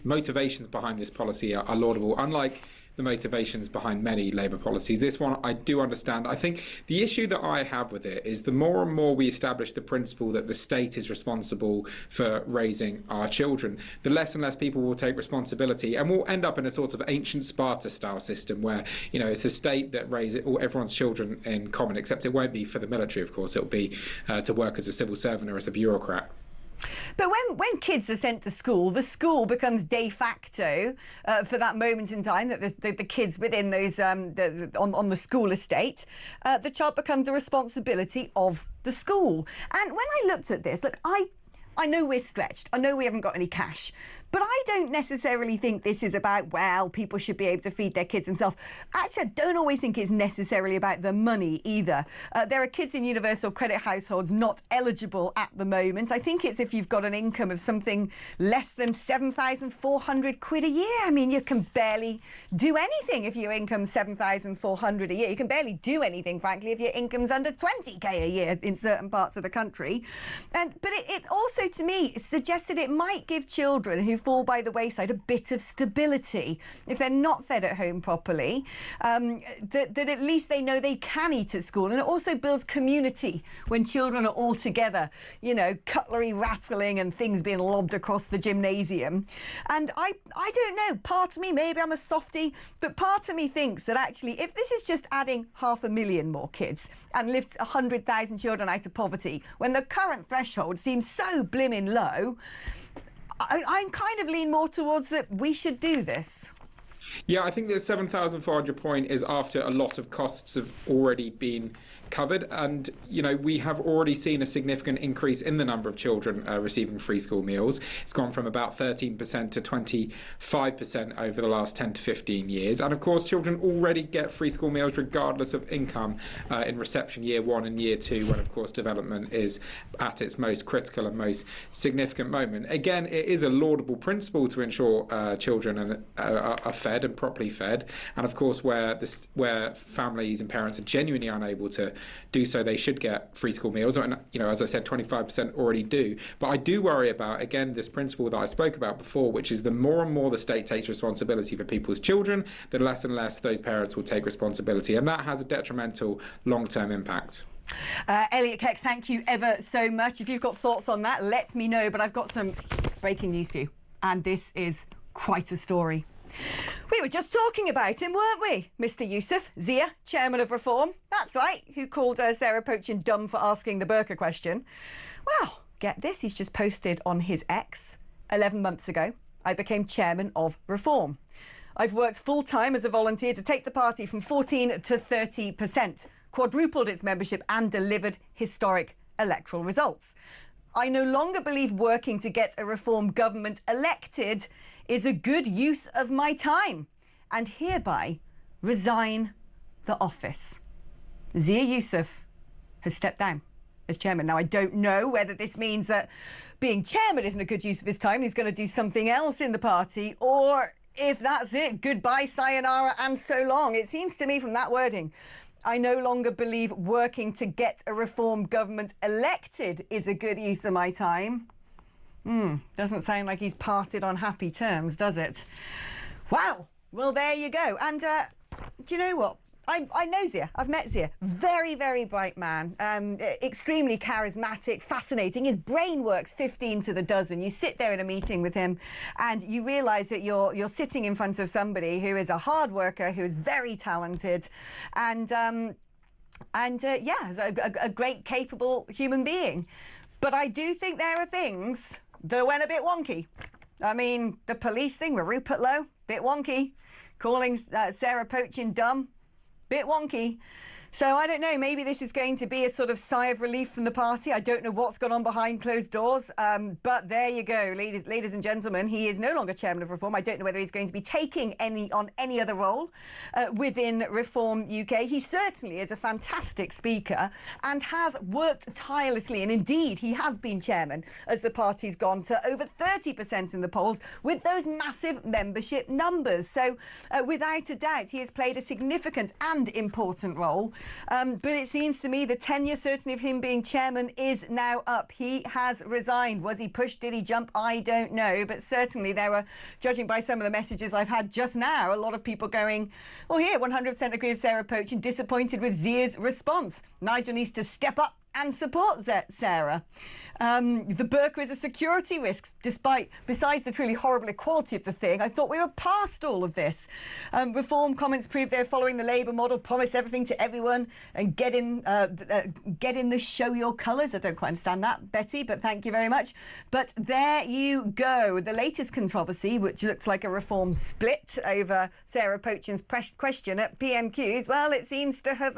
motivations behind this policy are laudable, unlike the motivations behind many Labour policies. This one I do understand. I think the issue that I have with it is the more and more we establish the principle that the state is responsible for raising our children, the less and less people will take responsibility, and we'll end up in a sort of ancient Sparta-style system where, you know, it's the state that raises everyone's children in common, except it won't be for the military, of course. It'll be to work as a civil servant or as a bureaucrat. But when kids are sent to school, the school becomes de facto for that moment in time that the kids within those on the school estate, the child becomes the responsibility of the school. And when I looked at this, look, I know we're stretched. I know we haven't got any cash. But I don't necessarily think this is about, well, people should be able to feed their kids themselves. Actually, I don't always think it's necessarily about the money either. There are kids in universal credit households not eligible at the moment. I think it's if you've got an income of something less than 7,400 quid a year. I mean, you can barely do anything if your income's 7,400 a year. You can barely do anything, frankly, if your income's under 20k a year in certain parts of the country. But it also, to me, suggests that it might give children who fall by the wayside a bit of stability if they're not fed at home properly, that at least they know they can eat at school. And it also builds community when children are all together, you know, cutlery rattling and things being lobbed across the gymnasium. And I don't know, part of me, maybe I'm a softie, but part of me thinks that actually if this is just adding 500,000 more kids and lifts 100,000 children out of poverty when the current threshold seems so blimmin' low, I kind of lean more towards that we should do this. Yeah, I think the 7,400 point is after a lot of costs have already been covered, and you know, we have already seen a significant increase in the number of children receiving free school meals. It's gone from about 13% to 25% over the last 10 to 15 years, and of course children already get free school meals regardless of income in reception year 1 and year 2, when of course development is at its most critical and most significant moment. Again, it is a laudable principle to ensure children are fed and properly fed, and of course where families and parents are genuinely unable to do so, they should get free school meals, and you know, as I said, 25% already do. But I do worry about, again, this principle that I spoke about before, which is the more and more the state takes responsibility for people's children, the less and less those parents will take responsibility, and that has a detrimental long-term impact. Elliot Keck, thank you ever so much. If you've got thoughts on that, let me know. But I've got some breaking news for you, and this is quite a story. We were just talking about him, weren't we? Mr. Yousaf Zia, chairman of Reform. That's right, who called Sarah Poachin dumb for asking the Burka question. Well, get this, he's just posted on his X 11 months ago. I became chairman of Reform. I've worked full-time as a volunteer to take the party from 14 to 30%, quadrupled its membership and delivered historic electoral results. I no longer believe working to get a Reform government elected is a good use of my time, and hereby resign the office. Zia Yousaf has stepped down as chairman. Now, I don't know whether this means that being chairman isn't a good use of his time, he's going to do something else in the party, or if that's it, goodbye, sayonara, and so long. It seems to me from that wording, I no longer believe working to get a Reform government elected is a good use of my time. Doesn't sound like he's parted on happy terms, does it? Wow. Well, there you go. And do you know what? I know Zia. I've met Zia. Very, very bright man. Extremely charismatic, fascinating. His brain works 15 to the dozen. You sit there in a meeting with him and you realise that you're sitting in front of somebody who is a hard worker, who is very talented, and is a great, capable human being. But I do think there are things that went a bit wonky. I mean, the police thing with Rupert Lowe, bit wonky. Calling Sarah Poachin dumb, bit wonky. So I don't know, maybe this is going to be a sort of sigh of relief from the party. I don't know what's gone on behind closed doors, but there you go, ladies and gentlemen. He is no longer chairman of Reform. I don't know whether he's going to be taking any other role within Reform UK. He certainly is a fantastic speaker and has worked tirelessly, and indeed he has been chairman as the party's gone to over 30% in the polls with those massive membership numbers. So without a doubt, he has played a significant and important role. But it seems to me the tenure, certainly of him being chairman, is now up. He has resigned. Was he pushed? Did he jump? I don't know. But certainly there were, judging by some of the messages I've had just now, a lot of people going, well, here, 100% agree with Sarah Poachin, disappointed with Zia's response. Nigel needs to step up and support Sarah. The Burka is a security risk, besides the truly horrible equality of the thing. I thought we were past all of this. Reform comments prove they're following the Labour model, promise everything to everyone and get in the show your colours. I don't quite understand that, Betty, but thank you very much. But there you go. The latest controversy, which looks like a Reform split over Sarah Poachin's question at PMQs, well, it seems to have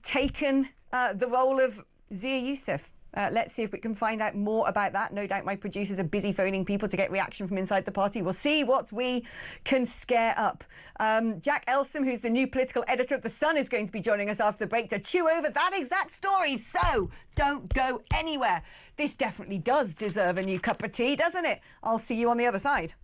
taken the role of Zia Yousaf. Let's see if we can find out more about that. No doubt my producers are busy phoning people to get reaction from inside the party. We'll see what we can scare up. Jack Elsom, who's the new political editor of The Sun, is going to be joining us after the break to chew over that exact story. So don't go anywhere. This definitely does deserve a new cup of tea, doesn't it? I'll see you on the other side.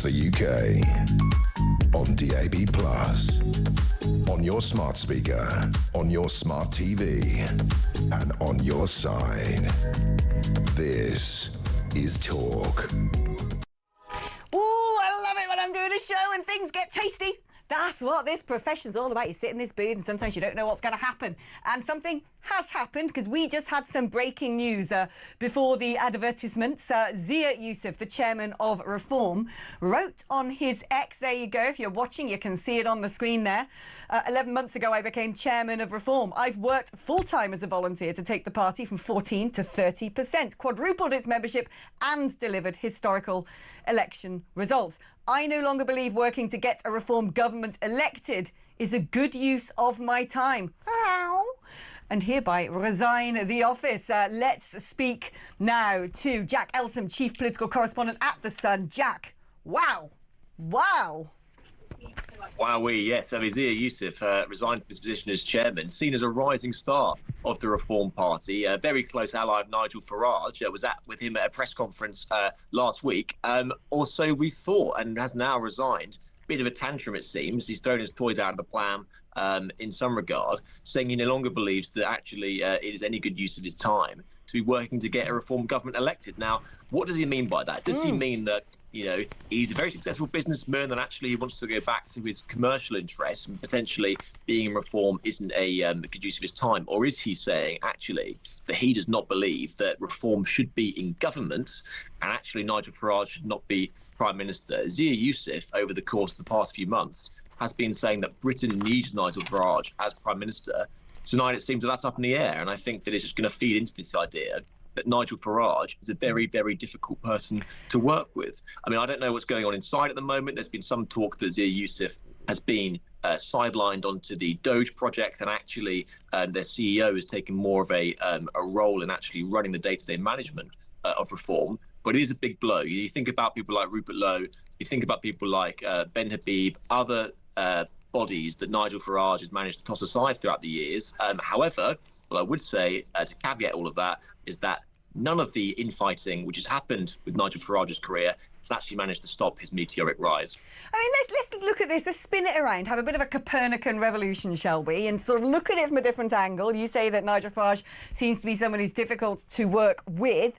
across the UK. On DAB+, on your smart speaker, on your smart TV, and on your side. This is Talk. Ooh, I love it when I'm doing a show and things get tasty. That's what this profession's all about. You sit in this booth and sometimes you don't know what's going to happen. And something has happened because we just had some breaking news before the advertisements. Zia Yusuf, the chairman of Reform, wrote on his X, there you go, if you're watching you can see it on the screen there. 11 months ago I became chairman of Reform. I've worked full-time as a volunteer to take the party from 14 to 30%, quadrupled its membership and delivered historical election results. I no longer believe working to get a Reform government elected is a good use of my time. Ow. And hereby resign the office. Let's speak now to Jack Elsom, chief political correspondent at The Sun. Jack, wow. Wow. Wowee, yes. I mean, Zia Yusuf resigned from his position as chairman, seen as a rising star of the Reform Party. A very close ally of Nigel Farage was with him at a press conference last week. Or so we thought, and has now resigned. Bit of a tantrum, it seems. He's thrown his toys out of the pram in some regard, saying he no longer believes that actually it is any good use of his time to be working to get a Reform government elected. Now, what does he mean by that? Does he mean that, you know, he's a very successful businessman and actually he wants to go back to his commercial interests and potentially being in Reform isn't a good use of his time? Or is he saying, actually, that he does not believe that Reform should be in government and actually Nigel Farage should not be Prime Minister? Zia Yusuf, over the course of the past few months, has been saying that Britain needs Nigel Farage as Prime Minister. Tonight, it seems that that's up in the air, and I think that it's just going to feed into this idea that Nigel Farage is a very, very difficult person to work with. I mean, I don't know what's going on inside at the moment. There's been some talk that Zia Yusuf has been sidelined onto the Doge project, and actually their CEO has taken more of a role in actually running the day-to-day management of Reform. But it is a big blow. You think about people like Rupert Lowe, you think about people like Ben Habib, other bodies that Nigel Farage has managed to toss aside throughout the years. However, what I would say to caveat all of that is that none of the infighting which has happened with Nigel Farage's career has actually managed to stop his meteoric rise. I mean, let's look at this, let's spin it around, have a bit of a Copernican revolution, shall we, and sort of look at it from a different angle. You say that Nigel Farage seems to be someone who's difficult to work with.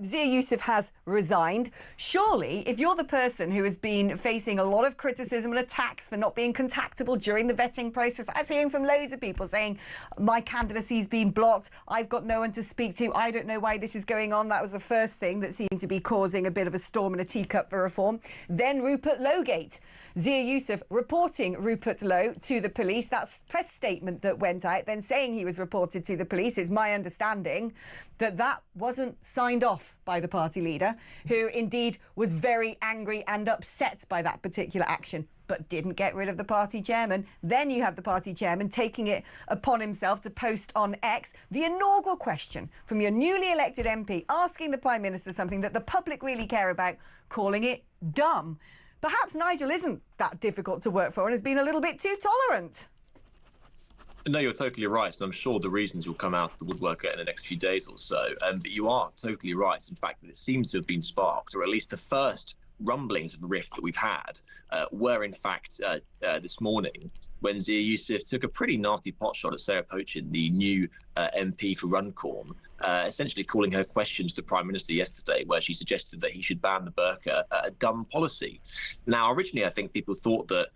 Zia Yusuf has resigned. Surely, if you're the person who has been facing a lot of criticism and attacks for not being contactable during the vetting process, I'm hearing from loads of people saying, my candidacy's been blocked, I've got no one to speak to, I don't know why this is going on. That was the first thing that seemed to be causing a bit of a storm in a teacup for Reform. Then Rupert Lowgate. Zia Yusuf reporting Rupert Lowe to the police. That's a press statement that went out, then saying he was reported to the police. It's my understanding that that wasn't signed off by the party leader, who indeed was very angry and upset by that particular action, but didn't get rid of the party chairman. Then you have the party chairman taking it upon himself to post on X the inaugural question from your newly elected MP, asking the Prime Minister something that the public really care about, calling it dumb. Perhaps Nigel isn't that difficult to work for and has been a little bit too tolerant. No, you're totally right, and I'm sure the reasons will come out of the woodwork in the next few days or so. But you are totally right, in fact, that it seems to have been sparked, or at least the first rumblings of a rift that we've had were in fact this morning when Zia Yusuf took a pretty nasty potshot at Sarah Pochin, the new MP for Runcorn, essentially calling her questions to the Prime Minister yesterday, where she suggested that he should ban the burqa, a dumb policy. Now, originally, I think people thought that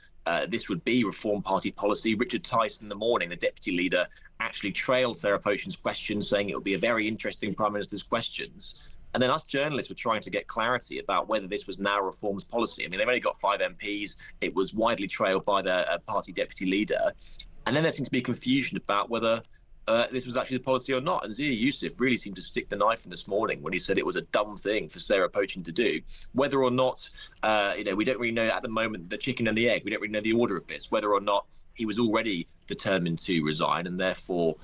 this would be Reform Party policy. Richard Tice in the morning, the deputy leader, actually trailed Sarah Pochin's questions, saying it would be a very interesting Prime Minister's questions. And then us journalists were trying to get clarity about whether this was now Reform's policy. I mean, they've only got 5 MPs. It was widely trailed by their party deputy leader. And then there seemed to be confusion about whether this was actually the policy or not. And Zia Yusuf really seemed to stick the knife in this morning when he said it was a dumb thing for Sarah Pochin to do. Whether or not, we don't really know at the moment the chicken and the egg. We don't really know the order of this, whether or not he was already determined to resign and therefore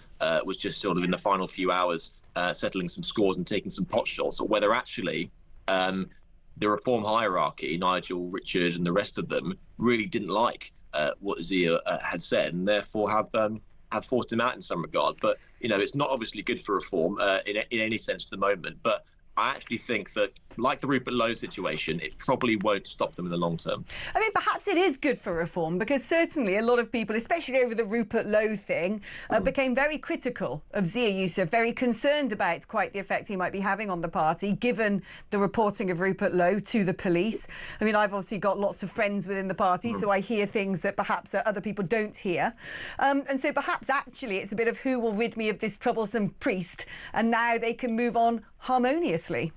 was just sort of in the final few hours settling some scores and taking some pot shots, or whether actually the Reform hierarchy, Nigel, Richard and the rest of them, really didn't like what Zia had said and therefore have forced him out in some regard. But, you know, it's not obviously good for Reform in any sense at the moment. But I actually think that, like the Rupert Lowe situation, it probably won't stop them in the long term. I mean, perhaps it is good for reform, because certainly a lot of people, especially over the Rupert Lowe thing, became very critical of Zia Youssef, very concerned about quite the effect he might be having on the party, given the reporting of Rupert Lowe to the police. I mean, I've obviously got lots of friends within the party, so I hear things that perhaps other people don't hear. And so perhaps actually it's a bit of who will rid me of this troublesome priest, and now they can move on harmoniously.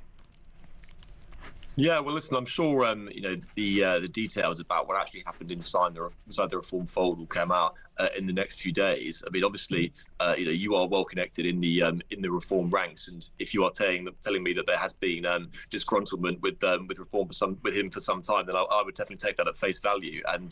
Yeah, well, listen, I'm sure the details about what actually happened inside the reform fold will come out in the next few days. I mean, obviously, you are well connected in the reform ranks, and if you are telling me that there has been disgruntlement with reform with him for some time, then I would definitely take that at face value and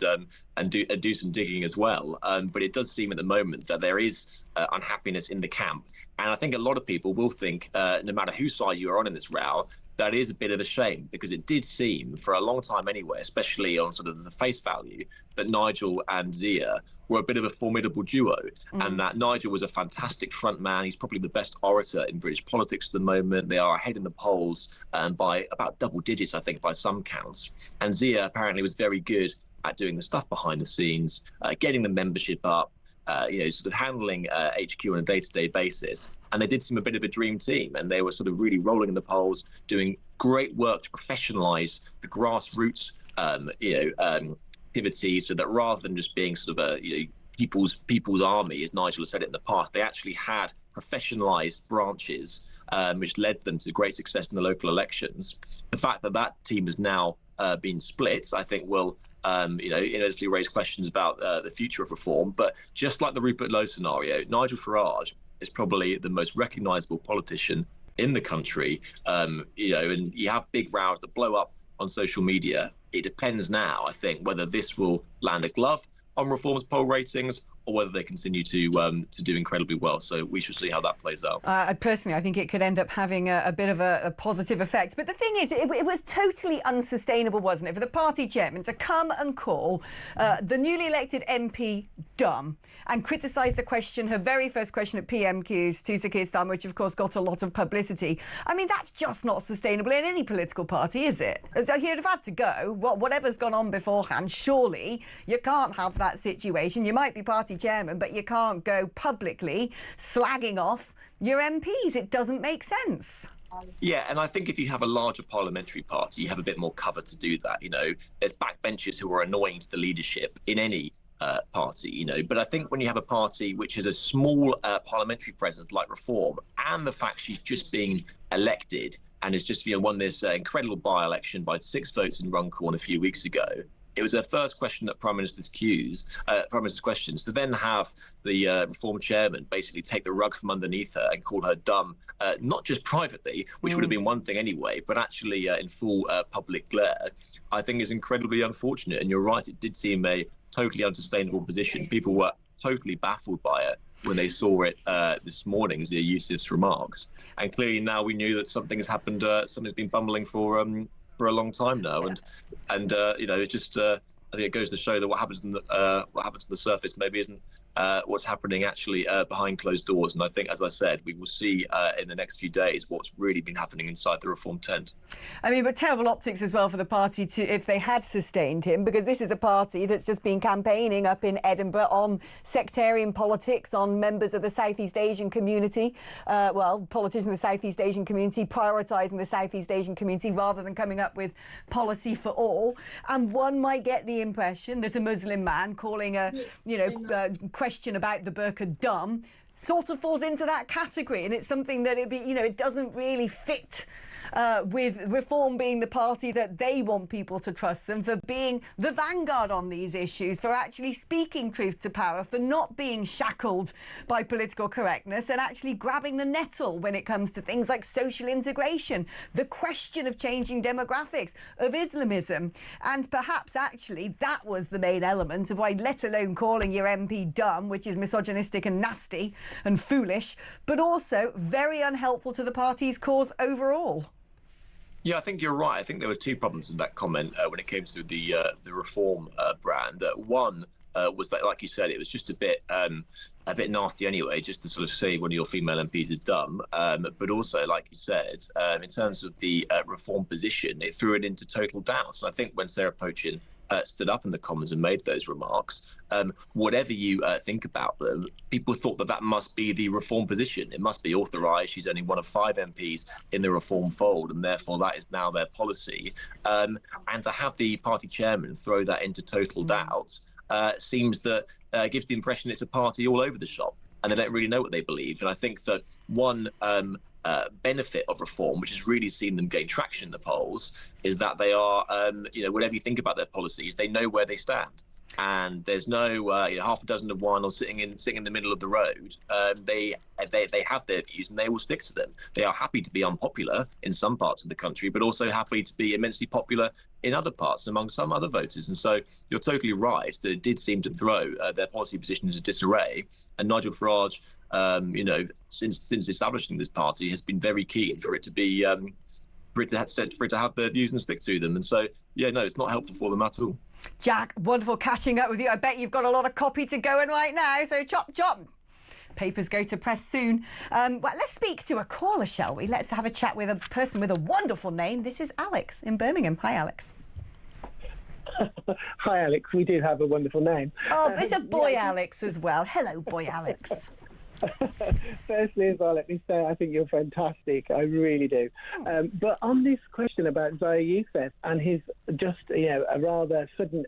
do some digging as well. But it does seem at the moment that there is unhappiness in the camp, and I think a lot of people will think, no matter whose side you are on in this row, that is a bit of a shame, because it did seem for a long time anyway, especially on sort of the face value, that Nigel and Zia were a bit of a formidable duo, and that Nigel was a fantastic front man. He's probably the best orator in British politics at the moment. They are ahead in the polls by about double digits, I think, by some counts. And Zia apparently was very good at doing the stuff behind the scenes, getting the membership up, sort of handling HQ on a day-to-day basis. And they did seem a bit of a dream team, and they were sort of really rolling in the polls, doing great work to professionalise the grassroots, activities, so that rather than just being sort of a people's army, as Nigel has said it in the past, they actually had professionalised branches, which led them to great success in the local elections. The fact that that team has now been split, I think, will inevitably raise questions about the future of reform. But just like the Rupert Lowe scenario, Nigel Farage is probably the most recognisable politician in the country. And you have big rows that blow up on social media. It depends now, I think, whether this will land a glove on Reform's poll ratings, or whether they continue to do incredibly well. So we shall see how that plays out. Personally, I think it could end up having a bit of a positive effect. But the thing is, it was totally unsustainable, wasn't it, for the party chairman to come and call the newly elected MP dumb and criticise her very first question at PMQs to Sir Keir Starmer, which of course got a lot of publicity. I mean, that's just not sustainable in any political party, is it? He'd have had to go. Whatever's gone on beforehand, surely you can't have that situation. You might be party chairman, but you can't go publicly slagging off your MPs. It doesn't make sense. Yeah, and I think if you have a larger parliamentary party, you have a bit more cover to do that. There's backbenchers who are annoying to the leadership in any party, but I think when you have a party which has a small parliamentary presence like Reform, and the fact she's just been elected and has just won this incredible by-election by 6 votes in Runcorn a few weeks ago, it was her first question at Prime Minister's questions, to then have the Reform chairman basically take the rug from underneath her and call her dumb, not just privately, which would have been one thing anyway, but actually in full public glare, I think is incredibly unfortunate. And you're right, it did seem a totally unsustainable position. People were totally baffled by it when they saw it this morning, Zia Youssef's remarks. And clearly now we knew that something has happened, something's been bumbling for a long time now, and it just I think it goes to show that what happens to the surface maybe isn't what's happening actually behind closed doors. And I think, as I said, we will see in the next few days what's really been happening inside the Reform tent. I mean, but terrible optics as well for the party if they had sustained him, because this is a party that's just been campaigning up in Edinburgh on sectarian politics, on members of the Southeast Asian community, politicians of the Southeast Asian community, prioritising the Southeast Asian community rather than coming up with policy for all. And one might get the impression that a Muslim man calling a question about the burqa dumb sort of falls into that category, and it's something that it doesn't really fit with Reform being the party that they want people to trust them, for being the vanguard on these issues, for actually speaking truth to power, for not being shackled by political correctness and actually grabbing the nettle when it comes to things like social integration, the question of changing demographics, of Islamism. And perhaps actually that was the main element of why, let alone calling your MP dumb, which is misogynistic and nasty and foolish, but also very unhelpful to the party's cause overall. Yeah, I think you're right. I think there were two problems with that comment when it came to the Reform brand. One, was that, like you said, it was just a bit nasty anyway, just to sort of say one of your female MPs is dumb. But also, like you said, in terms of the reform position, it threw it into total doubt. And I think when Sarah Pochin stood up in the Commons and made those remarks, whatever you think about them, people thought that must be the reform position. It must be authorised. She's only one of 5 MPs in the reform fold, and therefore that is now their policy. And to have the party chairman throw that into total doubt seems that gives the impression it's a party all over the shop, and they don't really know what they believe. And I think that one benefit of reform, which has really seen them gain traction in the polls, is that they are, whatever you think about their policies, they know where they stand. And there's no half a dozen of one or sitting in the middle of the road. They have their views and they will stick to them. They are happy to be unpopular in some parts of the country, but also happy to be immensely popular in other parts among some other voters. And so you're totally right that it did seem to throw their policy position into disarray. And Nigel Farage, since establishing this party, has been very keen for it to be for it to have their views and stick to them. And so, it's not helpful for them at all. Jack, wonderful catching up with you. I bet you've got a lot of copy to go in right now, so chop. Papers go to press soon. Well, let's speak to a caller, shall we? Let's have a chat with a person with a wonderful name. This is Alex in Birmingham. Hi, Alex. Hi, Alex. We do have a wonderful name. Oh, it's a boy, Alex, as well. Hello, boy, Alex. Firstly, as well, let me say I think you're fantastic. I really do. But on this question about Zaya Youssef and his just, a rather sudden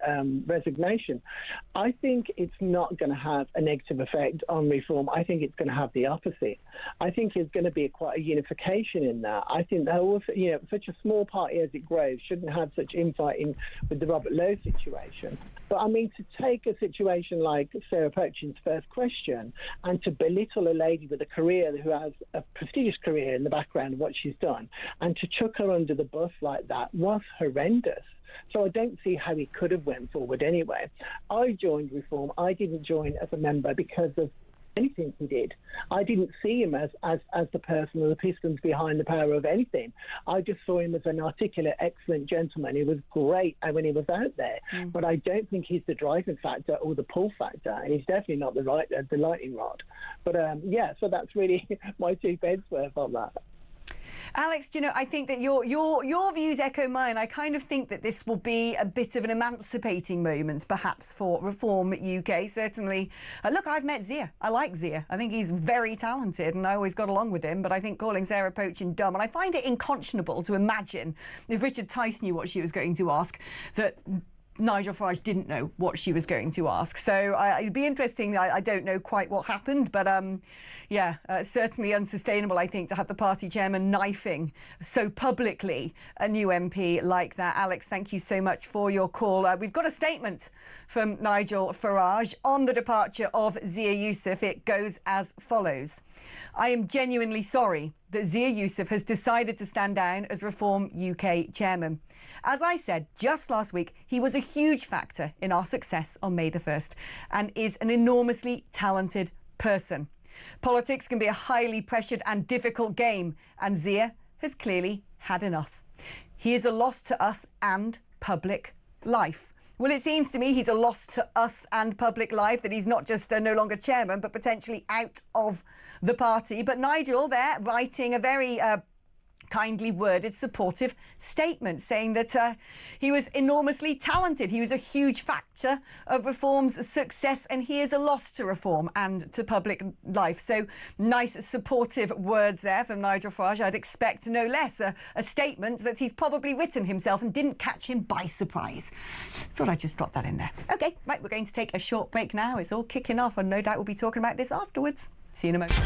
resignation, I think it's not going to have a negative effect on reform. I think it's going to have the opposite. I think there's going to be quite a unification in that. I think that also, such a small party as it grows shouldn't have such infighting with the Robert Lowe situation. But I mean, to take a situation like Sarah Pochin's first question and to belittle a lady with a career who has a prestigious career in the background of what she's done, and to chuck her under the bus like that was horrendous. So I don't see how he could have went forward anyway. I joined Reform. I didn't join as a member because of anything he did. I didn't see him as the person or the pistons behind the power of anything. I just saw him as an articulate, excellent gentleman. He was great when he was out there, but I don't think he's the driving factor or the pull factor, and he's definitely not the lightning rod. But so that's really my 2 pence worth on that. Alex, I think that your views echo mine. I kind of think that this will be a bit of an emancipating moment, perhaps, for Reform UK. Certainly, look, I've met Zia. I like Zia. I think he's very talented, and I always got along with him. But I think calling Sarah Pochin dumb, and I find it unconscionable to imagine if Richard Tice knew what she was going to ask, that Nigel Farage didn't know what she was going to ask. So it'd be interesting. I don't know quite what happened, but certainly unsustainable, I think, to have the party chairman knifing so publicly a new MP like that. Alex, thank you so much for your call. We've got a statement from Nigel Farage on the departure of Zia Youssef. It goes as follows. I am genuinely sorry that Zia Youssef has decided to stand down as Reform UK chairman. As I said just last week, he was a huge factor in our success on May the 1st and is an enormously talented person. Politics can be a highly pressured and difficult game, and Zia has clearly had enough. He is a loss to us and public life. Well, it seems to me he's a loss to us and public life, that he's not just no longer chairman, but potentially out of the party. But Nigel there writing a very kindly worded, supportive statement saying that he was enormously talented. He was a huge factor of Reform's success, and he is a loss to Reform and to public life. So nice, supportive words there from Nigel Farage. I'd expect no less. A statement that he's probably written himself and didn't catch him by surprise. Thought I'd just drop that in there. OK, right, we're going to take a short break now. It's all kicking off, and no doubt we'll be talking about this afterwards. See you in a moment.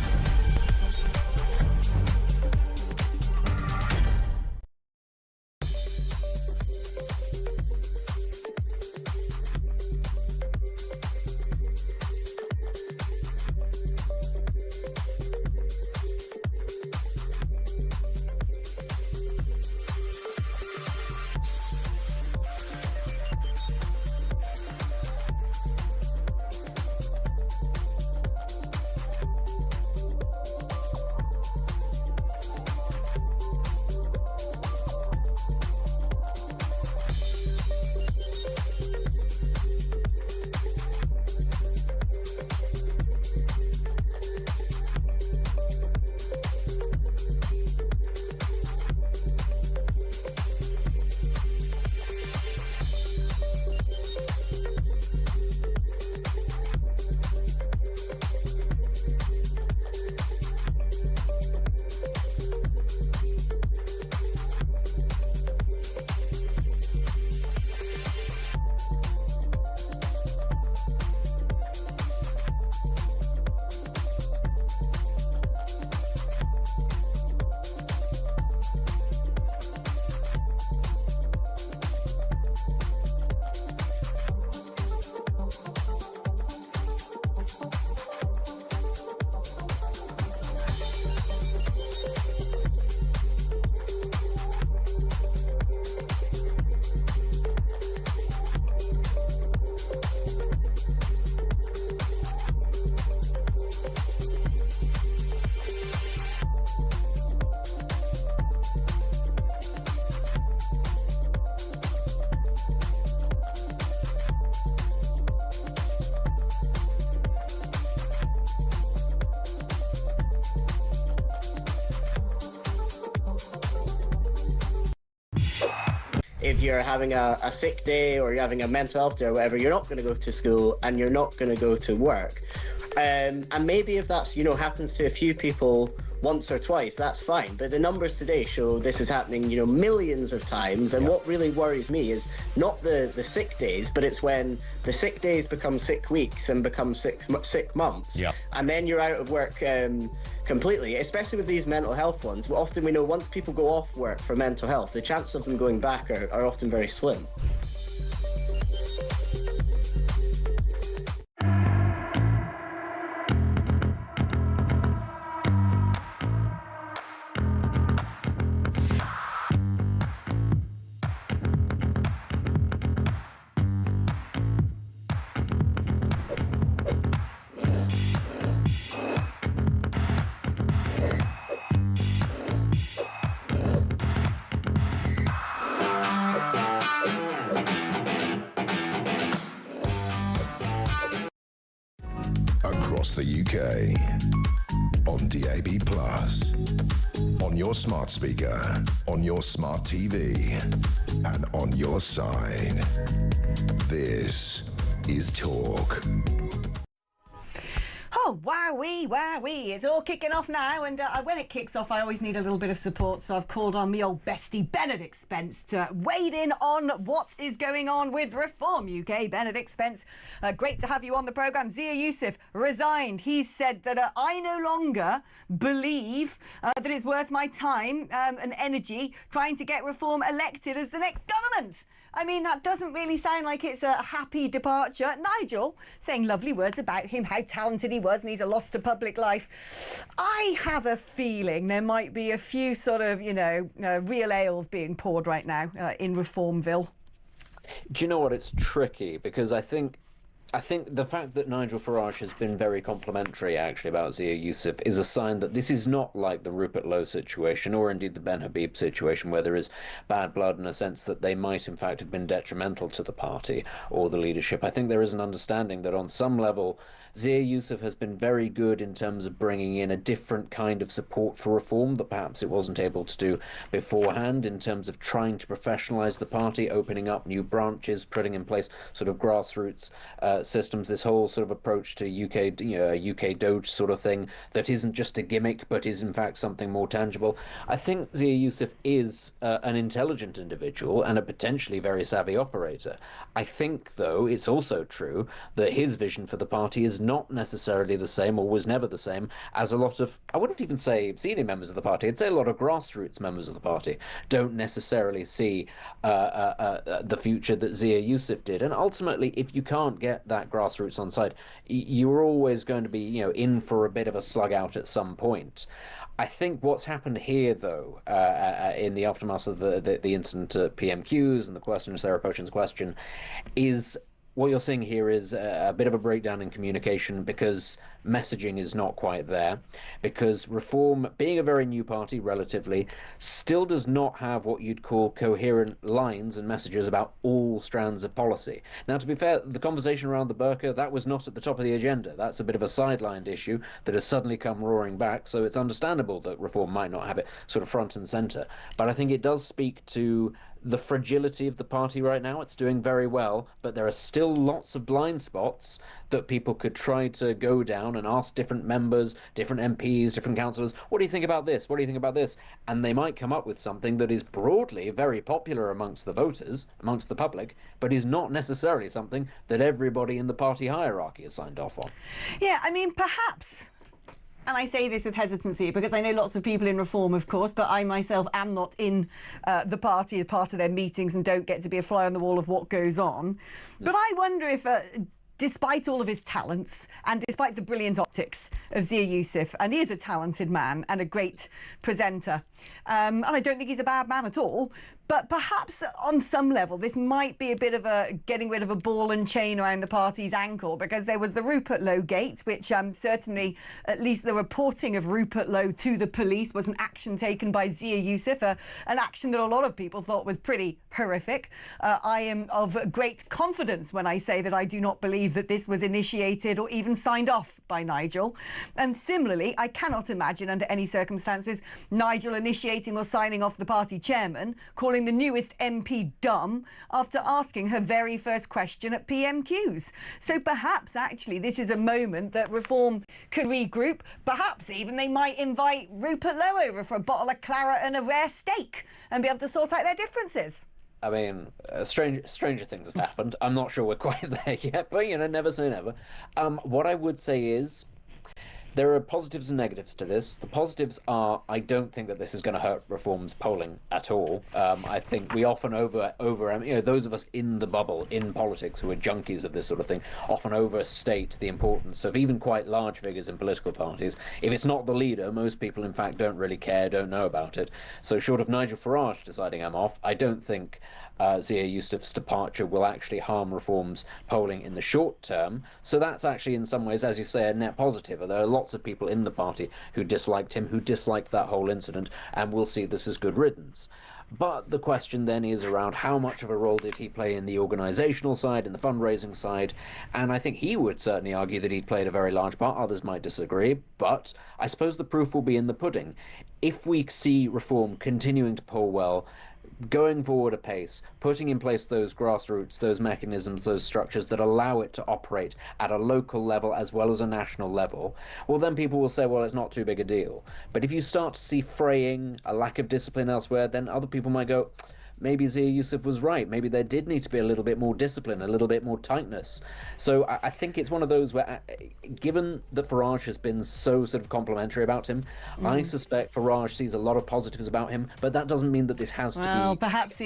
if you're having a sick day or you're having a mental health day or whatever, you're not going to go to school and you're not going to go to work. And maybe if that's, happens to a few people once or twice, that's fine. But the numbers today show this is happening, millions of times. And what really worries me is not the sick days, but it's when the sick days become sick weeks and become sick months. Yeah. And then you're out of work completely, especially with these mental health ones. Often we know once people go off work for mental health, the chance of them going back are often very slim. Across the UK, on DAB+, on your smart speaker, on your smart TV, and on your side. This is Talk. Oh, wowee. It's all kicking off now, and when it kicks off, I always need a little bit of support, so I've called on me old bestie, Benedict Spence, to wade in on what is going on with Reform UK. Benedict Spence, great to have you on the programme. Zia Youssef resigned. He said that I no longer believe that it's worth my time and energy trying to get Reform elected as the next government. I mean, that doesn't really sound like it's a happy departure. Nigel saying lovely words about him, how talented he was, and he's a loss to public life. I have a feeling there might be a few sort of, real ales being poured right now in Reformville. Do you know what? It's tricky because I think the fact that Nigel Farage has been very complimentary, actually, about Zia Youssef is a sign that this is not like the Rupert Lowe situation, or indeed the Ben Habib situation, where there is bad blood in a sense that they might, in fact, have been detrimental to the party or the leadership. I think there is an understanding that on some level, Zia Youssef has been very good in terms of bringing in a different kind of support for reform that perhaps it wasn't able to do beforehand, in terms of trying to professionalise the party, opening up new branches, putting in place sort of grassroots systems, this whole sort of approach to UK Doge sort of thing that isn't just a gimmick but is in fact something more tangible. I think Zia Youssef is an intelligent individual and a potentially very savvy operator. I think, though, it's also true that his vision for the party is not necessarily the same, or was never the same, as a lot of, I wouldn't even say senior members of the party, I'd say a lot of grassroots members of the party don't necessarily see the future that Zia Youssef did. And ultimately, if you can't get that grassroots on side, you're always going to be, in for a bit of a slug out at some point. I think what's happened here, though, in the aftermath of the incident at PMQs and the question, Sarah Potion's question, is what you're seeing here is a bit of a breakdown in communication, because messaging is not quite there, because Reform, being a very new party relatively, still does not have what you'd call coherent lines and messages about all strands of policy. Now, to be fair, the conversation around the Burka, that was not at the top of the agenda. That's a bit of a sidelined issue that has suddenly come roaring back, so it's understandable that Reform might not have it sort of front and centre. But I think it does speak to the fragility of the party right now. It's doing very well, but there are still lots of blind spots that people could try to go down and ask different members, different MPs, different councillors, what do you think about this? What do you think about this? And they might come up with something that is broadly very popular amongst the voters, amongst the public, but is not necessarily something that everybody in the party hierarchy has signed off on. Yeah, I mean, perhaps, and I say this with hesitancy because I know lots of people in Reform, of course, but I myself am not in the party as part of their meetings and don't get to be a fly on the wall of what goes on. But I wonder if, despite all of his talents and despite the brilliant optics of Zia Youssef, and he is a talented man and a great presenter, and I don't think he's a bad man at all, but perhaps on some level this might be a bit of a getting rid of a ball and chain around the party's ankle, because there was the Rupert Lowe gate, which certainly, at least the reporting of Rupert Lowe to the police was an action taken by Zia Youssef, an action that a lot of people thought was pretty horrific. I am of great confidence when I say that I do not believe believe that this was initiated or even signed off by Nigel. And similarly, I cannot imagine under any circumstances Nigel initiating or signing off the party chairman, calling the newest MP dumb after asking her very first question at PMQs. So perhaps actually this is a moment that Reform could regroup. Perhaps even they might invite Rupert Lowe over for a bottle of claret and a rare steak and be able to sort out their differences. I mean, stranger things have happened. I'm not sure we're quite there yet, but, you know, never say never. What I would say is there are positives and negatives to this. The positives are I don't think that this is going to hurt Reform's polling at all. I think we often those of us in the bubble, in politics, who are junkies of this sort of thing, often overstate the importance of even quite large figures in political parties. If it's not the leader, most people, in fact, don't really care, don't know about it. So short of Nigel Farage deciding I'm off, I don't think Zia Yusuf's departure will actually harm Reform's polling in the short term. So that's actually, in some ways, as you say, a net positive. There are lots of people in the party who disliked him, who disliked that whole incident, and will see this as good riddance. But the question then is around how much of a role did he play in the organisational side, in the fundraising side, and I think he would certainly argue that he played a very large part. Others might disagree, but I suppose the proof will be in the pudding. If we see Reform continuing to poll well, going forward apace, putting in place those grassroots, those mechanisms, those structures that allow it to operate at a local level as well as a national level, well, then people will say, well, it's not too big a deal. But if you start to see fraying, a lack of discipline elsewhere, then other people might go, maybe Zia Yusuf was right. Maybe there did need to be a little bit more discipline, a little bit more tightness. So I think it's one of those where, given that Farage has been so sort of complimentary about him, I suspect Farage sees a lot of positives about him, but that doesn't mean that this has to be... Well, perhaps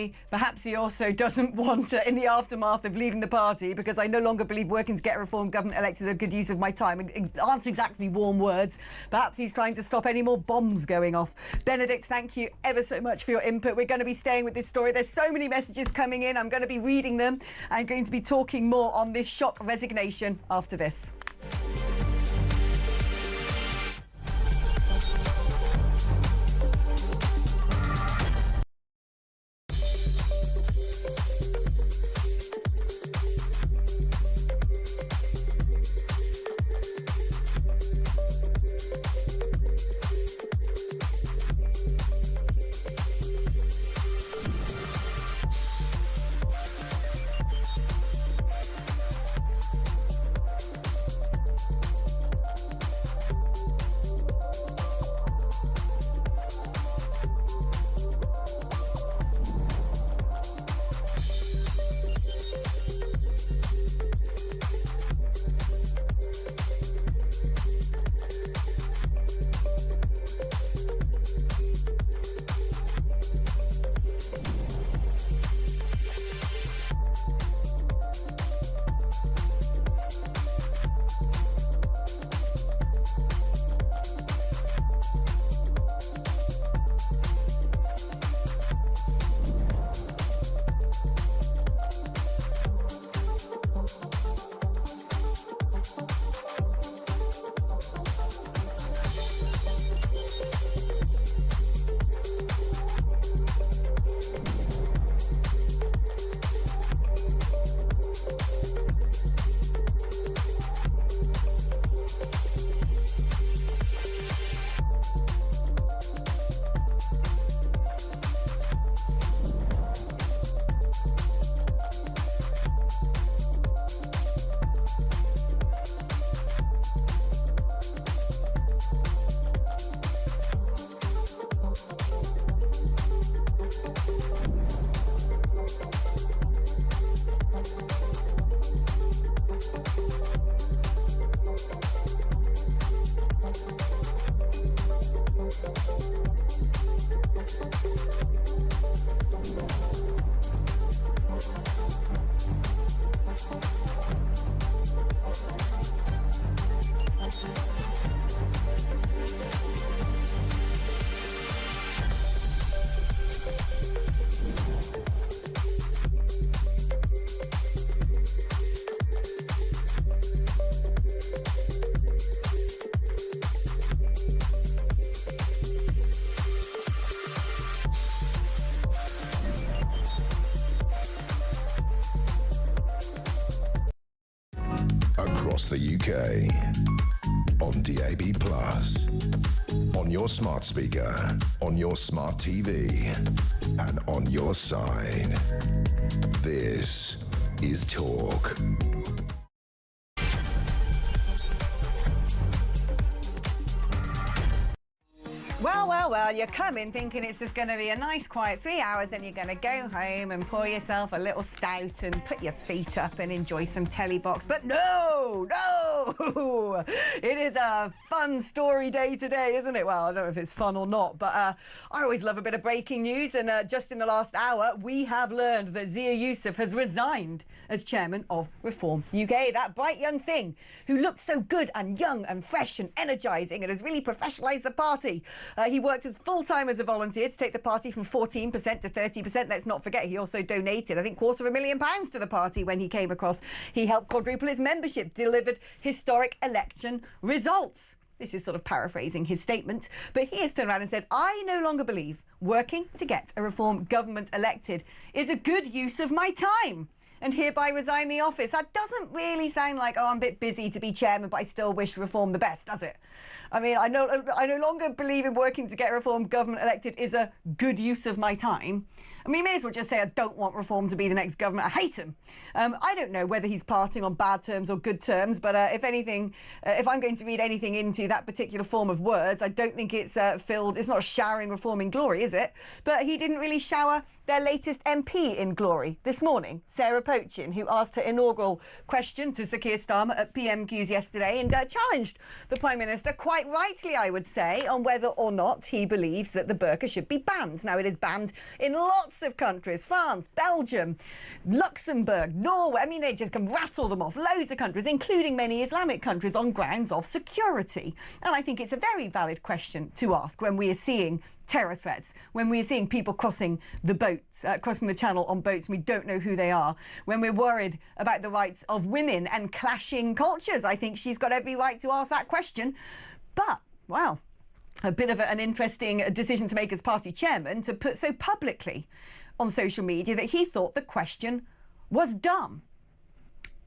he also doesn't want to, in the aftermath of leaving the party, because I no longer believe working to get a Reform government elected is a good use of my time. Aren't exactly warm words. Perhaps he's trying to stop any more bombs going off. Benedict, thank you ever so much for your input. We're going to be staying with this story. There's so many messages coming in. I'm going to be reading them and going to be talking more on this shock resignation after this. across the UK. On DAB+, on your smart speaker, on your smart TV, and on your side. This is Talk. Well, you come in thinking it's just going to be a nice quiet 3 hours, then you're going to go home and pour yourself a little stout and put your feet up and enjoy some telly box. But no! It is a fun story day today, isn't it? Well, I don't know if it's fun or not, but I always love a bit of breaking news. And just in the last hour, we have learned that Zia Youssef has resigned as chairman of Reform UK. That bright young thing who looked so good and young and fresh and energising and has really professionalised the party. He worked as full-time as a volunteer to take the party from 14% to 30%. Let's not forget, he also donated, I think, £250,000 to the party when he came across. He helped quadruple its membership, delivered historic election results. This is sort of paraphrasing his statement, but he has turned around and said, I no longer believe working to get a Reform government elected is a good use of my time, and hereby resign the office. That doesn't really sound like, oh, I'm a bit busy to be chairman, but I still wish Reform the best, does it? I mean, I no longer believe in working to get a Reform government elected is a good use of my time. I mean, you may as well just say I don't want Reform to be the next government. I hate him. I don't know whether he's parting on bad terms or good terms, but if anything, if I'm going to read anything into that particular form of words, I don't think it's filled. It's not showering Reform in glory, is it? But he didn't really shower their latest MP in glory this morning, Sarah Pochin, who asked her inaugural question to Sir Keir Starmer at PMQs yesterday and challenged the Prime Minister, quite rightly, I would say, on whether or not he believes that the burqa should be banned. Now, it is banned in lots of countries: France, Belgium, Luxembourg, Norway. I mean, they just can rattle them off. Loads of countries, including many Islamic countries, on grounds of security. And I think it's a very valid question to ask when we are seeing terror threats, when we are seeing people crossing the boats, crossing the channel on boats, and we don't know who they are, when we're worried about the rights of women and clashing cultures. I think she's got every right to ask that question. But, wow, a bit of an interesting decision to make as party chairman, to put so publicly on social media that he thought the question was dumb.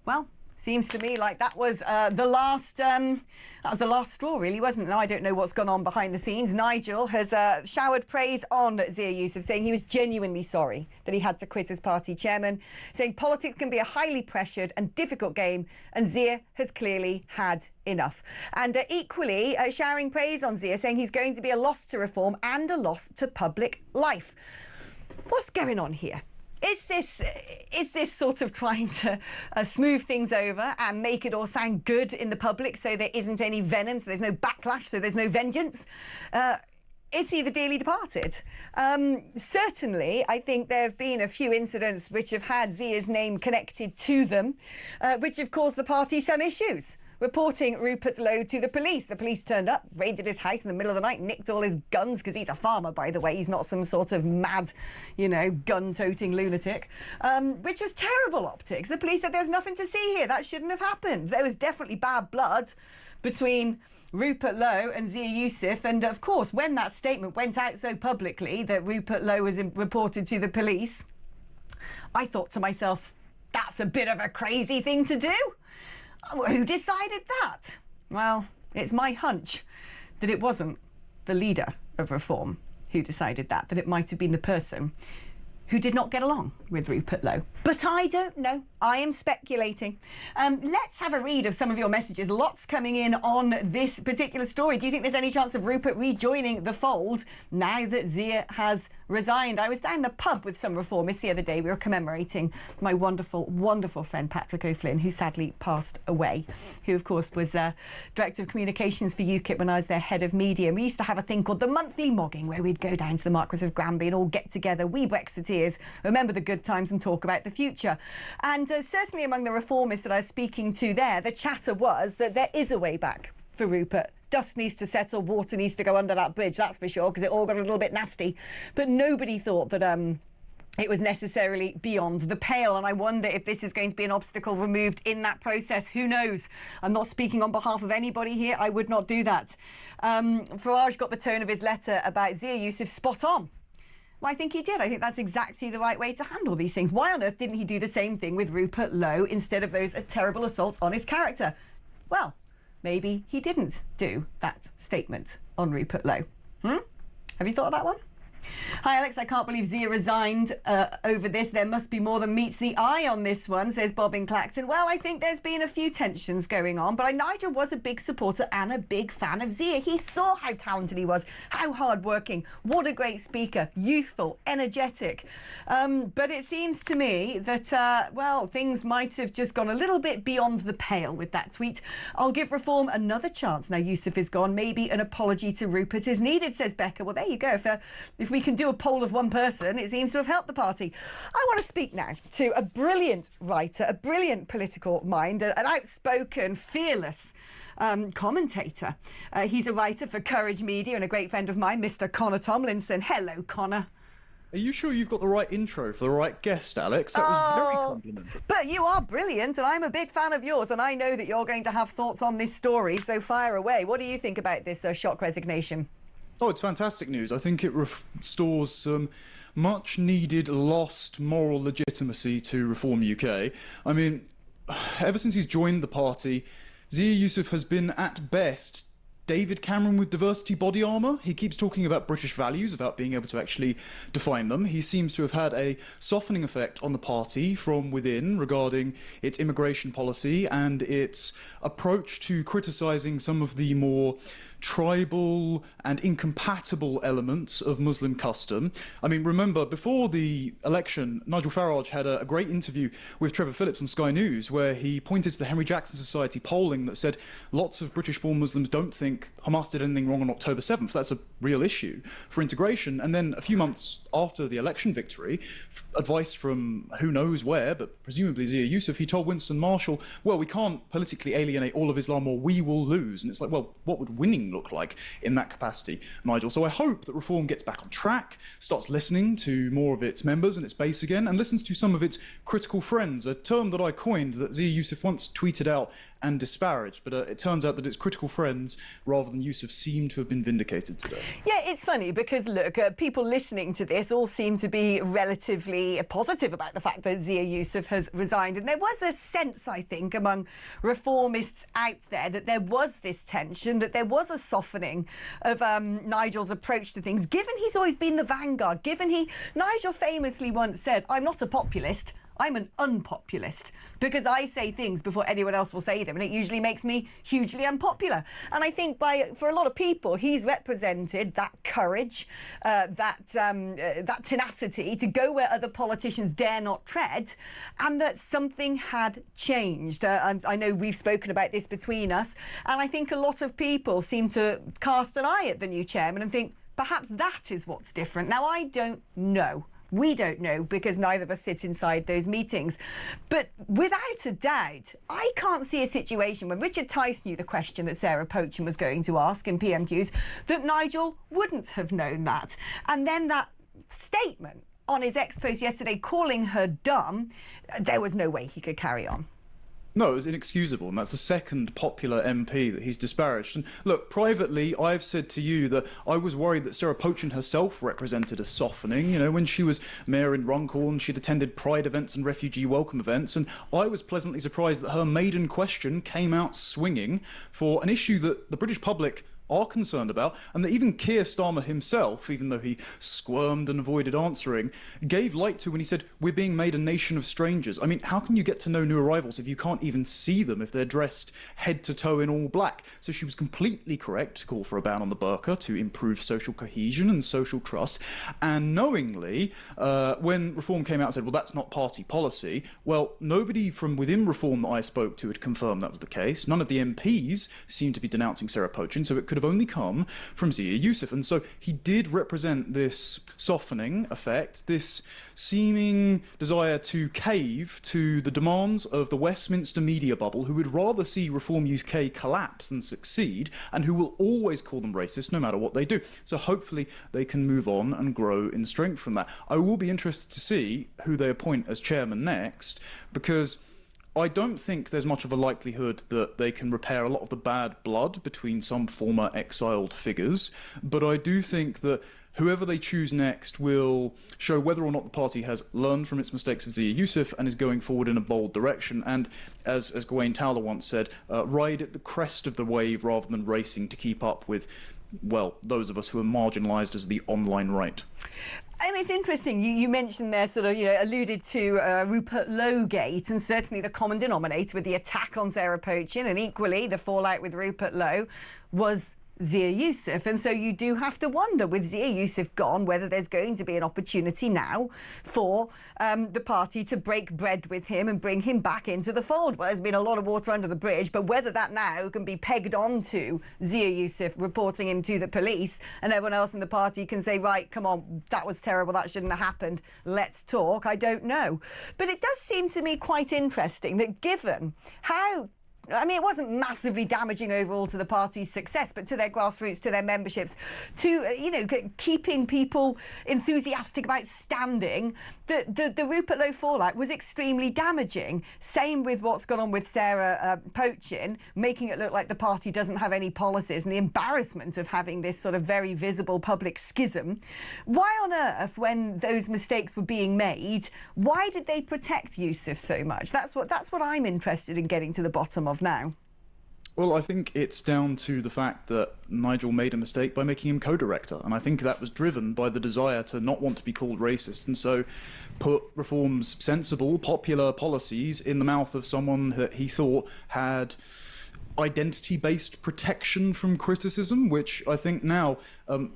Well, seems to me like that was the last straw, really, wasn't it? Now, I don't know what's gone on behind the scenes. Nigel has showered praise on Zia Youssef, saying he was genuinely sorry that he had to quit as party chairman, saying politics can be a highly pressured and difficult game, and Zia has clearly had enough. And equally showering praise on Zia, saying he's going to be a loss to Reform and a loss to public life. What's going on here? Is this sort of trying to smooth things over and make it all sound good in the public so there isn't any venom, so there's no backlash, so there's no vengeance? Is he the dearly departed? Certainly, I think there have been a few incidents which have had Zia's name connected to them, which have caused the party some issues. Reporting Rupert Lowe to the police. The police turned up, raided his house in the middle of the night, nicked all his guns, because he's a farmer, by the way. He's not some sort of mad, gun-toting lunatic, which was terrible optics. The police said there was nothing to see here. That shouldn't have happened. There was definitely bad blood between Rupert Lowe and Zia Youssef. And, of course, when that statement went out so publicly that Rupert Lowe was reported to the police, I thought to myself, that's a bit of a crazy thing to do. Who decided that? Well, it's my hunch that it wasn't the leader of Reform who decided that it might have been the person who did not get along with Rupert Lowe. But I don't know. I am speculating. Let's have a read of some of your messages. Lots coming in on this particular story. Do you think there's any chance of Rupert rejoining the fold now that Zia has resigned? I was down the pub with some reformists the other day. We were commemorating my wonderful, wonderful friend Patrick O'Flynn, who sadly passed away, who, of course, was Director of Communications for UKIP when I was their head of media. And we used to have a thing called the monthly mogging, where we'd go down to the Marquis of Granby and all get together, we Brexiteers, remember the good times and talk about the future. And certainly among the reformists that I was speaking to there, the chatter was that there is a way back for Rupert. Dust needs to settle, water needs to go under that bridge, that's for sure, because it all got a little bit nasty. But nobody thought that it was necessarily beyond the pale, and I wonder if this is going to be an obstacle removed in that process. Who knows? I'm not speaking on behalf of anybody here. I would not do that. Farage got the tone of his letter about Zia Youssef spot on. Well, I think he did. I think that's exactly the right way to handle these things. Why on earth didn't he do the same thing with Rupert Lowe instead of those terrible assaults on his character? well, maybe he didn't do that statement on Rupert Lowe. Have you thought of that one? Hi, Alex. I can't believe Zia resigned over this. There must be more than meets the eye on this one, says Bob in Clacton. Well, I think there's been a few tensions going on, but Nigel was a big supporter and a big fan of Zia. He saw how talented he was, how hardworking, what a great speaker, youthful, energetic. But it seems to me that, well, things might have just gone a little bit beyond the pale with that tweet. I'll give Reform another chance now Yousaf is gone. Maybe an apology to Rupert is needed, says Becca. Well, there you go. If we can do a poll of one person, it seems to have helped the party. I want to speak now to a brilliant writer, a brilliant political mind, an outspoken, fearless commentator. He's a writer for Courage Media and a great friend of mine, Mr. Connor Tomlinson. Hello, Connor. Are you sure you've got the right intro for the right guest, Alex? That was very complimentary. But you are brilliant, and I'm a big fan of yours, and I know that you're going to have thoughts on this story, so fire away. What do you think about this shock resignation? Oh, it's fantastic news. I think it restores some much-needed lost moral legitimacy to Reform UK. I mean, ever since he's joined the party, Zia Yousaf has been, at best, David Cameron with diversity body armour. He keeps talking about British values without being able to actually define them. He seems to have had a softening effect on the party from within regarding its immigration policy and its approach to criticising some of the more tribal and incompatible elements of Muslim custom. I mean, remember, before the election, Nigel Farage had a great interview with Trevor Phillips on Sky News where he pointed to the Henry Jackson Society polling that said lots of British-born Muslims don't think Hamas did anything wrong on October 7th. That's a real issue for integration. And then a few months after the election victory, advice from who knows where, but presumably Zia Yousaf, he told Winston Marshall, well, we can't politically alienate all of Islam or we will lose. And it's like, well, what would winning look like in that capacity, Nigel? So I hope that Reform gets back on track, starts listening to more of its members and its base again, and listens to some of its critical friends, a term that I coined that Zia Yousaf once tweeted out and disparaged, but it turns out that its critical friends, rather than Yousaf, seem to have been vindicated today. Yeah, it's funny because, look, people listening to this all seem to be relatively positive about the fact that Zia Yousaf has resigned. And there was a sense, I think, among reformists out there that there was this tension, that there was a softening of Nigel's approach to things, given he's always been the vanguard, Nigel famously once said, I'm not a populist, I'm an unpopulist, because I say things before anyone else will say them, and it usually makes me hugely unpopular. And I think for a lot of people, he's represented that courage, that tenacity to go where other politicians dare not tread, and that something had changed. And I know we've spoken about this between us, and I think a lot of people seem to cast an eye at the new chairman and think perhaps that is what's different. Now, I don't know. We don't know because neither of us sit inside those meetings. But without a doubt, I can't see a situation when Richard Tice knew the question that Sarah Pochen was going to ask in PMQs, that Nigel wouldn't have known that. And then that statement on his ex-post yesterday calling her dumb, there was no way he could carry on. No, it was inexcusable, and that's the second popular MP that he's disparaged. And look, privately, I've said to you that I was worried that Sarah Pochen herself represented a softening. You know, when she was mayor in Runcorn, she'd attended Pride events and refugee welcome events, and I was pleasantly surprised that her maiden question came out swinging for an issue that the British public are concerned about, and that even Keir Starmer himself, even though he squirmed and avoided answering, gave light to when he said, we're being made a nation of strangers. I mean, how can you get to know new arrivals if you can't even see them if they're dressed head to toe in all black? So she was completely correct to call for a ban on the burqa to improve social cohesion and social trust. And knowingly, when Reform came out and said, well, that's not party policy, well, nobody from within Reform that I spoke to had confirmed that was the case. None of the MPs seemed to be denouncing Sarah Pochen, so it could have only come from Zia Yousaf. And so he did represent this softening effect, this seeming desire to cave to the demands of the Westminster media bubble, who would rather see Reform UK collapse than succeed, and who will always call them racist no matter what they do. So hopefully they can move on and grow in strength from that. I will be interested to see who they appoint as chairman next, because I don't think there's much of a likelihood that they can repair a lot of the bad blood between some former exiled figures, but I do think that whoever they choose next will show whether or not the party has learned from its mistakes of Zia Youssef and is going forward in a bold direction. And as Gawain Towler once said, ride at the crest of the wave rather than racing to keep up with, well, those of us who are marginalised as the online right. I mean, it's interesting. You mentioned there, sort of, alluded to Rupert Lowe-gate, and certainly the common denominator with the attack on Sarah Pochin, and equally the fallout with Rupert Lowe was Zia Youssef. And so you do have to wonder, with Zia Youssef gone, whether there's going to be an opportunity now for the party to break bread with him and bring him back into the fold. Well, there's been a lot of water under the bridge, but whether that now can be pegged onto Zia Youssef reporting him to the police, and everyone else in the party can say, right, come on, that was terrible, that shouldn't have happened, let's talk, I don't know. But it does seem to me quite interesting that, given how, I mean, it wasn't massively damaging overall to the party's success, but to their grassroots, to their memberships, to, keeping people enthusiastic about standing, the Rupert Lowe fallout was extremely damaging. Same with what's gone on with Sarah Pochin, making it look like the party doesn't have any policies, and the embarrassment of having this sort of very visible public schism. Why on earth, when those mistakes were being made, why did they protect Youssef so much? That's what I'm interested in getting to the bottom of now. Well, I think it's down to the fact that Nigel made a mistake by making him co-director, and I think that was driven by the desire to not want to be called racist, and so put Reform's sensible, popular policies in the mouth of someone that he thought had identity-based protection from criticism, which I think now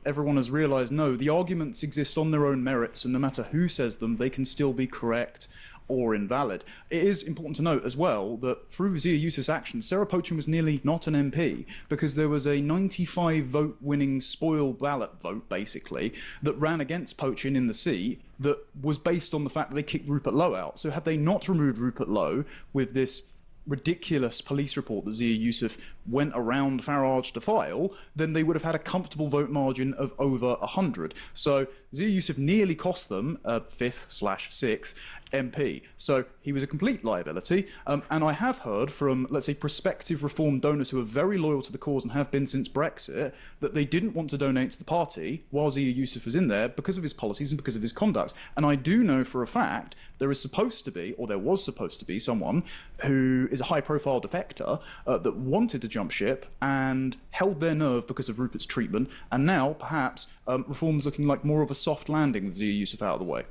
everyone has realised, no, the arguments exist on their own merits, and no matter who says them, they can still be correct or invalid. It is important to note as well that through Zia Youssef's actions, Sarah Pochin was nearly not an MP, because there was a 95 vote winning spoil ballot vote, basically, that ran against Pochin in the seat that was based on the fact that they kicked Rupert Lowe out. So had they not removed Rupert Lowe with this ridiculous police report that Zia Youssef went around Farage to file, then they would have had a comfortable vote margin of over 100. So Zia Youssef nearly cost them a 5th/6th MP. So he was a complete liability. And I have heard from, let's say, prospective Reform donors who are very loyal to the cause and have been since Brexit, that they didn't want to donate to the party while Zia Youssef was in there because of his policies and because of his conduct. And I do know for a fact there is supposed to be, or there was supposed to be, someone who is a high-profile defector that wanted to jump ship and held their nerve because of Rupert's treatment. And now, perhaps, Reform's looking like more of a soft landing with Zia Youssef out of the way.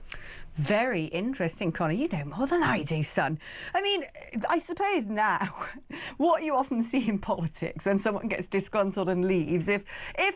Very interesting, Connor. You know more than I do, son. I mean, I suppose now, what you often see in politics when someone gets disgruntled and leaves, if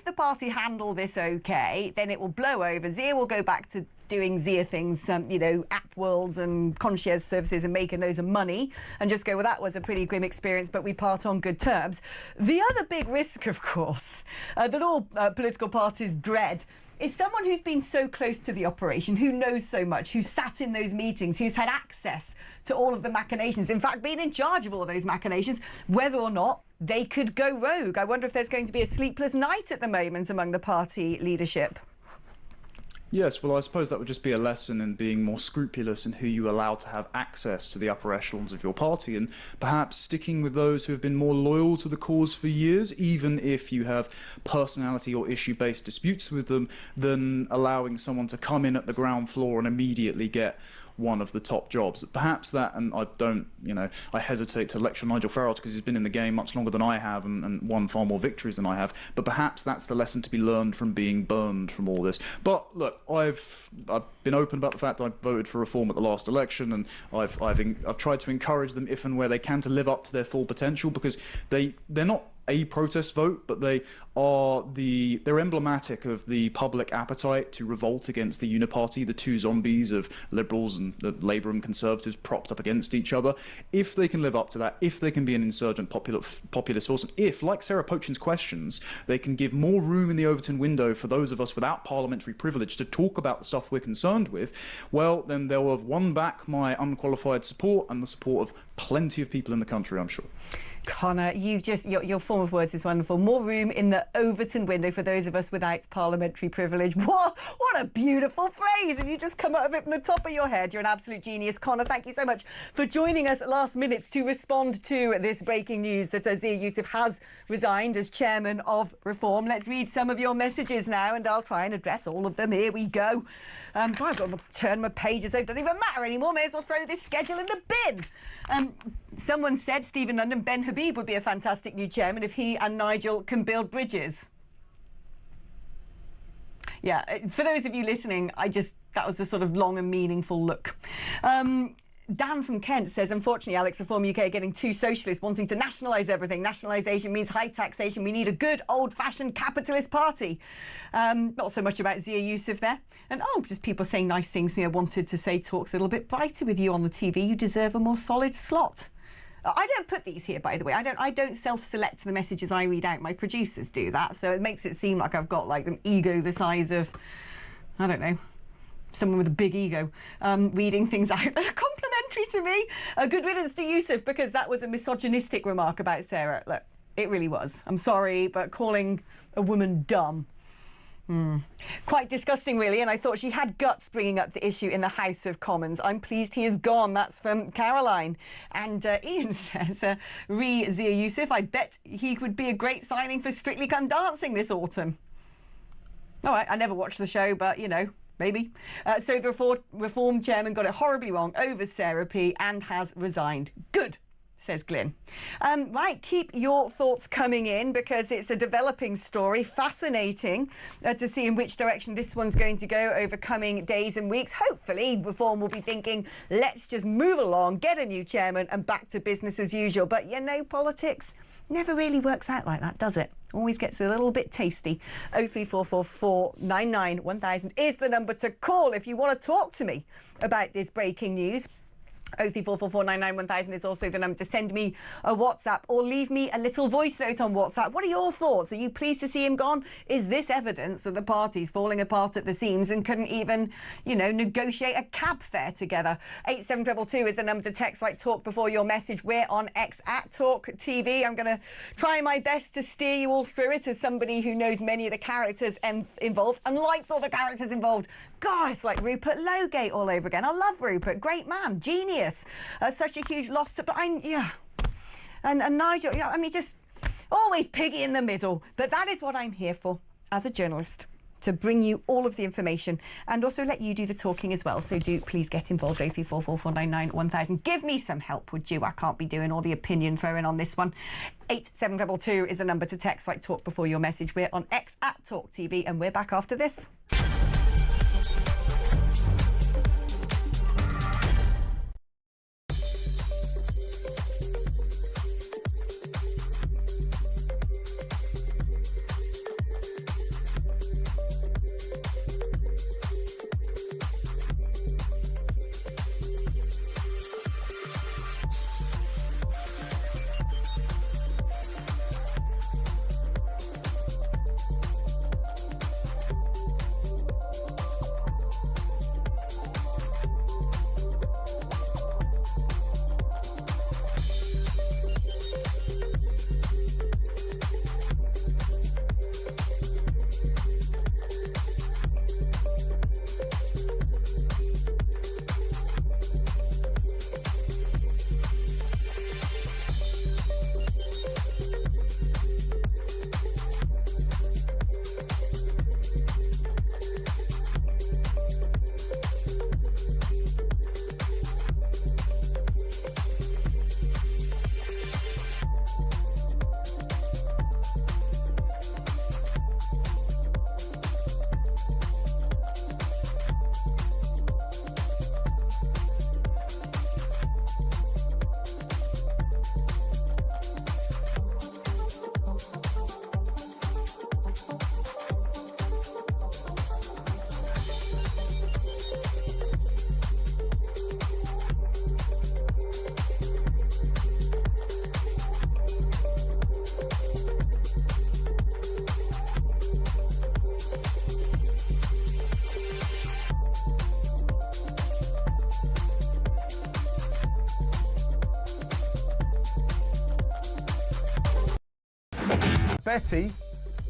the party handle this okay, then it will blow over. Zia will go back to doing Zia things, app worlds and concierge services and making loads of money, and just go, well, that was a pretty grim experience, but we part on good terms. The other big risk, of course, that all political parties dread is someone who's been so close to the operation, who knows so much, who's sat in those meetings, who's had access to all of the machinations, in fact, been in charge of all of those machinations, whether or not they could go rogue. I wonder if there's going to be a sleepless night at the moment among the party leadership. Yes, well, I suppose that would just be a lesson in being more scrupulous in who you allow to have access to the upper echelons of your party, and perhaps sticking with those who have been more loyal to the cause for years, even if you have personality or issue-based disputes with them, than allowing someone to come in at the ground floor and immediately get one of the top jobs. Perhaps that, and I hesitate to lecture Nigel Farage because he's been in the game much longer than I have and won far more victories than I have, but perhaps that's the lesson to be learned from being burned from all this. But look, I've been open about the fact that I voted for Reform at the last election, and I've tried to encourage them, if and where they can, to live up to their full potential, because they're not a protest vote, but they're emblematic of the public appetite to revolt against the Uniparty, the two zombies of Liberals and the Labour and Conservatives propped up against each other. If they can live up to that, if they can be an insurgent populist force, and if, like Sarah Pochin's questions, they can give more room in the Overton window for those of us without parliamentary privilege to talk about the stuff we're concerned with, well, then they'll have won back my unqualified support and the support of plenty of people in the country, I'm sure. Connor, your form of words is wonderful. More room in the Overton window for those of us without parliamentary privilege. What What a beautiful phrase. If you just come out of it from the top of your head, you're an absolute genius. Connor, thank you so much for joining us last minute to respond to this breaking news that Zia Youssef has resigned as chairman of Reform. Let's read some of your messages now, and I'll try and address all of them. Here we go. I've got to turn my pages over. It doesn't even matter anymore. May as well throw this schedule in the bin. Someone said, Stephen London, Ben Habib would be a fantastic new chairman if he and Nigel can build bridges. Yeah, for those of you listening, that was a sort of long and meaningful look. Dan from Kent says, unfortunately, Alex, Reform UK are getting too socialist, wanting to nationalise everything. Nationalisation means high taxation. We need a good old-fashioned capitalist party. Not so much about Zia Youssef there. And, just people saying nice things. Wanted to say talks a little bit brighter with you on the TV. You deserve a more solid slot. I don't put these here, by the way. I don't self-select the messages I read out. My producers do that, so it makes it seem like I've got like an ego the size of, I don't know, someone with a big ego reading things out that are complimentary to me. A good riddance to Youssef, because that was a misogynistic remark about Sarah. Look, it really was. I'm sorry, but calling a woman dumb. Quite disgusting, really, and I thought she had guts bringing up the issue in the House of Commons. I'm pleased he is gone. That's from Caroline. And Ian says, Zia Youssef, I bet he would be a great signing for Strictly Come Dancing this autumn. All right, I never watched the show, but, maybe. So the Reform chairman got it horribly wrong over Sarah P. and has resigned. Good, says Glyn. Right, keep your thoughts coming in, because it's a developing story. Fascinating to see in which direction this one's going to go over coming days and weeks. Hopefully, Reform will be thinking, let's just move along, get a new chairman and back to business as usual. But, politics never really works out like that, does it? Always gets a little bit tasty. 03444 1000 is the number to call if you want to talk to me about this breaking news. 03444 1000 is also the number to send me a WhatsApp or leave me a little voice note on WhatsApp. What are your thoughts? Are you pleased to see him gone? Is this evidence that the party's falling apart at the seams and couldn't even, negotiate a cab fare together? 87222 is the number to text right talk before your message. We're on X at talkTV. I'm going to try my best to steer you all through it as somebody who knows many of the characters involved and likes all the characters involved. God, it's like Rupert Lowgate all over again. I love Rupert. Great man. Genius. Such a huge loss to, and Nigel, just always piggy in the middle. But that is what I'm here for as a journalist, to bring you all of the information and also let you do the talking as well. So do please get involved. 03444 1000. Give me some help, would you? I can't be doing all the opinion throwing on this one. 8722 is the number to text like talk before your message. We're on X at talkTV, and we're back after this. Betty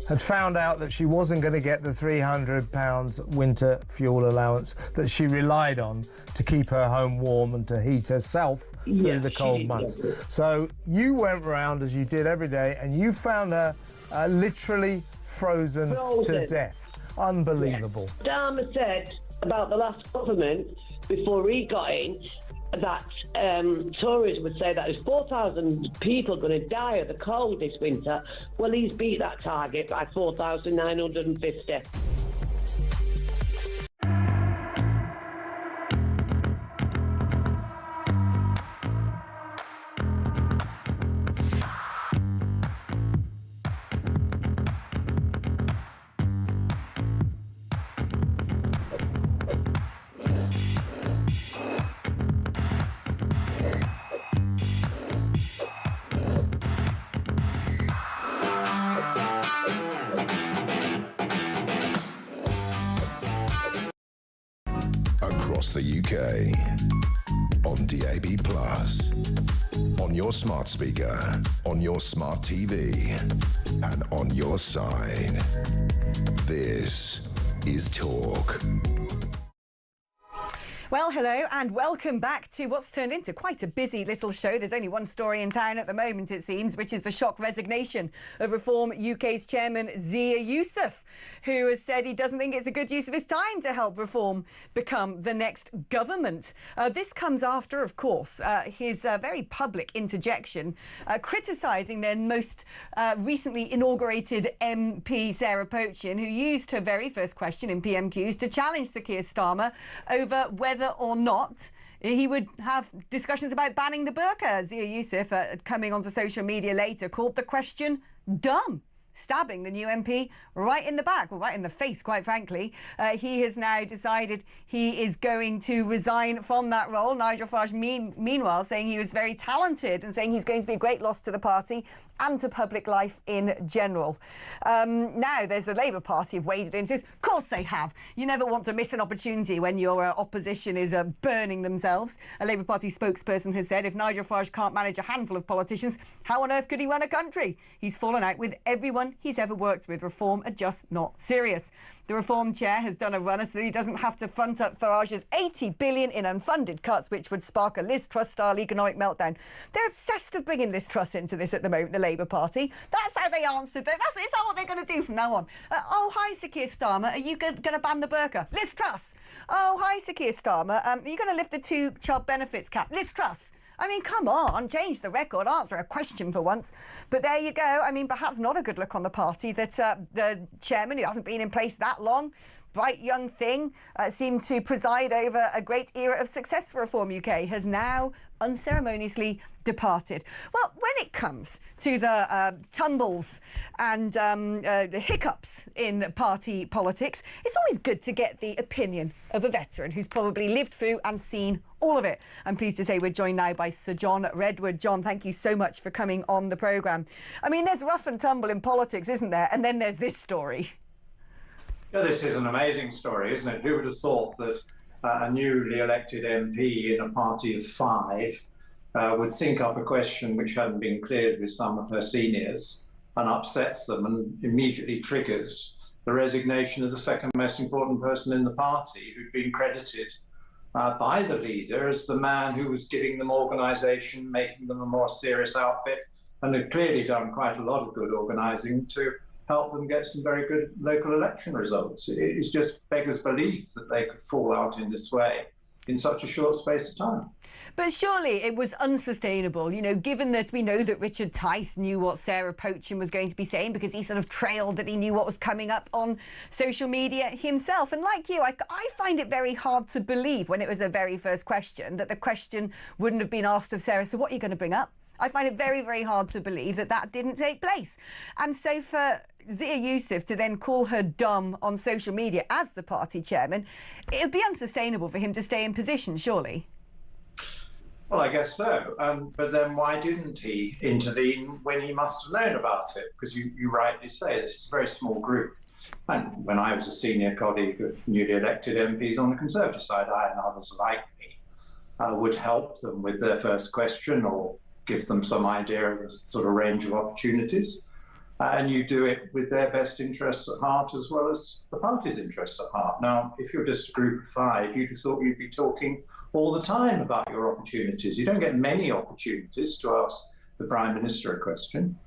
had found out that she wasn't going to get the £300 winter fuel allowance that she relied on to keep her home warm and to heat herself through the cold months. So you went round, as you did every day, and you found her literally frozen to death. Unbelievable. Starmer said about the last government, before he got in, that Tories would say that there's 4,000 people going to die of the cold this winter. Well, he's beat that target by 4,950. Across the UK, on DAB+, on your smart speaker, on your smart TV, and on your side. This is Talk. Well, hello and welcome back to what's turned into quite a busy little show. There's only one story in town at the moment, it seems, which is the shock resignation of Reform UK's chairman, Zia Youssef, who has said he doesn't think it's a good use of his time to help Reform become the next government. This comes after, of course, his very public interjection criticising their most recently inaugurated MP, Sarah Pochin, who used her very first question in PMQs to challenge Sir Keir Starmer over whether or not he would have discussions about banning the burqa. Zia Youssef, coming onto social media later, called the question dumb, stabbing the new MP right in the back, or right in the face, quite frankly. He has now decided he is going to resign from that role. Nigel Farage, meanwhile, saying he was very talented and saying he's going to be a great loss to the party and to public life in general. Now, there's the Labour Party have waded in. Says, of course they have. You never want to miss an opportunity when your opposition is burning themselves. A Labour Party spokesperson has said if Nigel Farage can't manage a handful of politicians, how on earth could he run a country? He's fallen out with everyone he's ever worked with. Reform are just not serious. The Reform chair has done a runner so that he doesn't have to front up Farage's 80 billion in unfunded cuts, which would spark a Liz Truss-style economic meltdown. They're obsessed with bringing Liz Truss into this at the moment, the Labour Party. That's how they answered. Is that what they're going to do from now on? Oh, hi, Sir Keir Starmer. Are you going to ban the burqa? Liz Truss. Oh, hi, Sir Keir Starmer. Are you going to lift the two-child benefits cap? Liz Truss. I mean, come on, change the record, answer a question for once. But there you go. I mean, perhaps not a good look on the party that the chairman, who hasn't been in place that long, bright young thing, seemed to preside over a great era of success for Reform UK, has now unceremoniously departed. Well, when it comes to the tumbles and the hiccups in party politics, it's always good to get the opinion of a veteran who's probably lived through and seen all of it. I'm pleased to say we're joined now by Sir John Redwood. John, thank you so much for coming on the programme. I mean, there's rough and tumble in politics, isn't there? And then there's this story. Yeah, this is an amazing story, isn't it? Who would have thought that a newly elected MP in a party of 5 would think up a question which hadn't been cleared with some of her seniors and upsets them and immediately triggers the resignation of the second most important person in the party, who'd been credited by the leader as the man who was giving them organisation, making them a more serious outfit, and had clearly done quite a lot of good organising to help them get some very good local election results. It just beggars belief that they could fall out in this way in such a short space of time. But surely it was unsustainable, you know, given that we know that Richard Tice knew what Sarah Pochin was going to be saying because he sort of trailed that he knew what was coming up on social media himself. And like you, I find it very hard to believe when it was a very first question that the question wouldn't have been asked of Sarah, so what are you going to bring up? I find it very, very hard to believe that that didn't take place. And so for Zia Youssef to then call her dumb on social media as the party chairman, it would be unsustainable for him to stay in position, surely. Well, I guess so. But then why didn't he intervene when he must have known about it? Because you rightly say this is a very small group. And when I was a senior colleague of newly elected MPs on the Conservative side, I and others like me would help them with their first question or give them some idea of the sort of range of opportunities. and you do it with their best interests at heart as well as the party's interests at heart. Now, if you're just a group of 5, you'd have thought you'd be talking all the time about your opportunities. You don't get many opportunities to ask the Prime Minister a question.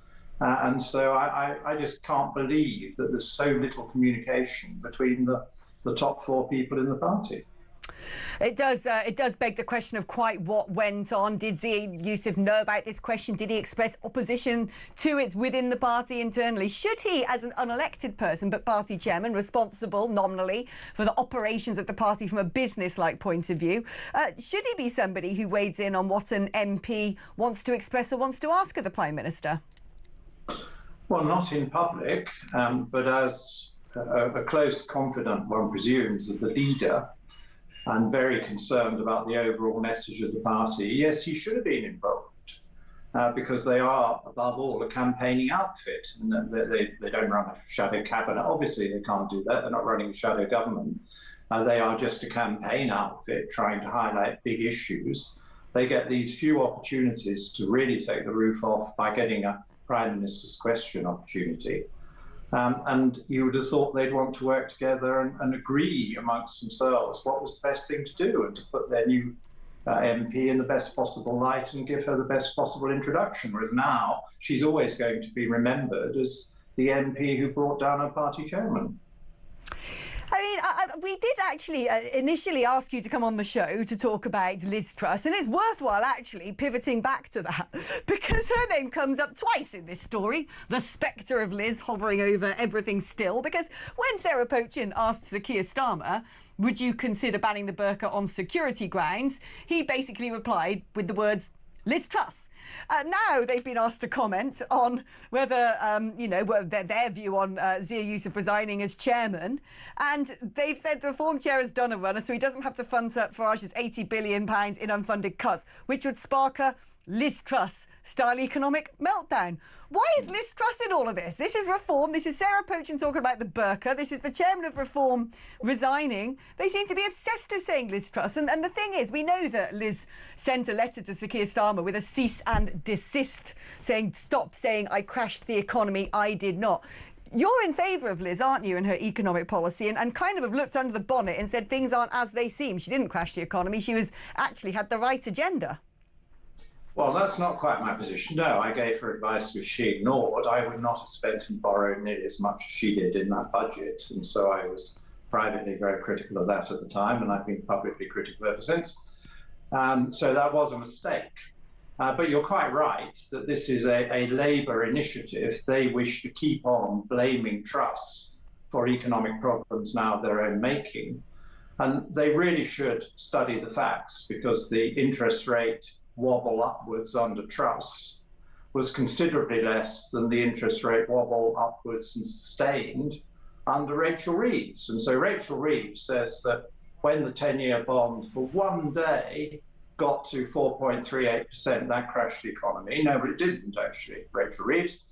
And so I just can't believe that there's so little communication between the top 4 people in the party. It does beg the question of quite what went on. Did Zia Yusuf know about this question? Did he express opposition to it within the party internally? Should he, as an unelected person but party chairman, responsible nominally for the operations of the party from a business-like point of view, should he be somebody who wades in on what an MP wants to express or wants to ask of the Prime Minister? Well, not in public, but as a close confidant, one presumes, of the leader, and very concerned about the overall message of the party, yes, he should have been involved, because they are, above all, a campaigning outfit. And they don't run a shadow cabinet. Obviously, they can't do that. They're not running a shadow government. They are just a campaign outfit trying to highlight big issues. They get these few opportunities to really take the roof off by getting a Prime Minister's question opportunity. And you would have thought they'd want to work together and agree amongst themselves what was the best thing to do, and to put their new MP in the best possible light and give her the best possible introduction. Whereas now she's always going to be remembered as the MP who brought down her party chairman. I mean, we did actually initially ask you to come on the show to talk about Liz Truss, and it's worthwhile actually pivoting back to that because her name comes up twice in this story, the spectre of Liz hovering over everything still, because when Sarah Pochin asked Sir Keir Starmer, would you consider banning the burqa on security grounds, he basically replied with the words, Liz Truss. Now they've been asked to comment on whether, their view on Zia Yusuf resigning as chairman. And they've said the Reform chair has done a runner, so he doesn't have to fund Farage's £80 billion in unfunded cuts, which would spark a Liz Truss-style economic meltdown. Why is Liz Truss in all of this? This is Reform. This is Sarah Pochin talking about the burqa. This is the chairman of Reform resigning. They seem to be obsessed with saying Liz Truss. And the thing is, we know that Liz sent a letter to Sir Keir Starmer with a cease and desist, saying, stop saying I crashed the economy, I did not. You're in favour of Liz, aren't you, and her economic policy, and kind of have looked under the bonnet and said things aren't as they seem. She didn't crash the economy. She actually had the right agenda. Well, that's not quite my position. No, I gave her advice which she ignored. I would not have spent and borrowed nearly as much as she did in that budget. And so I was privately very critical of that at the time, and I've been publicly critical ever since. So that was a mistake. But you're quite right that this is a Labour initiative. They wish to keep on blaming Truss for economic problems now of their own making. And they really should study the facts, because the interest rate wobble upwards under Truss was considerably less than the interest rate wobble upwards and sustained under Rachel Reeves. And so Rachel Reeves says that when the 10-year bond for one day got to 4.38%, that crashed the economy. No, but it didn't actually, Rachel Reeves.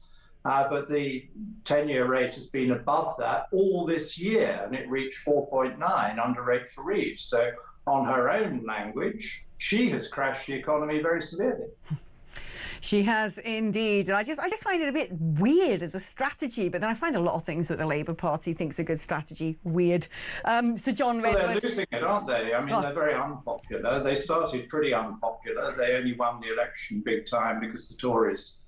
But the 10-year rate has been above that all this year, and it reached 4.9 under Rachel Reeves. So on her own language, she has crashed the economy very severely. She has indeed. And I just find it a bit weird as a strategy, but then I find a lot of things that the Labour Party thinks a good strategy weird. Sir John Redwood. Well, they're losing it, aren't they? I mean, they're very unpopular. They started pretty unpopular. They only won the election big time because the Tories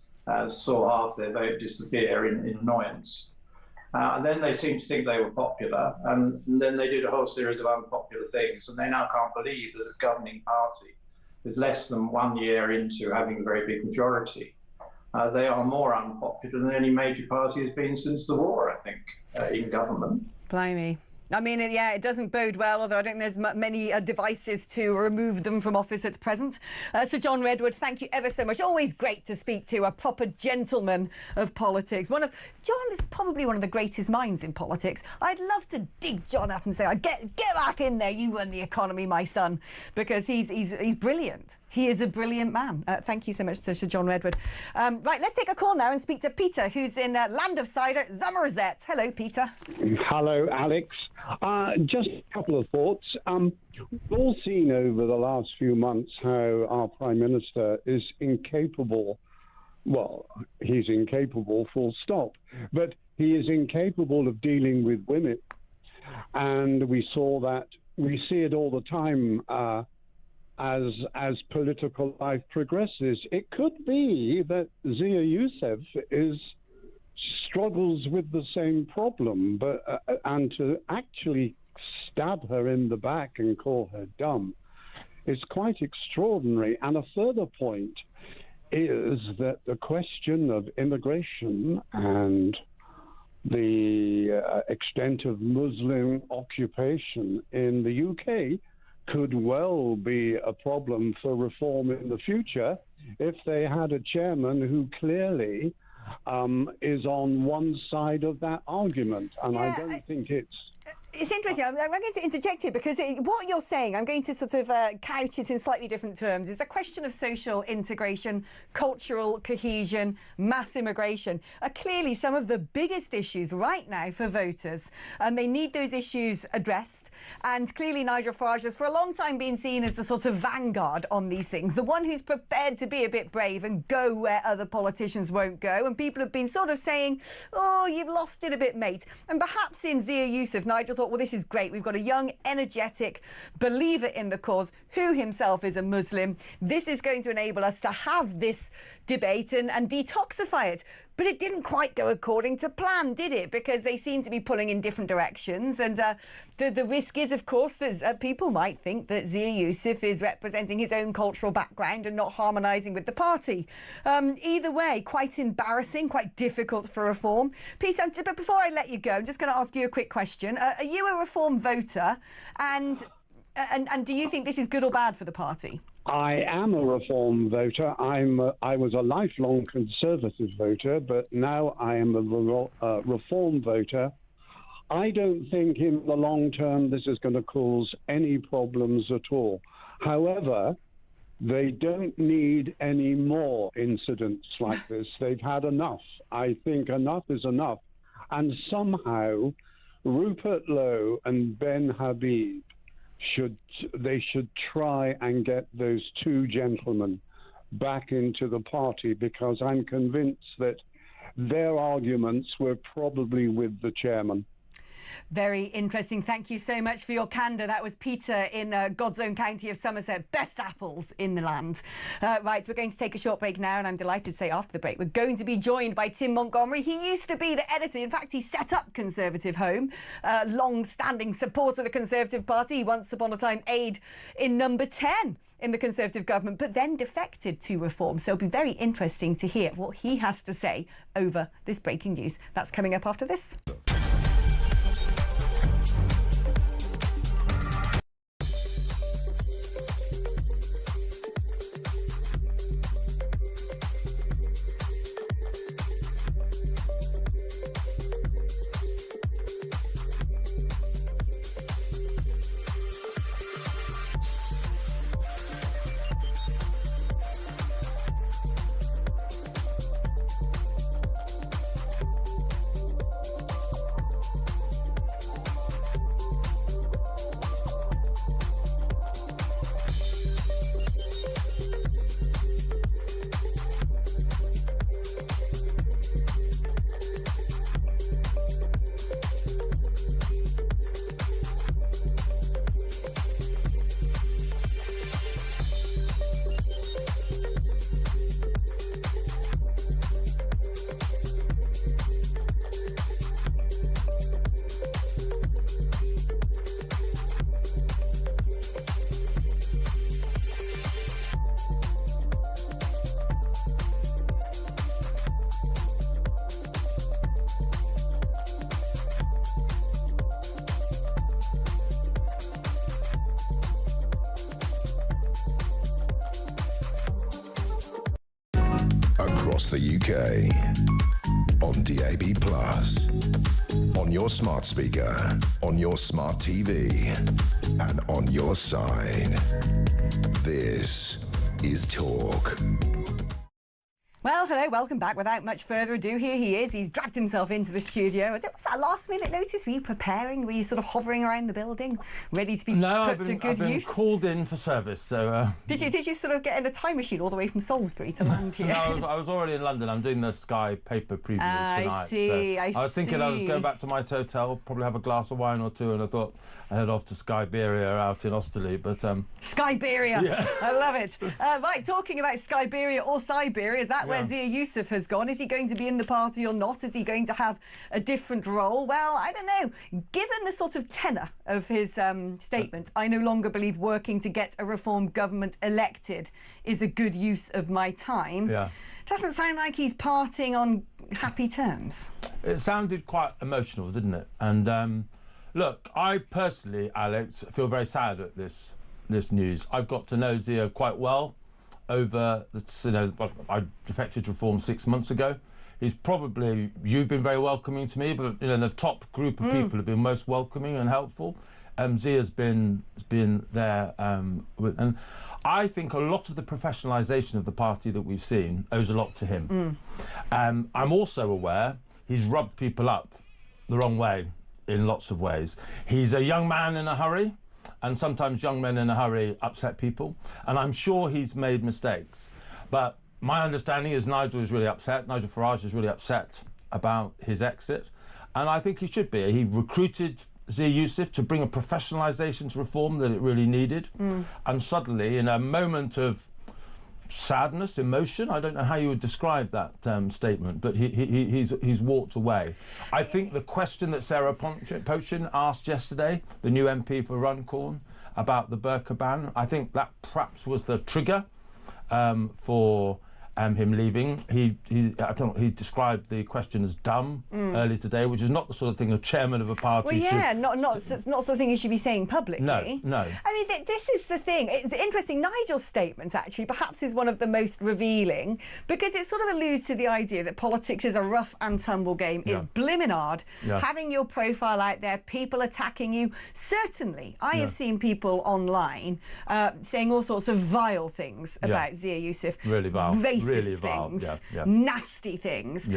saw half their vote disappear in annoyance. And then they seemed to think they were popular, and then they did a whole series of unpopular things, and they now can't believe that as governing party, with less than 1 year into having a very big majority, they are more unpopular than any major party has been since the war, I think, in government. Blimey. I mean, yeah, it doesn't bode well, although I don't think there's many devices to remove them from office at present. Sir John Redwood, thank you ever so much. Always great to speak to a proper gentleman of politics. John is probably one of the greatest minds in politics. I'd love to dig John up and say, get back in there, you run the economy, my son, because he's brilliant. He is a brilliant man. Thank you so much to Sir John Redwood. Right, let's take a call now and speak to Peter, who's in Land of Cider, Somerset. Hello, Peter. Hello, Alex. Just a couple of thoughts. We've all seen over the last few months how our Prime Minister is incapable well, he's incapable, full stop. But he is incapable of dealing with women. And we see it all the time as political life progresses. It could be that Zia Youssef struggles with the same problem, and to actually stab her in the back and call her dumb is quite extraordinary. And a further point is that the question of immigration and the extent of Muslim occupation in the UK could well be a problem for reform in the future if they had a chairman who clearly is on one side of that argument. And I don't think It's interesting. I'm going to interject here because what you're saying, I'm going to sort of couch it in slightly different terms, is the question of social integration, cultural cohesion, mass immigration are clearly some of the biggest issues right now for voters. And they need those issues addressed. And clearly Nigel Farage has for a long time been seen as the sort of vanguard on these things, the one who's prepared to be a bit brave and go where other politicians won't go. And people have been sort of saying, oh, you've lost it a bit, mate. And perhaps in Zia Youssef, Nigel thought, well, this is great. We've got a young, energetic believer in the cause who himself is a Muslim. This is going to enable us to have this debate and detoxify it. But it didn't quite go according to plan, did it? Because they seem to be pulling in different directions. And the risk is, of course, that people might think that Zia Youssef is representing his own cultural background and not harmonising with the party. Either way, quite embarrassing, quite difficult for reform. Peter, but before I let you go, I'm just going to ask you a quick question. Are you a reform voter? And do you think this is good or bad for the party? I am a reform voter. I was a lifelong Conservative voter, but now I am a reform voter. I don't think in the long term this is going to cause any problems at all. However, they don't need any more incidents like this. They've had enough. I think enough is enough. And somehow Rupert Lowe and Ben Habib should try and get those two gentlemen back into the party, because I'm convinced that their arguments were probably with the chairman. Very interesting. Thank you so much for your candour. That was Peter in God's own county of Somerset. Best apples in the land. Right, we're going to take a short break now, and I'm delighted to say after the break we're going to be joined by Tim Montgomery. He used to be the editor. In fact, he set up Conservative Home, long-standing supporter of the Conservative Party. Once upon a time aide in number 10 in the Conservative government, but then defected to Reform. So it'll be very interesting to hear what he has to say over this breaking news. That's coming up after this. Across the UK, on DAB+, on your smart speaker, on your smart TV, and on your side. This is Talk. Well, hello, welcome back. Without much further ado, here he is. He's dragged himself into the studio. Was that last-minute notice? Were you preparing? Were you sort of hovering around the building, ready to be put to good I've been use? called in for service, so... Did you sort of get in a time machine all the way from Salisbury to land here? No, I was already in London. I'm doing the Sky paper preview tonight. I see. I was thinking I was going back to my hotel, probably have a glass of wine or two, and I thought I'd head off to Skyberia out in Osterley, but... Skyberia! Yeah. I love it. Right, talking about Skyberia or Siberia, is that where Zia Yusuf has gone? Is he going to be in the party or not? Is he going to have a different role? Well, I don't know. Given the sort of tenor of his statement, I no longer believe working to get a reformed government elected is a good use of my time. Yeah. Doesn't sound like he's parting on happy terms. It sounded quite emotional, didn't it? And look, I personally, Alex, feel very sad at this news. I've got to know Zia quite well over I defected to Reform 6 months ago. You've been very welcoming to me, but the top group of people have been most welcoming and helpful. Zia's been there and I think a lot of the professionalisation of the party that we've seen owes a lot to him. I'm also aware he's rubbed people up the wrong way in lots of ways. He's a young man in a hurry, and sometimes young men in a hurry upset people, and I'm sure he's made mistakes. But my understanding is Nigel Farage is really upset about his exit, and I think he should be. He recruited Zia Yusuf to bring a professionalisation to reform that it really needed, and suddenly, in a moment of sadness, emotion, I don't know how you would describe that statement, but he's walked away. I think the question that Sarah Pochin asked yesterday, the new MP for Runcorn, about the Burka ban, I think that perhaps was the trigger for him leaving. I think he described the question as dumb earlier today, which is not the sort of thing a chairman of a party Well, yeah, should... not the sort of thing you should be saying publicly. No. I mean, this is the thing. It's interesting. Nigel's statement, actually, perhaps is one of the most revealing, because it sort of alludes to the idea that politics is a rough and tumble game. It's blimmin' hard. Having your profile out there, people attacking you. Certainly, I have seen people online saying all sorts of vile things about Zia Yusuf. Really vile. Racist things, nasty things,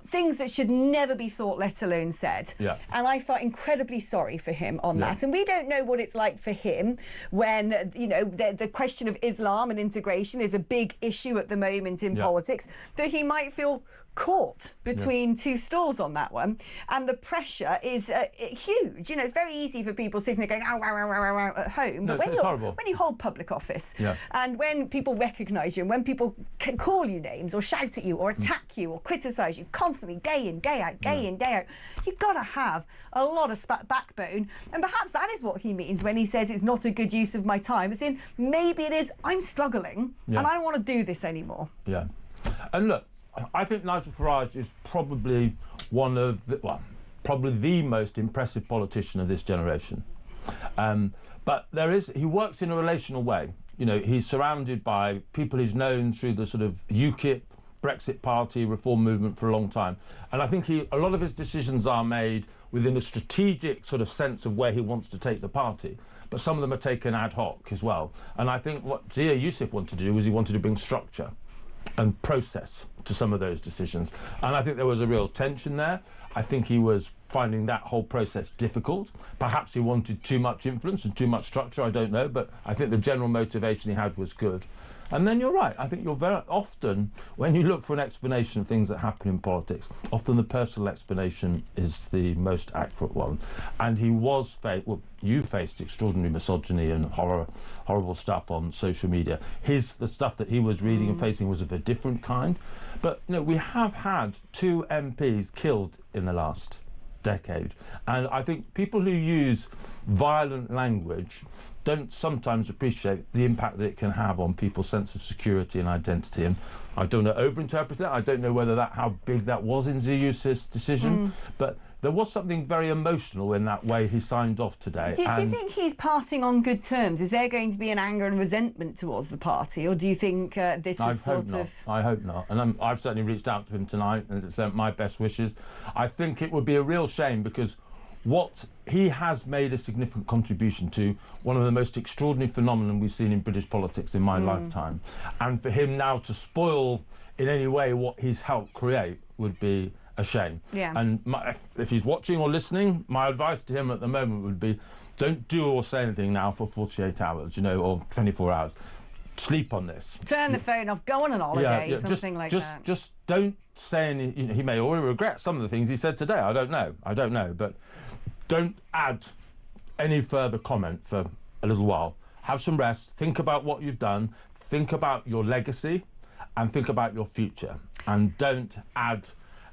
things that should never be thought, let alone said. And I felt incredibly sorry for him on that. And we don't know what it's like for him when, the question of Islam and integration is a big issue at the moment in politics, that he might feel caught between two stools on that one, and the pressure is huge. It's very easy for people sitting there going ow, ow, ow, ow, ow, at home, but when you hold public office and when people recognise you and when people can call you names or shout at you or attack you or criticise you constantly, day in, day out, you've got to have a lot of backbone. And perhaps that is what he means when he says it's not a good use of my time. It's in, maybe it is, I'm struggling and I don't want to do this anymore. And look, I think Nigel Farage is probably probably the most impressive politician of this generation. But he works in a relational way. He's surrounded by people he's known through the sort of UKIP, Brexit Party, reform movement for a long time. And I think a lot of his decisions are made within a strategic sort of sense of where he wants to take the party. But some of them are taken ad hoc as well. And I think what Zia Yusuf wanted to do was he wanted to bring structure and process to some of those decisions. And I think there was a real tension there. I think he was finding that whole process difficult. Perhaps he wanted too much influence and too much structure, I don't know, but I think the general motivation he had was good. And then you're right, I think you're very often, when you look for an explanation of things that happen in politics, often the personal explanation is the most accurate one. And he was you faced extraordinary misogyny and horrible stuff on social media. The stuff that he was reading and facing was of a different kind. But we have had 2 MPs killed in the last decade, and I think people who use violent language don't sometimes appreciate the impact that it can have on people's sense of security and identity. And I don't know, overinterpret that. I don't know how big that was in Zia Yusuf's decision, but there was something very emotional in that way he signed off today. Do you think he's parting on good terms? Is there going to be an anger and resentment towards the party, or do you think this is sort of... I hope not. And I've certainly reached out to him tonight and sent my best wishes. I think it would be a real shame, because he has made a significant contribution to one of the most extraordinary phenomenon we've seen in British politics in my lifetime. And for him now to spoil in any way what he's helped create would be a shame. Yeah. And if he's watching or listening, my advice to him at the moment would be, don't do or say anything now for 48 hours, you know, or 24 hours. Sleep on this. Turn the phone off, go on an holiday, something like that. Just don't say any, you know, he may already regret some of the things he said today, I don't know, but don't add any further comment for a little while. Have some rest, think about what you've done, think about your legacy, and think about your future, and don't add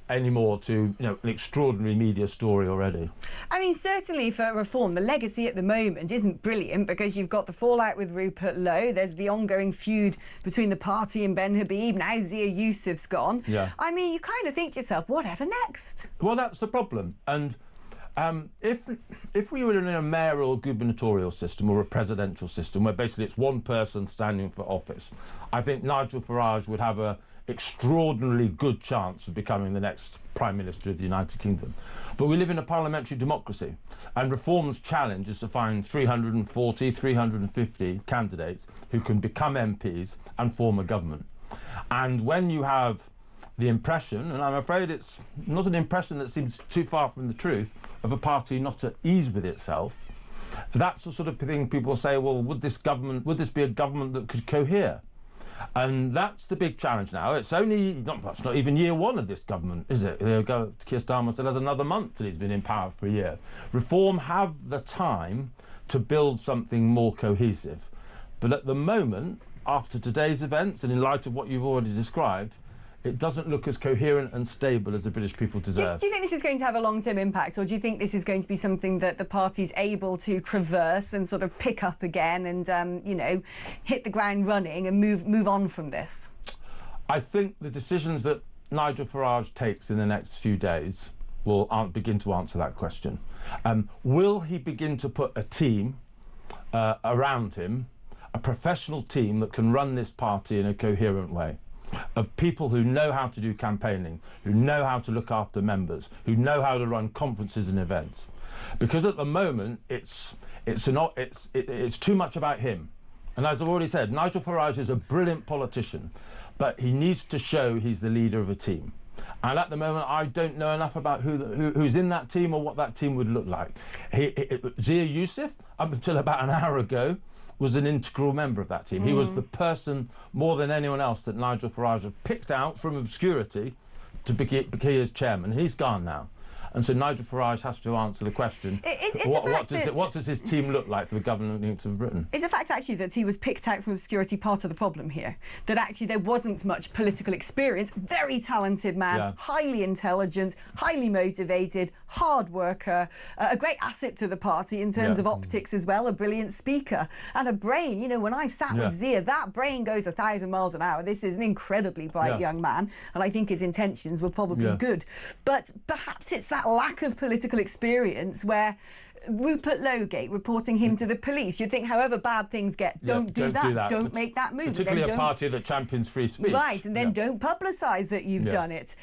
any more to, you know, an extraordinary media story already. I mean, certainly for reform, the legacy at the moment isn't brilliant, because you've got the fallout with Rupert Lowe, there's the ongoing feud between the party and Ben Habib, now Zia Yousaf's gone. Yeah. I mean, you kind of think to yourself, whatever next? Well, that's the problem. And if we were in a mayoral gubernatorial system or a presidential system where basically it's one person standing for office, I think Nigel Farage would have a extraordinarily good chance of becoming the next Prime Minister of the United Kingdom. But we live in a parliamentary democracy, and Reform's challenge is to find 340, 350 candidates who can become MPs and form a government. And when you have the impression, and I'm afraid it's not an impression that seems too far from the truth, of a party not at ease with itself, that's the sort of thing people say, well, would this be a government that could cohere? And that's the big challenge now. It's not even year one of this government, is it? Keir Starmer still has another month till he's been in power for a year. Reform have the time to build something more cohesive. But at the moment, after today's events, and in light of what you've already described, it doesn't look as coherent and stable as the British people deserve. Do you think this is going to have a long-term impact, or do you think this is going to be something that the party's able to traverse and sort of pick up again and, you know, hit the ground running and move on from this? I think the decisions that Nigel Farage takes in the next few days will begin to answer that question. Will he begin to put a team around him, a professional team that can run this party in a coherent way, of people who know how to do campaigning, who know how to look after members, who know how to run conferences and events? Because at the moment it's too much about him. And as I've already said, Nigel Farage is a brilliant politician, but he needs to show he's the leader of a team. And at the moment, I don't know enough about who's in that team or what that team would look like. Zia Yousaf, up until about an hour ago, was an integral member of that team. He was the person, more than anyone else, that Nigel Farage had picked out from obscurity to be his chairman. He's gone now. And so Nigel Farage has to answer the question, what does his team look like for the government of Britain? It's a fact, actually, that he was picked out from obscurity part of the problem here. That actually there wasn't much political experience. Very talented man, highly intelligent, highly motivated, hard worker, a great asset to the party in terms of optics as well, a brilliant speaker, and a brain. You know, when I've sat with Zia, that brain goes 1,000 miles an hour. This is an incredibly bright young man, and I think his intentions were probably good. But perhaps it's that lack of political experience where Rupert Lowgate reporting him to the police, you'd think however bad things get, don't do that. Don't make that move. Particularly a party that champions free speech. Right, and then don't publicise that you've done it.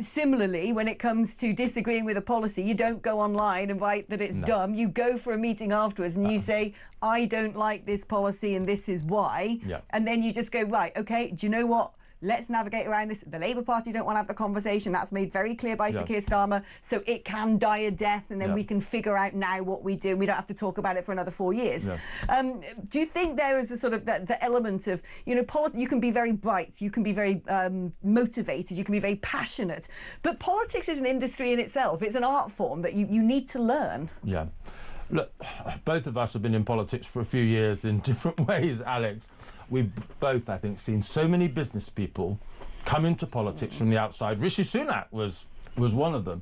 Similarly, when it comes to disagreeing with a policy, you don't go online and write that it's dumb. You go for a meeting afterwards and you say, I don't like this policy and this is why. And then you just go, right, OK, do you know what? Let's navigate around this. The Labour Party don't want to have the conversation. That's made very clear by Sir Keir Starmer. So it can die a death, and then we can figure out now what we do. We don't have to talk about it for another 4 years. Do you think there is a sort of the element of, you know, you can be very bright, you can be very motivated, you can be very passionate, but politics is an industry in itself. It's an art form that you need to learn. Yeah. Look, both of us have been in politics for a few years in different ways, Alex. We've both, I think, seen so many business people come into politics from the outside. Rishi Sunak was one of them.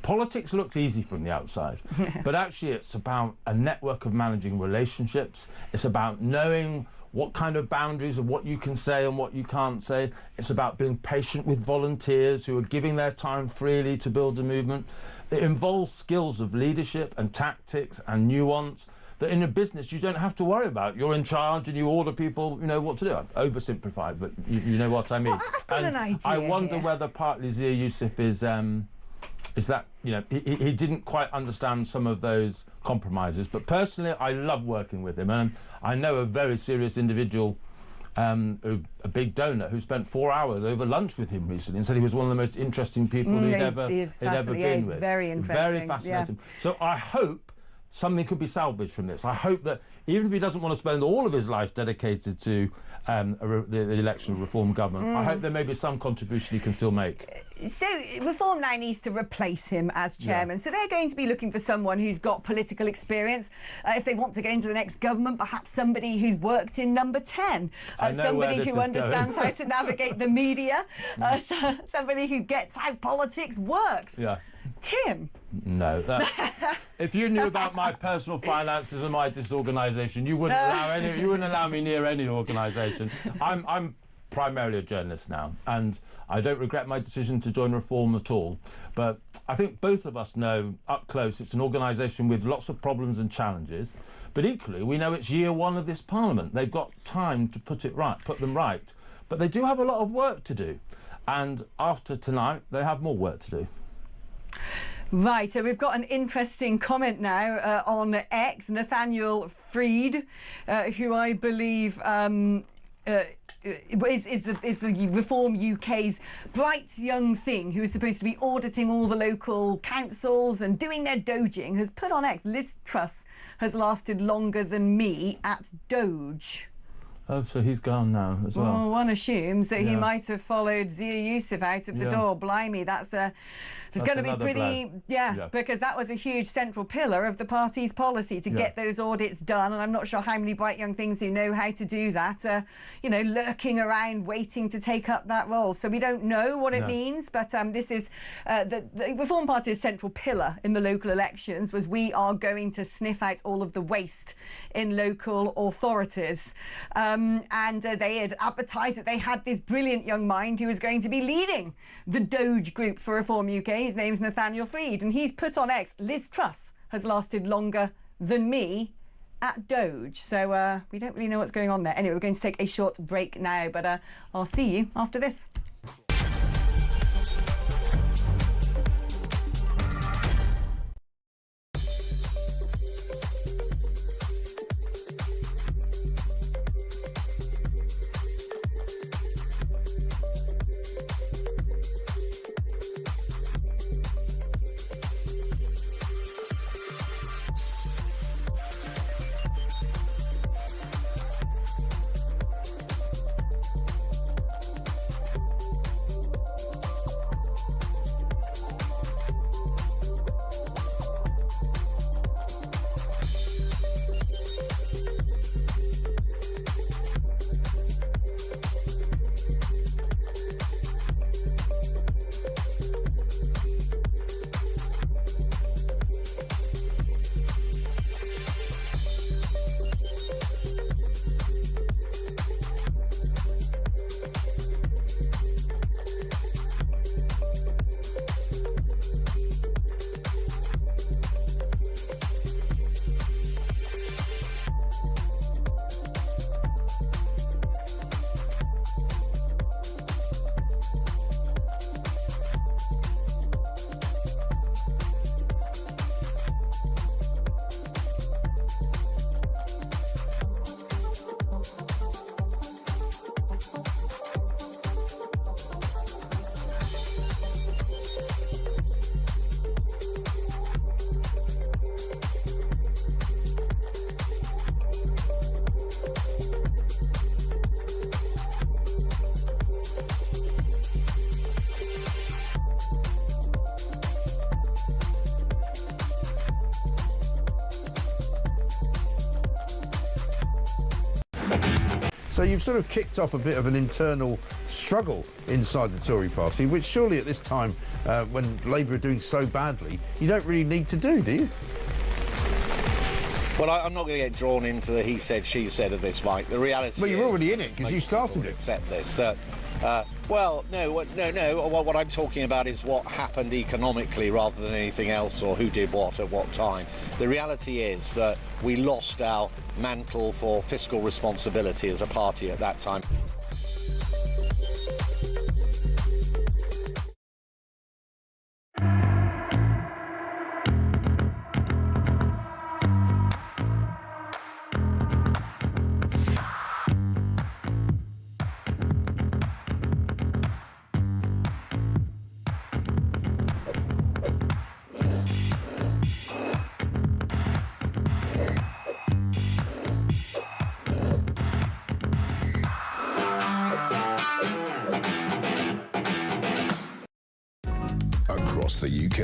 Politics looks easy from the outside, but actually it's about a network of managing relationships. It's about knowing what kind of boundaries of what you can say and what you can't say. It's about being patient with volunteers who are giving their time freely to build a movement. It involves skills of leadership and tactics and nuance that in a business you don't have to worry about. You're in charge and you order people, you know, what to do. I've oversimplified, but you know what I mean. Well, I've got an idea. I wonder whether partly Zia Yousaf is that, you know, he didn't quite understand some of those compromises. But personally, I love working with him, and I know a very serious individual a big donor who spent 4 hours over lunch with him recently and said he was one of the most interesting people he'd ever been with. Very interesting. Very fascinating. Yeah. So I hope something could be salvaged from this. I hope that even if he doesn't want to spend all of his life dedicated to the election of reform government, I hope there may be some contribution he can still make. So Reform now needs to replace him as chairman. So they're going to be looking for someone who's got political experience. If they want to get into the next government, perhaps somebody who's worked in Number 10. Somebody who understands how to navigate the media. Somebody who gets how politics works. Yeah. Tim? No. If you knew about my personal finances and my disorganisation, you wouldn't allow me near any organisation. I'm primarily a journalist now, and I don't regret my decision to join Reform at all. But I think both of us know up close it's an organisation with lots of problems and challenges. But equally, we know it's year one of this Parliament. They've got time to put them right. But they do have a lot of work to do. And after tonight, they have more work to do. Right, so we've got an interesting comment now on X. Nathaniel Freed, who I believe is the Reform UK's bright young thing who is supposed to be auditing all the local councils and doing their doging, has put on X, Liz Truss has lasted longer than me at Doge. Oh, so he's gone now as well. Well, one assumes that he might have followed Zia Yusuf out of the door. Blimey, that's going to be pretty... because that was a huge central pillar of the party's policy to get those audits done, and I'm not sure how many bright young things who know how to do that lurking around waiting to take up that role. So we don't know what it means, but this is the Reform Party's central pillar in the local elections was we are going to sniff out all of the waste in local authorities. And they had advertised that they had this brilliant young mind who was going to be leading the Doge group for Reform UK. His name's Nathaniel Freed, and he's put on X, Liz Truss has lasted longer than me at Doge. So we don't really know what's going on there. Anyway, we're going to take a short break now, but I'll see you after this. So you've sort of kicked off a bit of an internal struggle inside the Tory party, which surely at this time, when Labour are doing so badly, you don't really need to do you? Well, I'm not going to get drawn into the he said, she said of this, Mike. The reality Well, you're is, already in it, because you started it. Accept this. Well, no. What I'm talking about is what happened economically rather than anything else, or who did what at what time. The reality is that we lost our mantle for fiscal responsibility as a party at that time.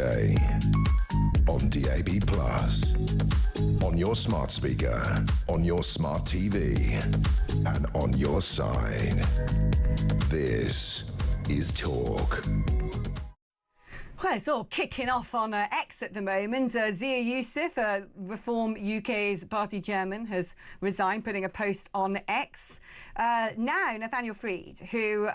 UK. On DAB+. On your smart speaker. On your smart TV. And on your side. This is Talk. Well, it's all kicking off on X at the moment. Zia Youssef, Reform UK's party chairman, has resigned, putting a post on X. Now, Nathaniel Freed, who,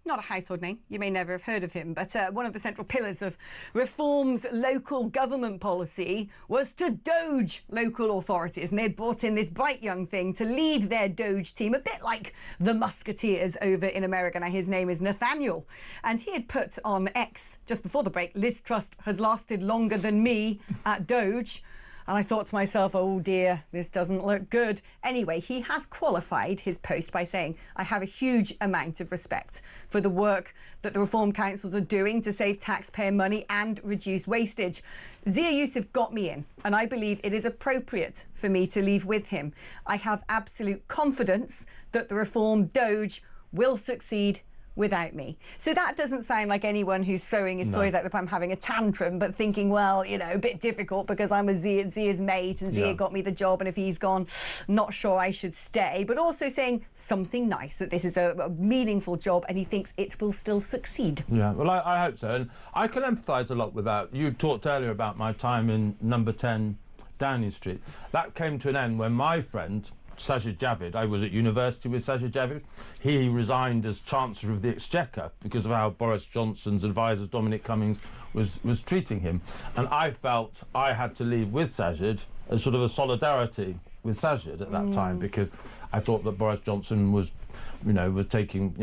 not a household name, you may never have heard of him, but one of the central pillars of Reform's local government policy was to doge local authorities. And they'd brought in this bright young thing to lead their doge team, a bit like the Musketeers over in America. Now, his name is Nathaniel. And he had put on X just before the break, Liz Truss has lasted longer than me at doge. And I thought to myself, oh dear, this doesn't look good. Anyway, he has qualified his post by saying, I have a huge amount of respect for the work that the reform councils are doing to save taxpayer money and reduce wastage. Zia Youssef got me in, and I believe it is appropriate for me to leave with him. I have absolute confidence that the reform doge will succeed without me. So that doesn't sound like anyone who's throwing his toys out the pram having a tantrum, but thinking, well, you know, a bit difficult because I'm Zia's mate and Zia got me the job, and if he's gone, not sure I should stay. But also saying something nice, that this is a meaningful job and he thinks it will still succeed. Yeah, well, I hope so. And I can empathise a lot with that. You talked earlier about my time in number 10 Downing Street. That came to an end when my friend Sajid Javid, I was at university with Sajid Javid, he resigned as Chancellor of the Exchequer because of how Boris Johnson's advisor Dominic Cummings was treating him. And I felt I had to leave with Sajid as sort of a solidarity with Sajid at that time, because I thought that Boris Johnson was taking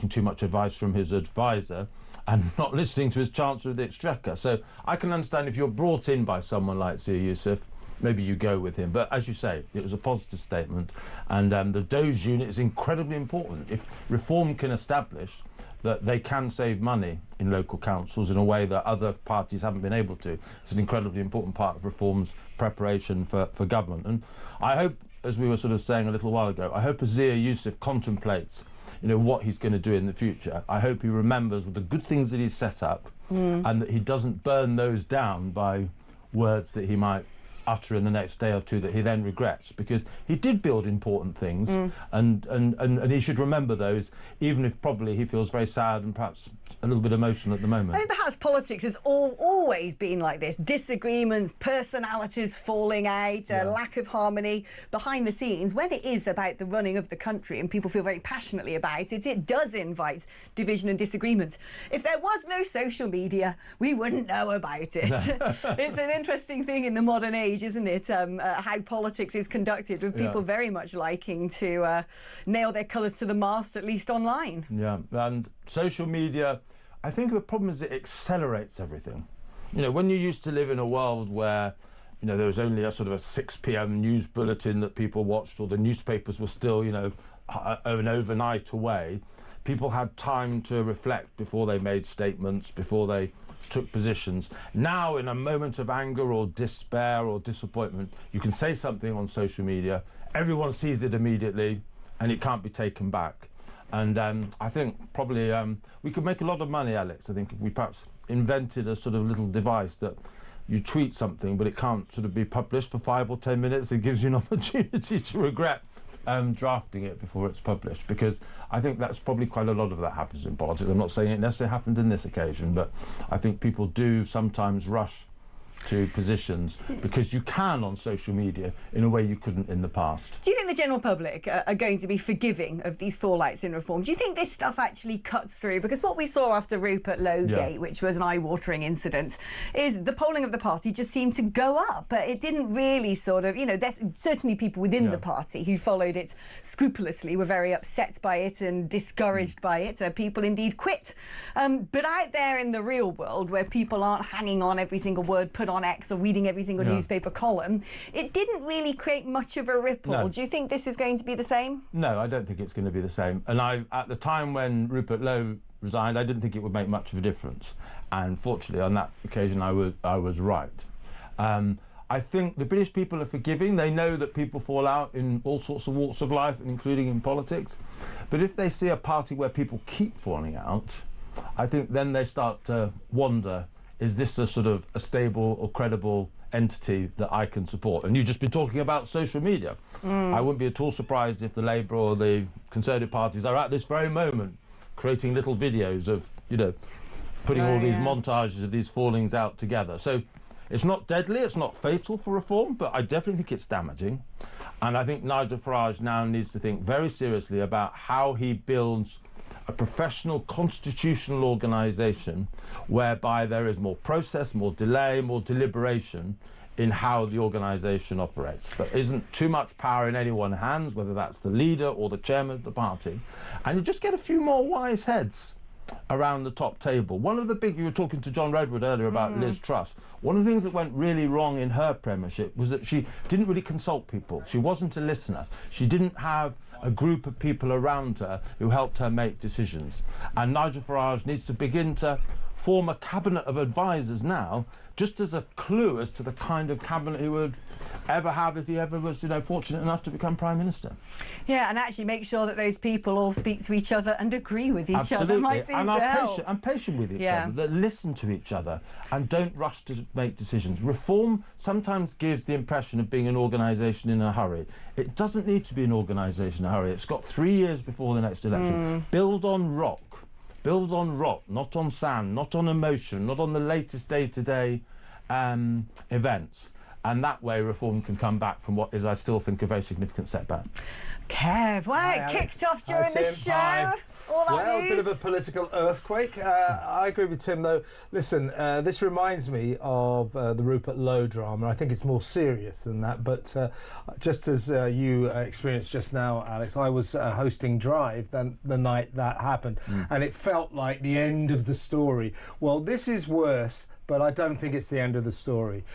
too much advice from his advisor and not listening to his Chancellor of the Exchequer. So I can understand if you're brought in by someone like Zia Youssef, maybe you go with him. But as you say, it was a positive statement, and the Doge unit is incredibly important. If Reform can establish that they can save money in local councils in a way that other parties haven't been able to, it's an incredibly important part of Reform's preparation for government. And I hope, as we were sort of saying a little while ago, I hope as Zia Youssef contemplates what he's going to do in the future, I hope he remembers the good things that he's set up and that he doesn't burn those down by words that he might utter in the next day or two that he then regrets, because he did build important things and he should remember those, even if probably he feels very sad and perhaps a little bit emotional at the moment. I mean, perhaps politics has always been like this. Disagreements, personalities falling out, lack of harmony behind the scenes. When it is about the running of the country and people feel very passionately about it, it does invite division and disagreement. If there was no social media, we wouldn't know about it. It's an interesting thing in the modern age, isn't it, how politics is conducted, with people very much liking to nail their colours to the mast, at least online. Yeah, and social media, I think the problem is it accelerates everything. When you used to live in a world where there was only a sort of a 6 p.m. news bulletin that people watched, or the newspapers were still, an overnight away, people had time to reflect before they made statements, before they took positions. Now, in a moment of anger or despair or disappointment, you can say something on social media, everyone sees it immediately, and it can't be taken back. And I think probably we could make a lot of money, Alex, I think, if we perhaps invented a sort of little device that you tweet something, but it can't sort of be published for 5 or 10 minutes. It gives you an opportunity to regret drafting it before it's published, because I think that's probably quite a lot of that happens in politics. I'm not saying it necessarily happened in this occasion, but I think people do sometimes rush to positions because you can on social media in a way you couldn't in the past. Do you think the general public are going to be forgiving of these fallouts in Reform? Do you think this stuff actually cuts through? Because what we saw after Rupert Lowe-gate, which was an eye-watering incident, is the polling of the party just seemed to go up. But it didn't really sort of, there's certainly people within the party who followed it scrupulously were very upset by it and discouraged by it. People indeed quit. But out there in the real world, where people aren't hanging on every single word put on X or reading every single newspaper column, it didn't really create much of a ripple. No. Do you think this is going to be the same? No, I don't think it's going to be the same. And at the time when Rupert Lowe resigned, I didn't think it would make much of a difference. And fortunately, on that occasion, I was right. I think the British people are forgiving. They know that people fall out in all sorts of walks of life, including in politics. But if they see a party where people keep falling out, I think then they start to wonder is this a sort of a stable or credible entity that I can support? And you've just been talking about social media. I wouldn't be at all surprised if the Labour or the Conservative parties are at this very moment creating little videos of, you know, putting all these montages of these fallings out together. So it's not deadly, it's not fatal for reform, but I definitely think it's damaging. And I think Nigel Farage now needs to think very seriously about how he builds a professional constitutional organisation whereby there is more process, more delay, more deliberation in how the organisation operates. There isn't too much power in anyone's hands, whether that's the leader or the chairman of the party. And you just get a few more wise heads around the top table. One of the big, you were talking to John Redwood earlier about Liz Truss. One of the things that went really wrong in her premiership was that she didn't really consult people. She wasn't a listener. She didn't have a group of people around her who helped her make decisions. And Nigel Farage needs to begin to form a cabinet of advisors now, just as a clue as to the kind of cabinet he would ever have if he ever was, you know, fortunate enough to become Prime Minister. Yeah, and actually make sure that those people all speak to each other and agree with each Absolutely. other. Might seem and to are help. patient, and patient with each other, that listen to each other and don't rush to make decisions. Reform sometimes gives the impression of being an organisation in a hurry. It doesn't need to be an organisation in a hurry. It's got 3 years before the next election. Build on rock. Build on rock, not on sand, not on emotion, not on the latest day-to-day events. And that way reform can come back from what is, I still think, a very significant setback. Kev, well, it kicked off during the show. All that Well, a news. bit of a political earthquake. I agree with Tim, though. Listen, this reminds me of the Rupert Lowe drama. I think it's more serious than that. But just as you experienced just now, Alex, I was hosting Drive the night that happened. And it felt like the end of the story. Well, this is worse, but I don't think it's the end of the story.